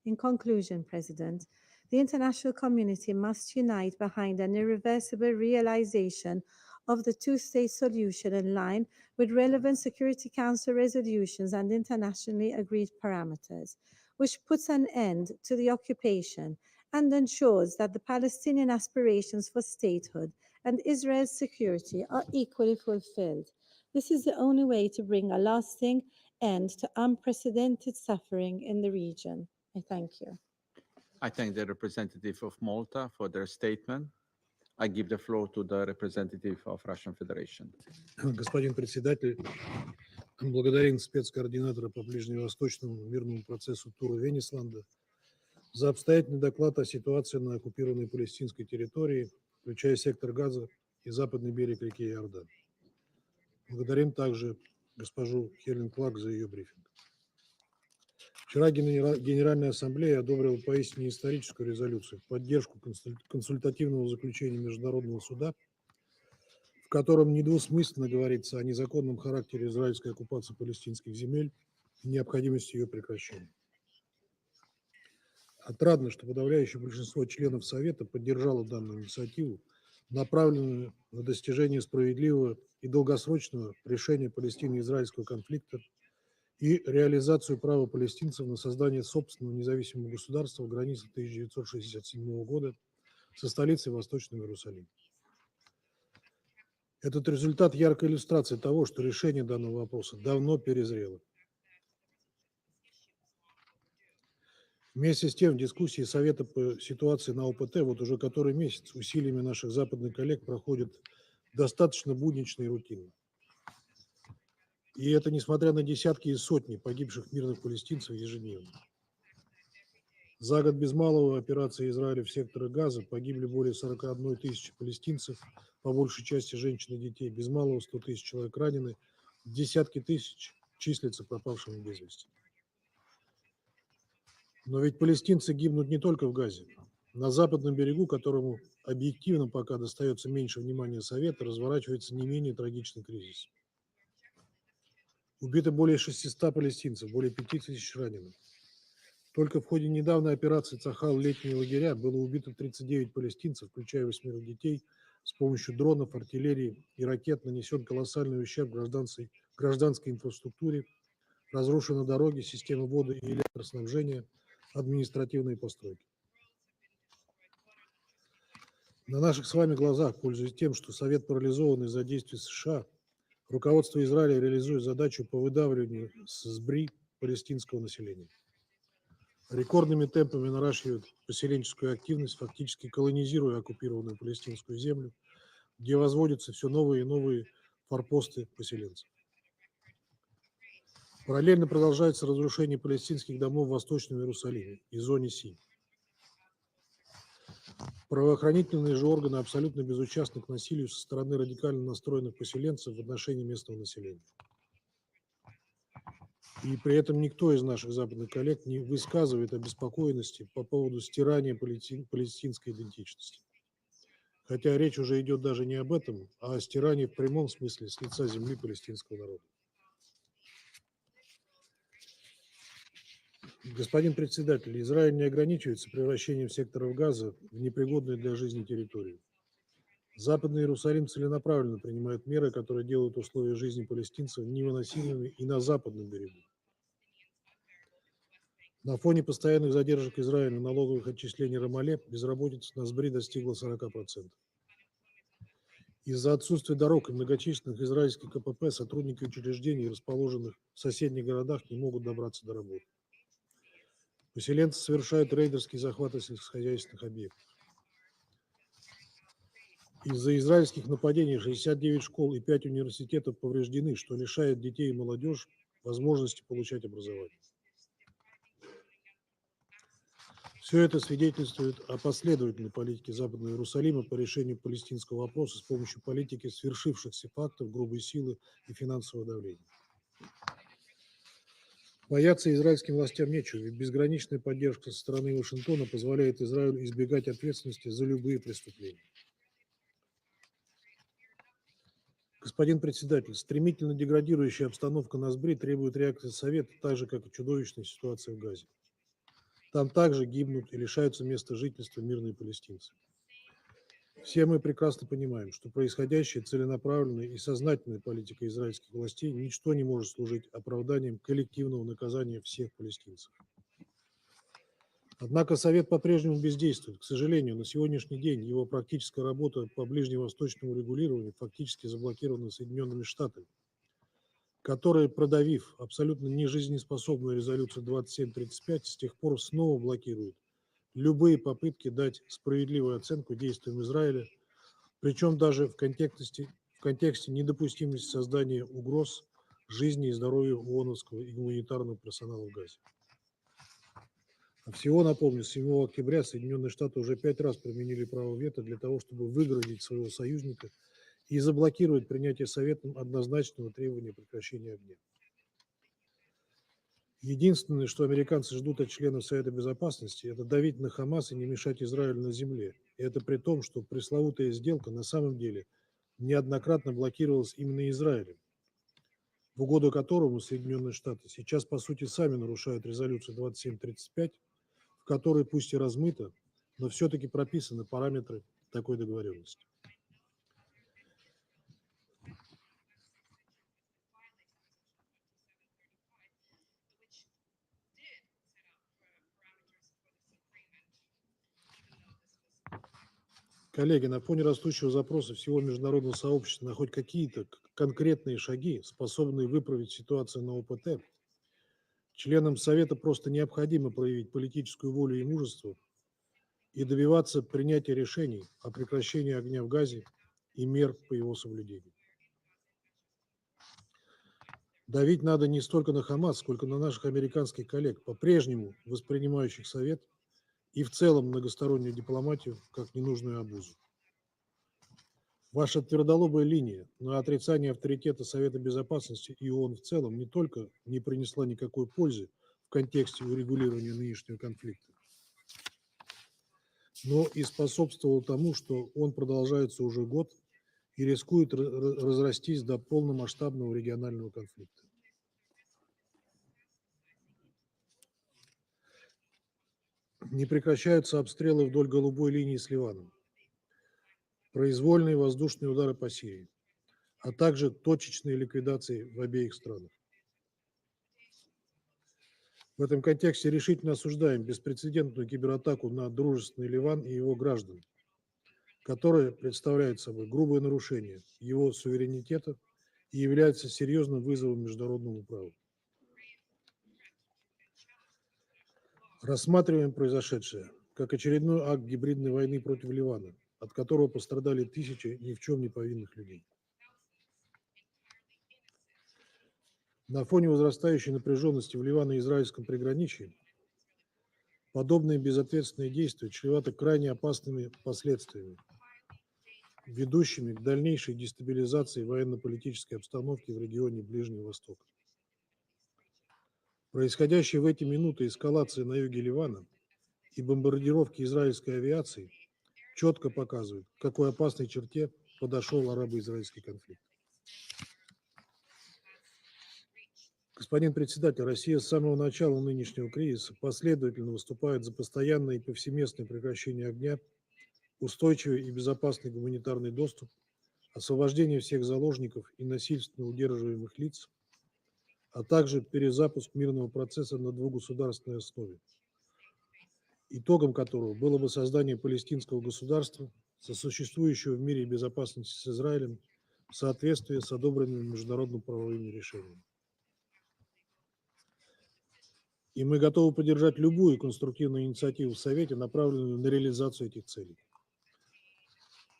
In conclusion, President, the international community must unite behind an irreversible realization of the two-state solution in line with relevant Security Council resolutions and internationally agreed parameters, which puts an end to the occupation and ensures that the Palestinian aspirations for statehood and Israel's security are equally fulfilled. This is the only way to bring a lasting end to unprecedented suffering in the region. I thank you. I thank the representative of Malta for their statement. I give the floor to the representative of Russian Federation. Господин председатель, благодарим спецкоординатора по ближневосточному мирному процессу Тура Венесланда за обстоятельный доклад о ситуации на оккупированной палестинской территории, включая сектор Газа и западный берег реки Иордан. Благодарим также госпожу Хелен Кларк за ее брифинг. Вчера Генеральная Ассамблея одобрила поистине историческую резолюцию в поддержку консультативного заключения Международного суда, в котором недвусмысленно говорится о незаконном характере израильской оккупации палестинских земель и необходимости ее прекращения. Отрадно, что подавляющее большинство членов Совета поддержало данную инициативу, направленную на достижение справедливого и долгосрочного решения палестино-израильского конфликта и реализацию права палестинцев на создание собственного независимого государства в границах 1967 года со столицей в Восточном Иерусалиме. Этот результат – яркая иллюстрация того, что решение данного вопроса давно перезрело. Вместе с тем, в дискуссии Совета по ситуации на ОПТ вот уже который месяц усилиями наших западных коллег проходит достаточно буднично и рутинно. И это несмотря на десятки и сотни погибших мирных палестинцев ежедневно. За год без малого операции Израиля в секторе Газа погибли более 41 тысячи палестинцев, по большей части женщин и детей, без малого 100 тысяч человек ранены, десятки тысяч числятся пропавшими без вести. Но ведь палестинцы гибнут не только в Газе. На западном берегу, которому объективно пока достается меньше внимания Совета, разворачивается не менее трагичный кризис. Убито более 600 палестинцев, более 5000 раненых. Только в ходе недавней операции «Цахал. Летние лагеря» было убито 39 палестинцев, включая 8 детей, с помощью дронов, артиллерии и ракет нанесен колоссальный ущерб гражданской инфраструктуре, разрушены дороги, системы воды и электроснабжения, административные постройки. На наших с вами глазах, пользуясь тем, что Совет парализован из-за действий США, руководство Израиля реализует задачу по выдавливанию с СБРИ палестинского населения. Рекордными темпами наращивает поселенческую активность, фактически колонизируя оккупированную палестинскую землю, где возводятся все новые и новые форпосты поселенцев. Параллельно продолжается разрушение палестинских домов в Восточном Иерусалиме и зоне Си. Правоохранительные же органы абсолютно безучастны к насилию со стороны радикально настроенных поселенцев в отношении местного населения. И при этом никто из наших западных коллег не высказывает обеспокоенности по поводу стирания палестинской идентичности. Хотя речь уже идет даже не об этом, а о стирании в прямом смысле с лица земли палестинского народа. Господин председатель, Израиль не ограничивается превращением секторов Газа в непригодную для жизни территорию. Западный Иерусалим целенаправленно принимает меры, которые делают условия жизни палестинцев невыносимыми и на западном берегу. На фоне постоянных задержек Израиля налоговых отчислений Рамале безработица на СБРИ достигла 40%. Из-за отсутствия дорог и многочисленных израильских КПП сотрудники учреждений, расположенных в соседних городах, не могут добраться до работы. Поселенцы совершают рейдерские захваты сельскохозяйственных объектов. Из-за израильских нападений 69 школ и 5 университетов повреждены, что лишает детей и молодежь возможности получать образование. Все это свидетельствует о последовательной политике Западного Иерусалима по решению палестинского вопроса с помощью политики свершившихся фактов, грубой силы и финансового давления. Бояться израильским властям нечего, ведь безграничная поддержка со стороны Вашингтона позволяет Израилю избегать ответственности за любые преступления. Господин председатель, стремительно деградирующая обстановка на СБРИ требует реакции Совета, так же, как и чудовищная ситуация в Газе. Там также гибнут и лишаются места жительства мирные палестинцы. Все мы прекрасно понимаем, что происходящая целенаправленная и сознательная политика израильских властей ничто не может служить оправданием коллективного наказания всех палестинцев. Однако Совет по-прежнему бездействует. К сожалению, на сегодняшний день его практическая работа по ближневосточному регулированию фактически заблокирована Соединенными Штатами, которые, продавив абсолютно нежизнеспособную резолюцию 2735, с тех пор снова блокируют любые попытки дать справедливую оценку действиям Израиля, причем даже в контексте недопустимости создания угроз жизни и здоровью ООНовского и гуманитарного персонала в Газе. Всего напомню, с 7 октября Соединенные Штаты уже 5 раз применили право вето для того, чтобы выгородить своего союзника и заблокировать принятие Советом однозначного требования прекращения огня. Единственное, что американцы ждут от членов Совета Безопасности, это давить на Хамас и не мешать Израилю на земле. И это при том, что пресловутая сделка на самом деле неоднократно блокировалась именно Израилем, в угоду которому Соединенные Штаты сейчас по сути сами нарушают резолюцию 2735, в которой пусть и размыто, но все-таки прописаны параметры такой договоренности. Коллеги, на фоне растущего запроса всего международного сообщества на хоть какие-то конкретные шаги, способные выправить ситуацию на ОПТ, членам Совета просто необходимо проявить политическую волю и мужество и добиваться принятия решений о прекращении огня в Газе и мер по его соблюдению. Давить надо не столько на Хамас, сколько на наших американских коллег, по-прежнему воспринимающих Совет и в целом многостороннюю дипломатию как ненужную обузу. Ваша твердолобая линия на отрицание авторитета Совета Безопасности и ООН в целом не только не принесла никакой пользы в контексте урегулирования нынешнего конфликта, но и способствовала тому, что он продолжается уже год и рискует разрастись до полномасштабного регионального конфликта. Не прекращаются обстрелы вдоль голубой линии с Ливаном, произвольные воздушные удары по Сирии, а также точечные ликвидации в обеих странах. В этом контексте решительно осуждаем беспрецедентную кибератаку на дружественный Ливан и его граждан, которая представляет собой грубое нарушение его суверенитета и является серьезным вызовом международному праву. Рассматриваем произошедшее как очередной акт гибридной войны против Ливана, от которого пострадали тысячи ни в чем не повинных людей. На фоне возрастающей напряженности в Ливано-израильском приграничье подобные безответственные действия чреваты крайне опасными последствиями, ведущими к дальнейшей дестабилизации военно-политической обстановки в регионе Ближнего Востока. Происходящая в эти минуты эскалация на юге Ливана и бомбардировки израильской авиации четко показывают, к какой опасной черте подошел арабо-израильский конфликт. Господин председатель, Россия с самого начала нынешнего кризиса последовательно выступает за постоянное и повсеместное прекращение огня, устойчивый и безопасный гуманитарный доступ, освобождение всех заложников и насильственно удерживаемых лиц, а также перезапуск мирного процесса на двугосударственной основе, итогом которого было бы создание палестинского государства, сосуществующего в мире и безопасности с Израилем в соответствии с одобренными международно-правовыми решениями. И мы готовы поддержать любую конструктивную инициативу в Совете, направленную на реализацию этих целей.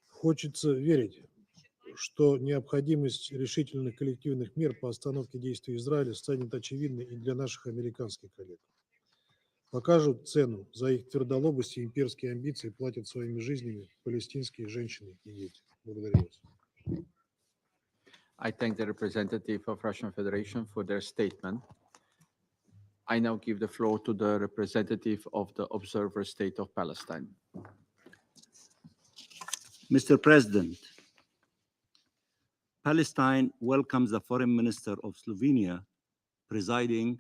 Хочется верить, что необходимость решительных коллективных мер по остановке действий Израиля станет очевидной и для наших американских коллег. Покажут цену за их твердолобость и имперские амбиции, платят своими жизнями палестинские женщины и дети. Благодарю вас. I thank the representative of Russian Federation for their statement. I now give the floor to the representative of the observer state of Palestine. Mr. President, Palestine welcomes the Foreign Minister of Slovenia presiding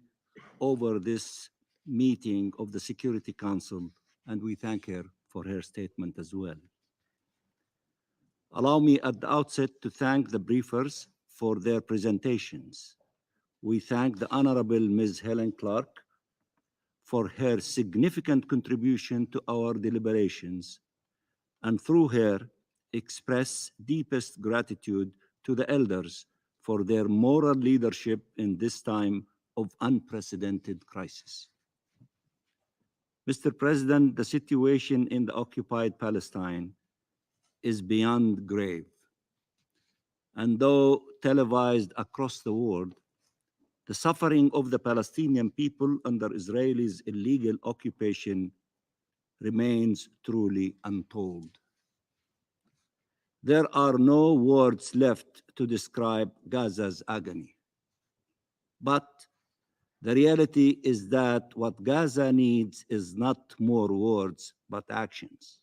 over this meeting of the Security Council, and we thank her for her statement as well. Allow me at the outset to thank the briefers for their presentations. We thank the Honorable Ms. Helen Clark for her significant contribution to our deliberations, and through her express deepest gratitude to the elders for their moral leadership in this time of unprecedented crisis. Mr. President, the situation in the occupied Palestine is beyond grave. And though televised across the world, the suffering of the Palestinian people under Israel's illegal occupation remains truly untold. There are no words left to describe Gaza's agony. But the reality is that what Gaza needs is not more words, but actions.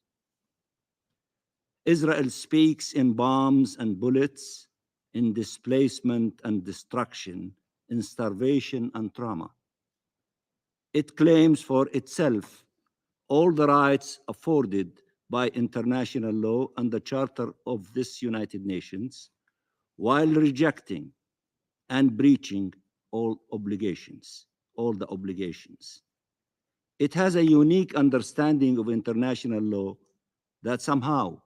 Israel speaks in bombs and bullets, in displacement and destruction, in starvation and trauma. It claims for itself all the rights afforded by international law and the Charter of this United Nations, while rejecting and breaching all the obligations. It has a unique understanding of international law that somehow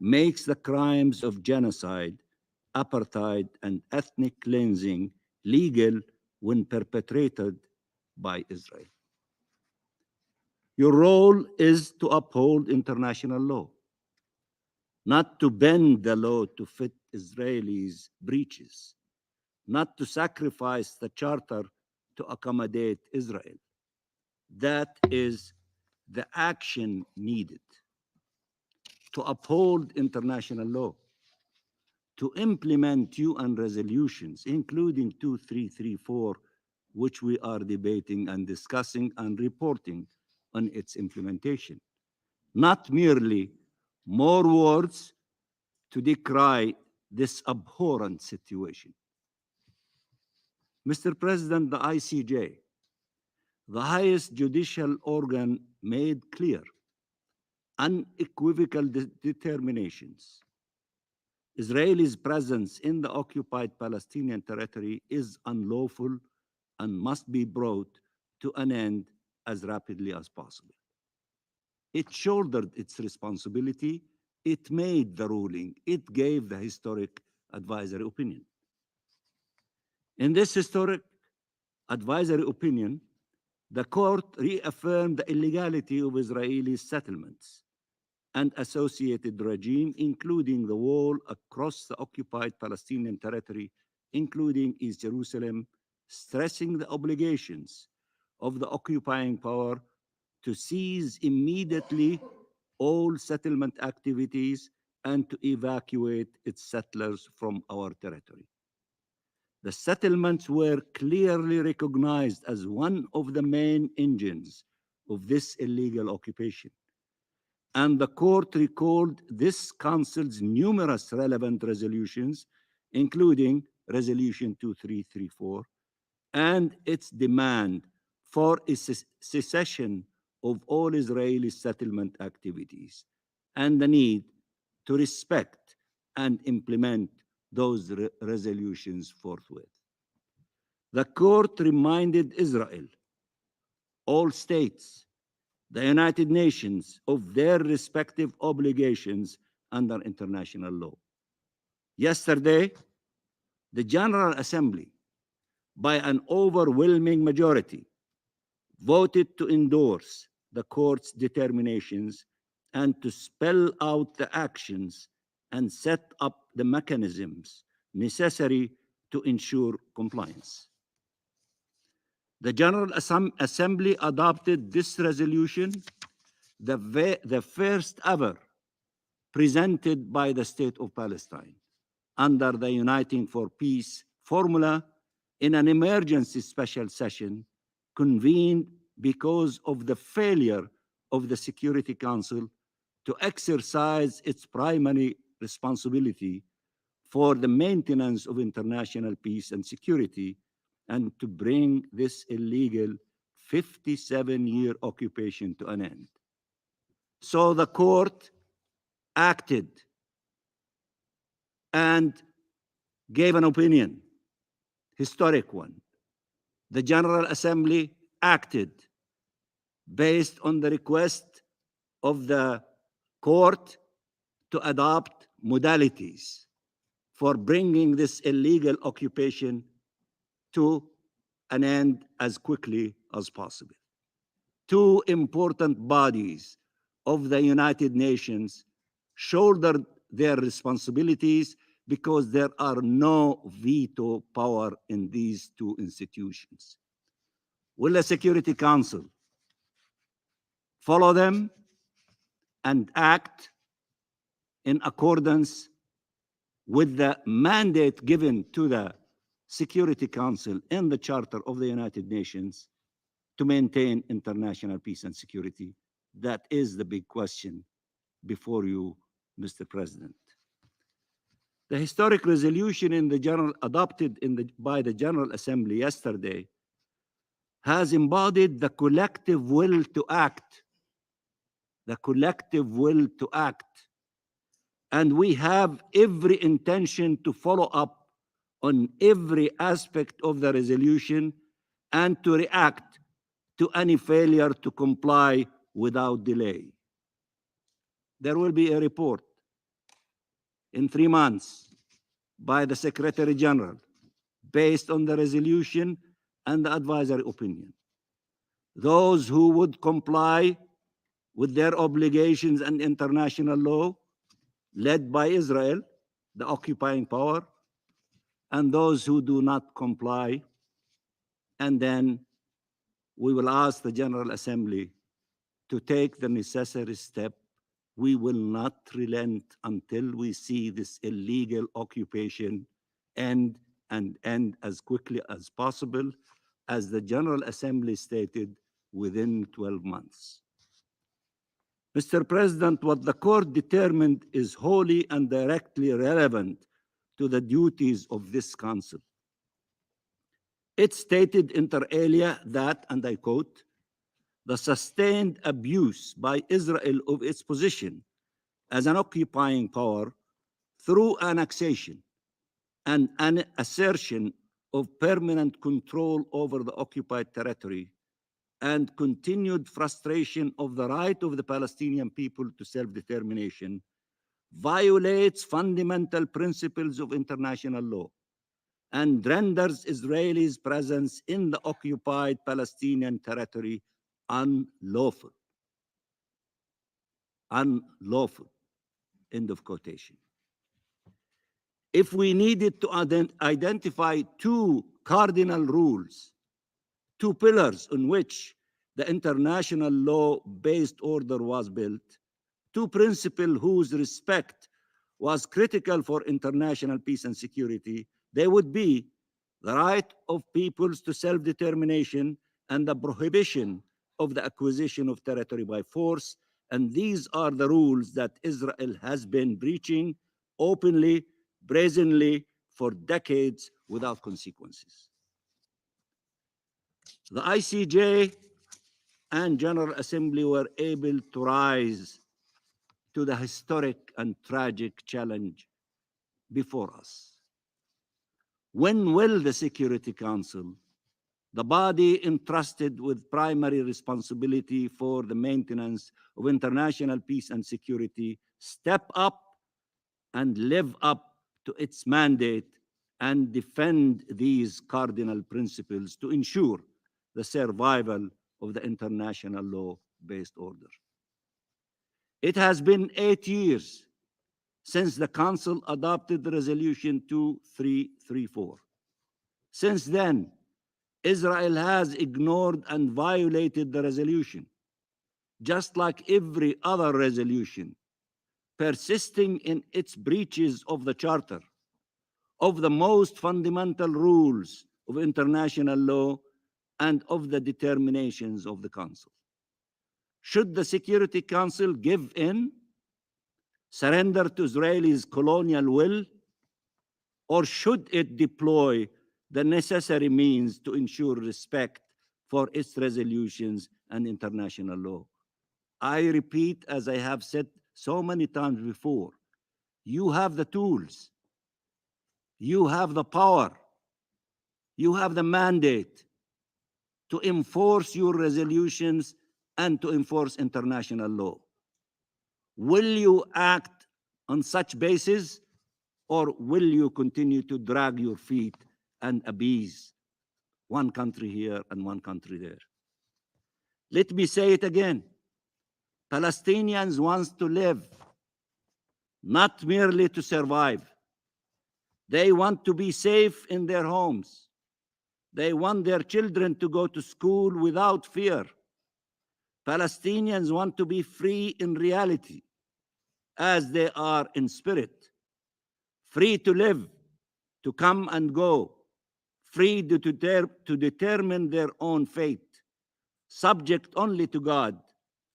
makes the crimes of genocide, apartheid, and ethnic cleansing legal when perpetrated by Israel. Your role is to uphold international law, not to bend the law to fit Israelis' breaches, not to sacrifice the charter to accommodate Israel. That is the action needed. To uphold international law, to implement UN resolutions, including 2334, which we are debating and discussing and reporting on its implementation. Not merely more words to decry this abhorrent situation. Mr. President, the ICJ, the highest judicial organ, made clear, unequivocal determinations. Israel's presence in the occupied Palestinian territory is unlawful and must be brought to an end as rapidly as possible. It shouldered its responsibility, it made the ruling, it gave the historic advisory opinion. In this historic advisory opinion, the court reaffirmed the illegality of Israeli settlements and associated regime, including the wall across the occupied Palestinian territory, including East Jerusalem, stressing the obligations of the occupying power to cease immediately all settlement activities and to evacuate its settlers from our territory. The settlements were clearly recognized as one of the main engines of this illegal occupation. And the court recalled this council's numerous relevant resolutions, including Resolution 2334, and its demand for a cessation of all Israeli settlement activities, and the need to respect and implement those resolutions forthwith. The court reminded Israel, all states, the United Nations of their respective obligations under international law. Yesterday, the General Assembly, by an overwhelming majority, voted to endorse the court's determinations and to spell out the actions and set up the mechanisms necessary to ensure compliance. The General Assembly adopted this resolution, the first ever presented by the State of Palestine under the Uniting for Peace formula in an emergency special session convened because of the failure of the Security Council to exercise its primary responsibility for the maintenance of international peace and security and to bring this illegal 57-year occupation to an end. So the court acted and gave an opinion, historic one. The General Assembly acted based on the request of the court to adopt modalities for bringing this illegal occupation to an end as quickly as possible. Two important bodies of the United Nations shouldered their responsibilities because there are no veto power in these two institutions. Will the Security Council follow them and act in accordance with the mandate given to the Security Council in the Charter of the United Nations to maintain international peace and security? That is the big question before you, Mr. President. The historic resolution adopted by the General Assembly yesterday has embodied the collective will to act. The collective will to act. And we have every intention to follow up on every aspect of the resolution and to react to any failure to comply without delay. There will be a report in 3 months by the Secretary General, based on the resolution and the advisory opinion. Those who would comply with their obligations and international law, led by Israel, the occupying power, and those who do not comply. And then we will ask the General Assembly to take the necessary step. We will not relent until we see this illegal occupation end as quickly as possible, as the General Assembly stated, within 12 months. Mr. President, what the court determined is wholly and directly relevant to the duties of this council. It stated inter alia that, and I quote, the sustained abuse by Israel of its position as an occupying power through annexation and an assertion of permanent control over the occupied territory and continued frustration of the right of the Palestinian people to self-determination violates fundamental principles of international law and renders Israelis' presence in the occupied Palestinian territory unlawful. Unlawful. End of quotation. If we needed to identify 2 cardinal rules, 2 pillars on which the international law-based order was built, 2 principles whose respect was critical for international peace and security, they would be the right of peoples to self-determination and the prohibition of the acquisition of territory by force. And these are the rules that Israel has been breaching openly, brazenly, for decades without consequences. The ICJ and General Assembly were able to rise to the historic and tragic challenge before us. When will the Security Council, the body entrusted with primary responsibility for the maintenance of international peace and security, step up and live up to its mandate and defend these cardinal principles to ensure the survival of the international law-based order? It has been 8 years since the Council adopted Resolution 2334. Since then, Israel has ignored and violated the resolution, just like every other resolution, persisting in its breaches of the Charter, of the most fundamental rules of international law, and of the determinations of the Council. Should the Security Council give in, surrender to Israel's colonial will, or should it deploy the necessary means to ensure respect for its resolutions and international law? I repeat, as I have said so many times before, you have the tools, you have the power, you have the mandate to enforce your resolutions and to enforce international law. Will you act on such basis, or will you continue to drag your feet and appease one country here and one country there? Let me say it again. Palestinians want to live, not merely to survive. They want to be safe in their homes. They want their children to go to school without fear. Palestinians want to be free in reality, as they are in spirit, free to live, to come and go, free to determine their own fate, subject only to God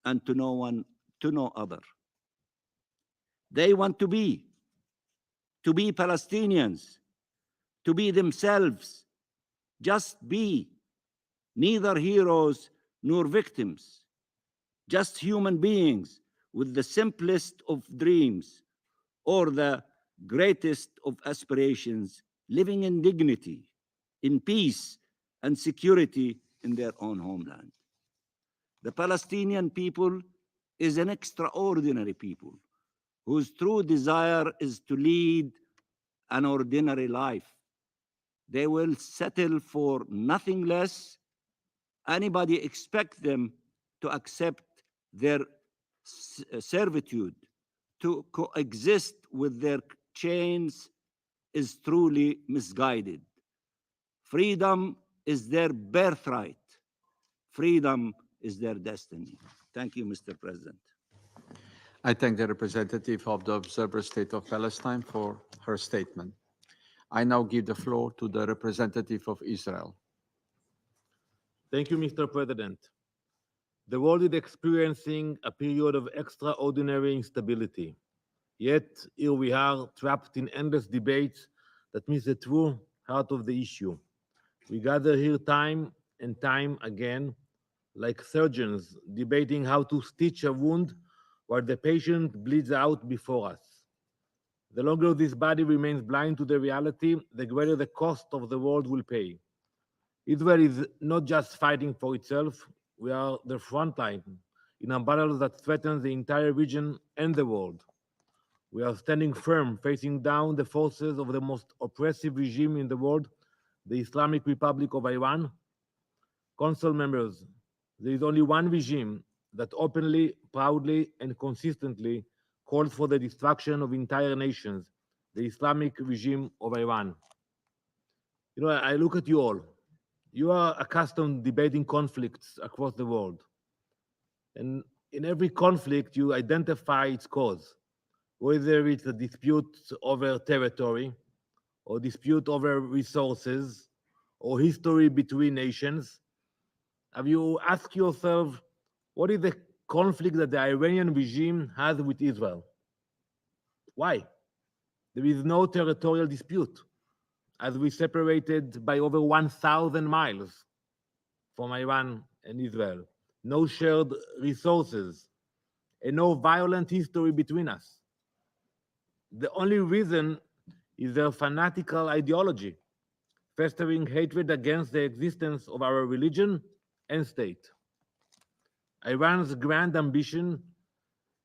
and to no other. They want to be Palestinians, to be themselves, just be, neither heroes nor victims, just human beings with the simplest of dreams or the greatest of aspirations, living in dignity, in peace and security in their own homeland. The Palestinian people is an extraordinary people whose true desire is to lead an ordinary life. They will settle for nothing less. Anybody expect them to accept their servitude, to coexist with their chains, is truly misguided. Freedom is their birthright. Freedom is their destiny. Thank you, Mr. President. I thank the representative of the Observer State of Palestine for her statement. I now give the floor to the representative of Israel. Thank you, Mr. President. The world is experiencing a period of extraordinary instability. Yet, here we are, trapped in endless debates that miss the true heart of the issue. We gather here time and time again, like surgeons debating how to stitch a wound while the patient bleeds out before us. The longer this body remains blind to the reality, the greater the cost of the world will pay. Israel is not just fighting for itself, we are the front line in a battle that threatens the entire region and the world. We are standing firm, facing down the forces of the most oppressive regime in the world, the Islamic Republic of Iran. Council members, there is only one regime that openly, proudly, and consistently calls for the destruction of entire nations, the Islamic regime of Iran. You know, I look at you all. You are accustomed to debating conflicts across the world. And in every conflict, you identify its cause, whether it's a dispute over territory, or dispute over resources, or history between nations. Have you asked yourself, what is the conflict that the Iranian regime has with Israel? Why? There is no territorial dispute, as we separated by over 1,000 miles from Iran and Israel. No shared resources, and no violent history between us. The only reason is their fanatical ideology, festering hatred against the existence of our religion and state. Iran's grand ambition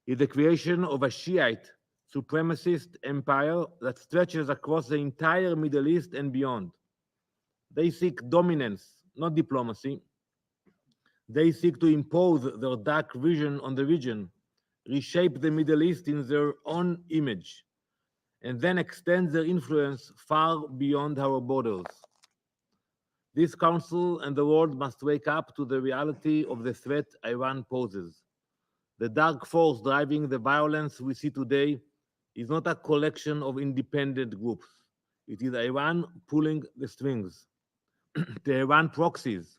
is the creation of a Shiite supremacist empire that stretches across the entire Middle East and beyond. They seek dominance, not diplomacy. They seek to impose their dark vision on the region, reshape the Middle East in their own image, and then extend their influence far beyond our borders. This Council and the world must wake up to the reality of the threat Iran poses. The dark force driving the violence we see today is not a collection of independent groups. It is Iran pulling the strings. The Iran proxies,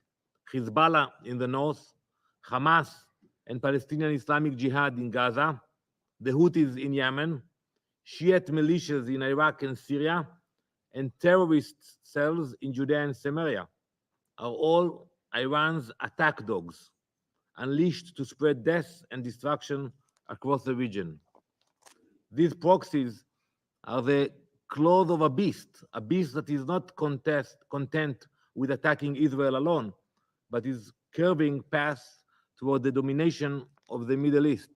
Hezbollah in the north, Hamas and Palestinian Islamic Jihad in Gaza, the Houthis in Yemen, Shiite militias in Iraq and Syria, and terrorist cells in Judea and Samaria are all Iran's attack dogs, unleashed to spread death and destruction across the region. These proxies are the claws of a beast that is not content with attacking Israel alone, but is curving paths toward the domination of the Middle East.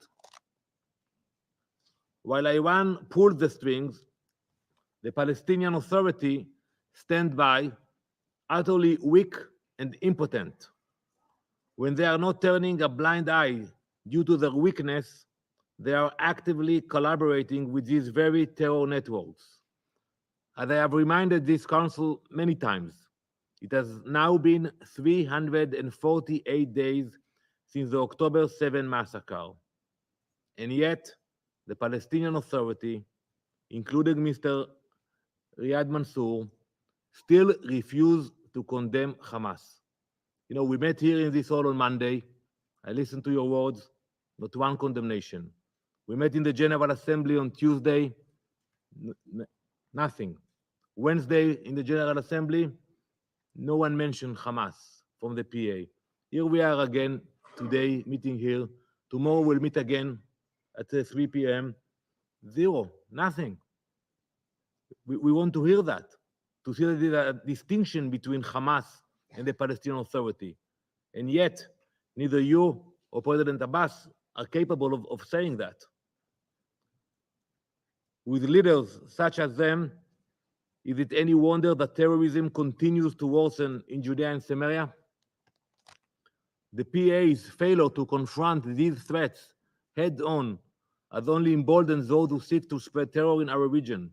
While Iran pulled the strings, the Palestinian Authority stand by, utterly weak and impotent. When they are not turning a blind eye due to their weakness, they are actively collaborating with these very terror networks. As I have reminded this Council many times, it has now been 348 days since the October 7 massacre. And yet, the Palestinian Authority, including Mr. Riyad Mansour, still refuse to condemn Hamas. You know, we met here in this hall on Monday. I listened to your words, not one condemnation. We met in the General Assembly on Tuesday, nothing. Wednesday in the General Assembly, no one mentioned Hamas from the PA. Here we are again today, meeting here. Tomorrow we'll meet again at 3 p.m. Zero, nothing. We want to hear that, to see that there is a distinction between Hamas and the Palestinian Authority. And yet, neither you or President Abbas are capable of saying that. With leaders such as them, is it any wonder that terrorism continues to worsen in Judea and Samaria? The PA's failure to confront these threats head-on has only emboldened those who seek to spread terror in our region.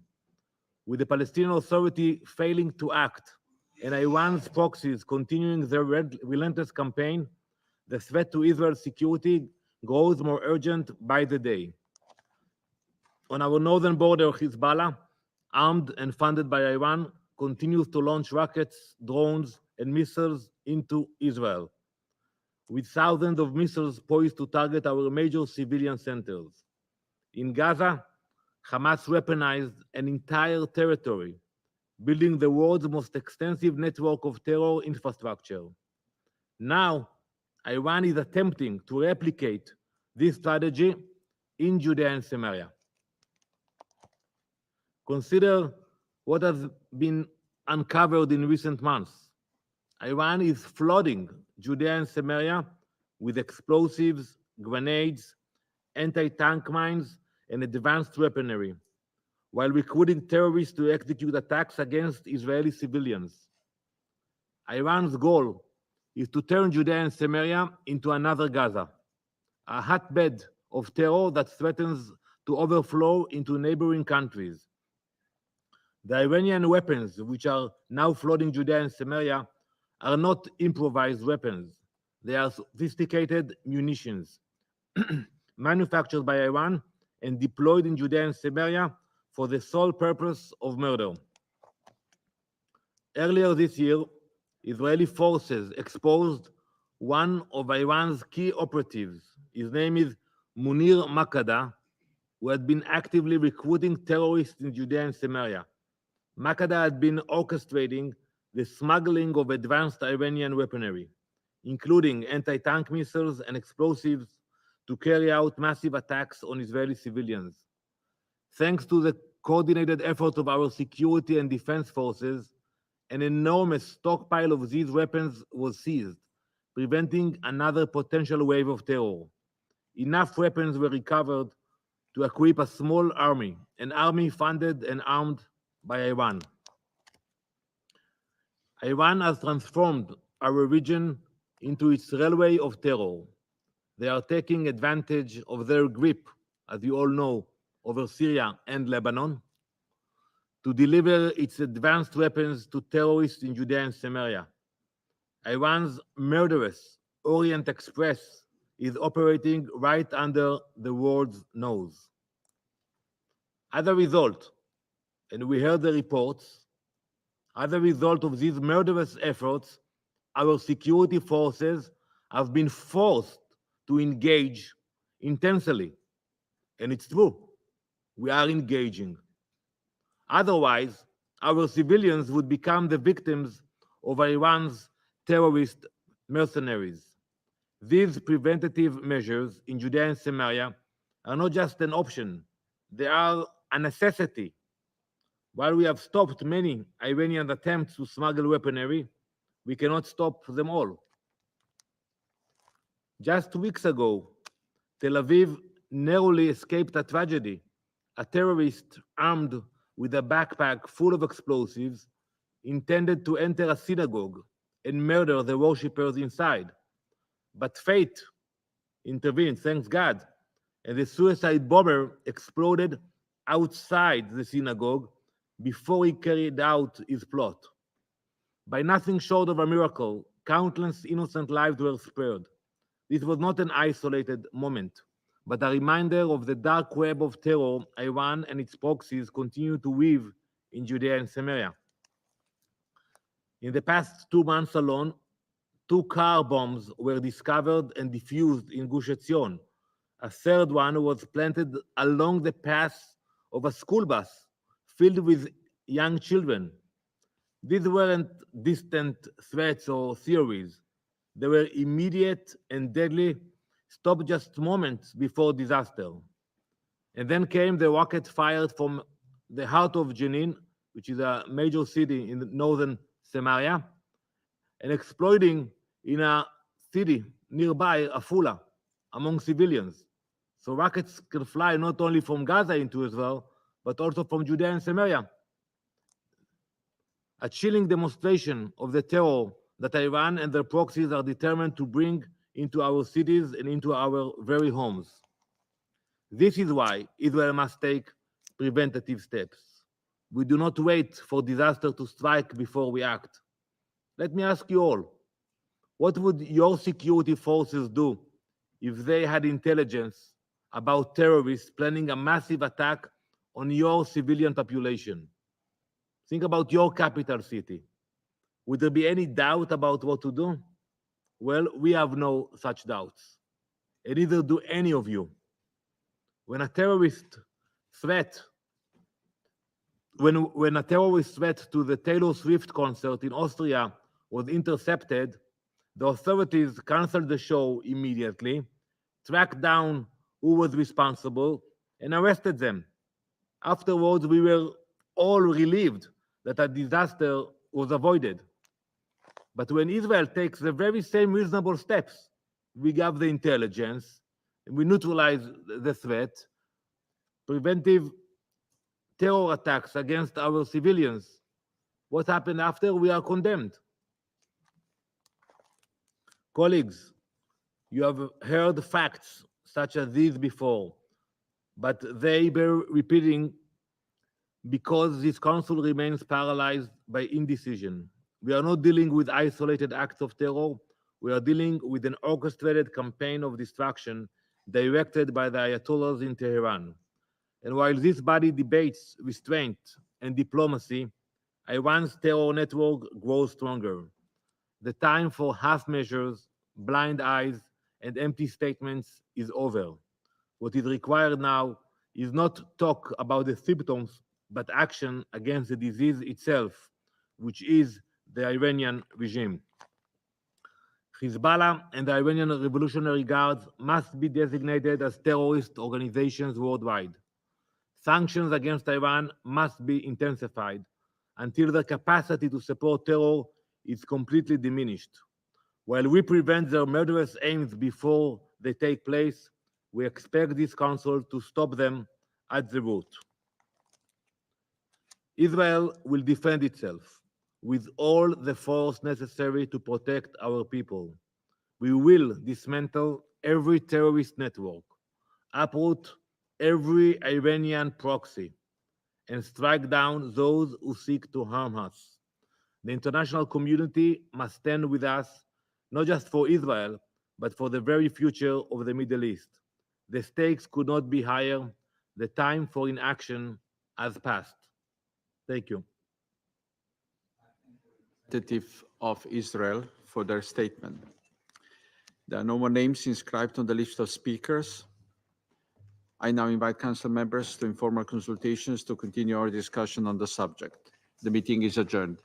With the Palestinian Authority failing to act and Iran's proxies continuing their relentless campaign, the threat to Israel's security grows more urgent by the day. On our northern border, Hezbollah, armed and funded by Iran, continues to launch rockets, drones, and missiles into Israel, with thousands of missiles poised to target our major civilian centers. In Gaza, Hamas weaponized an entire territory, building the world's most extensive network of terror infrastructure. Now, Iran is attempting to replicate this strategy in Judea and Samaria. Consider what has been uncovered in recent months. Iran is flooding Judea and Samaria with explosives, grenades, anti-tank mines, and advanced weaponry, while recruiting terrorists to execute attacks against Israeli civilians. Iran's goal is to turn Judea and Samaria into another Gaza, a hotbed of terror that threatens to overflow into neighboring countries. The Iranian weapons, which are now flooding Judea and Samaria, are not improvised weapons. They are sophisticated munitions manufactured by Iran and deployed in Judea and Samaria for the sole purpose of murder. Earlier this year, Israeli forces exposed one of Iran's key operatives. His name is Munir Makada, who had been actively recruiting terrorists in Judea and Samaria. Makada had been orchestrating the smuggling of advanced Iranian weaponry, including anti-tank missiles and explosives, to carry out massive attacks on Israeli civilians. Thanks to the coordinated efforts of our security and defense forces, an enormous stockpile of these weapons was seized, preventing another potential wave of terror. Enough weapons were recovered to equip a small army, an army funded and armed by Iran. Iran has transformed our region into its railway of terror. They are taking advantage of their grip, as you all know, over Syria and Lebanon, to deliver its advanced weapons to terrorists in Judea and Samaria. Iran's murderous Orient Express is operating right under the world's nose. As a result, and we heard the reports, as a result of these murderous efforts, our security forces have been forced to engage intensely. And it's true, we are engaging. Otherwise, our civilians would become the victims of Iran's terrorist mercenaries. These preventative measures in Judea and Samaria are not just an option, they are a necessity. While we have stopped many Iranian attempts to smuggle weaponry, we cannot stop them all. Just 2 weeks ago, Tel Aviv narrowly escaped a tragedy. A terrorist armed with a backpack full of explosives intended to enter a synagogue and murder the worshippers inside. But fate intervened, thanks God, and the suicide bomber exploded outside the synagogue before he carried out his plot. By nothing short of a miracle, countless innocent lives were spared. This was not an isolated moment, but a reminder of the dark web of terror Iran and its proxies continue to weave in Judea and Samaria. In the past 2 months alone, 2 car bombs were discovered and defused in Gush Etzion. A third one was planted along the path of a school bus filled with young children. These weren't distant threats or theories. They were immediate and deadly, stopped just moments before disaster. And then came the rocket fired from the heart of Jenin, which is a major city in northern Samaria, and exploding in a city nearby, Afula, among civilians. So rockets can fly not only from Gaza into Israel, but also from Judea and Samaria. A chilling demonstration of the terror that Iran and their proxies are determined to bring into our cities and into our very homes. This is why Israel must take preventative steps. We do not wait for disaster to strike before we act. Let me ask you all, what would your security forces do if they had intelligence about terrorists planning a massive attack on your civilian population? Think about your capital city. Would there be any doubt about what to do? Well, we have no such doubts, and neither do any of you. When a terrorist threat to the Taylor Swift concert in Austria was intercepted, the authorities canceled the show immediately, tracked down who was responsible, and arrested them. Afterwards, we were all relieved that a disaster was avoided. But when Israel takes the very same reasonable steps, we gather the intelligence, and we neutralize the threat, preventive terror attacks against our civilians. What happened after? We are condemned. Colleagues, you have heard facts such as these before, but they bear repeating because this council remains paralyzed by indecision. We are not dealing with isolated acts of terror. We are dealing with an orchestrated campaign of destruction directed by the Ayatollahs in Tehran. And while this body debates restraint and diplomacy, Iran's terror network grows stronger. The time for half measures, blind eyes, and empty statements is over. What is required now is not talk about the symptoms, but action against the disease itself, which is the Iranian regime. Hezbollah and the Iranian Revolutionary Guards must be designated as terrorist organizations worldwide. Sanctions against Iran must be intensified until the capacity to support terror is completely diminished. While we prevent their murderous aims before they take place, we expect this council to stop them at the root. Israel will defend itself with all the force necessary to protect our people. We will dismantle every terrorist network, uproot every Iranian proxy, and strike down those who seek to harm us. The international community must stand with us, not just for Israel, but for the very future of the Middle East. The stakes could not be higher. The time for inaction has passed. Thank you. Representative of Israel for their statement. There are no more names inscribed on the list of speakers. I now invite council members to informal consultations to continue our discussion on the subject. The meeting is adjourned.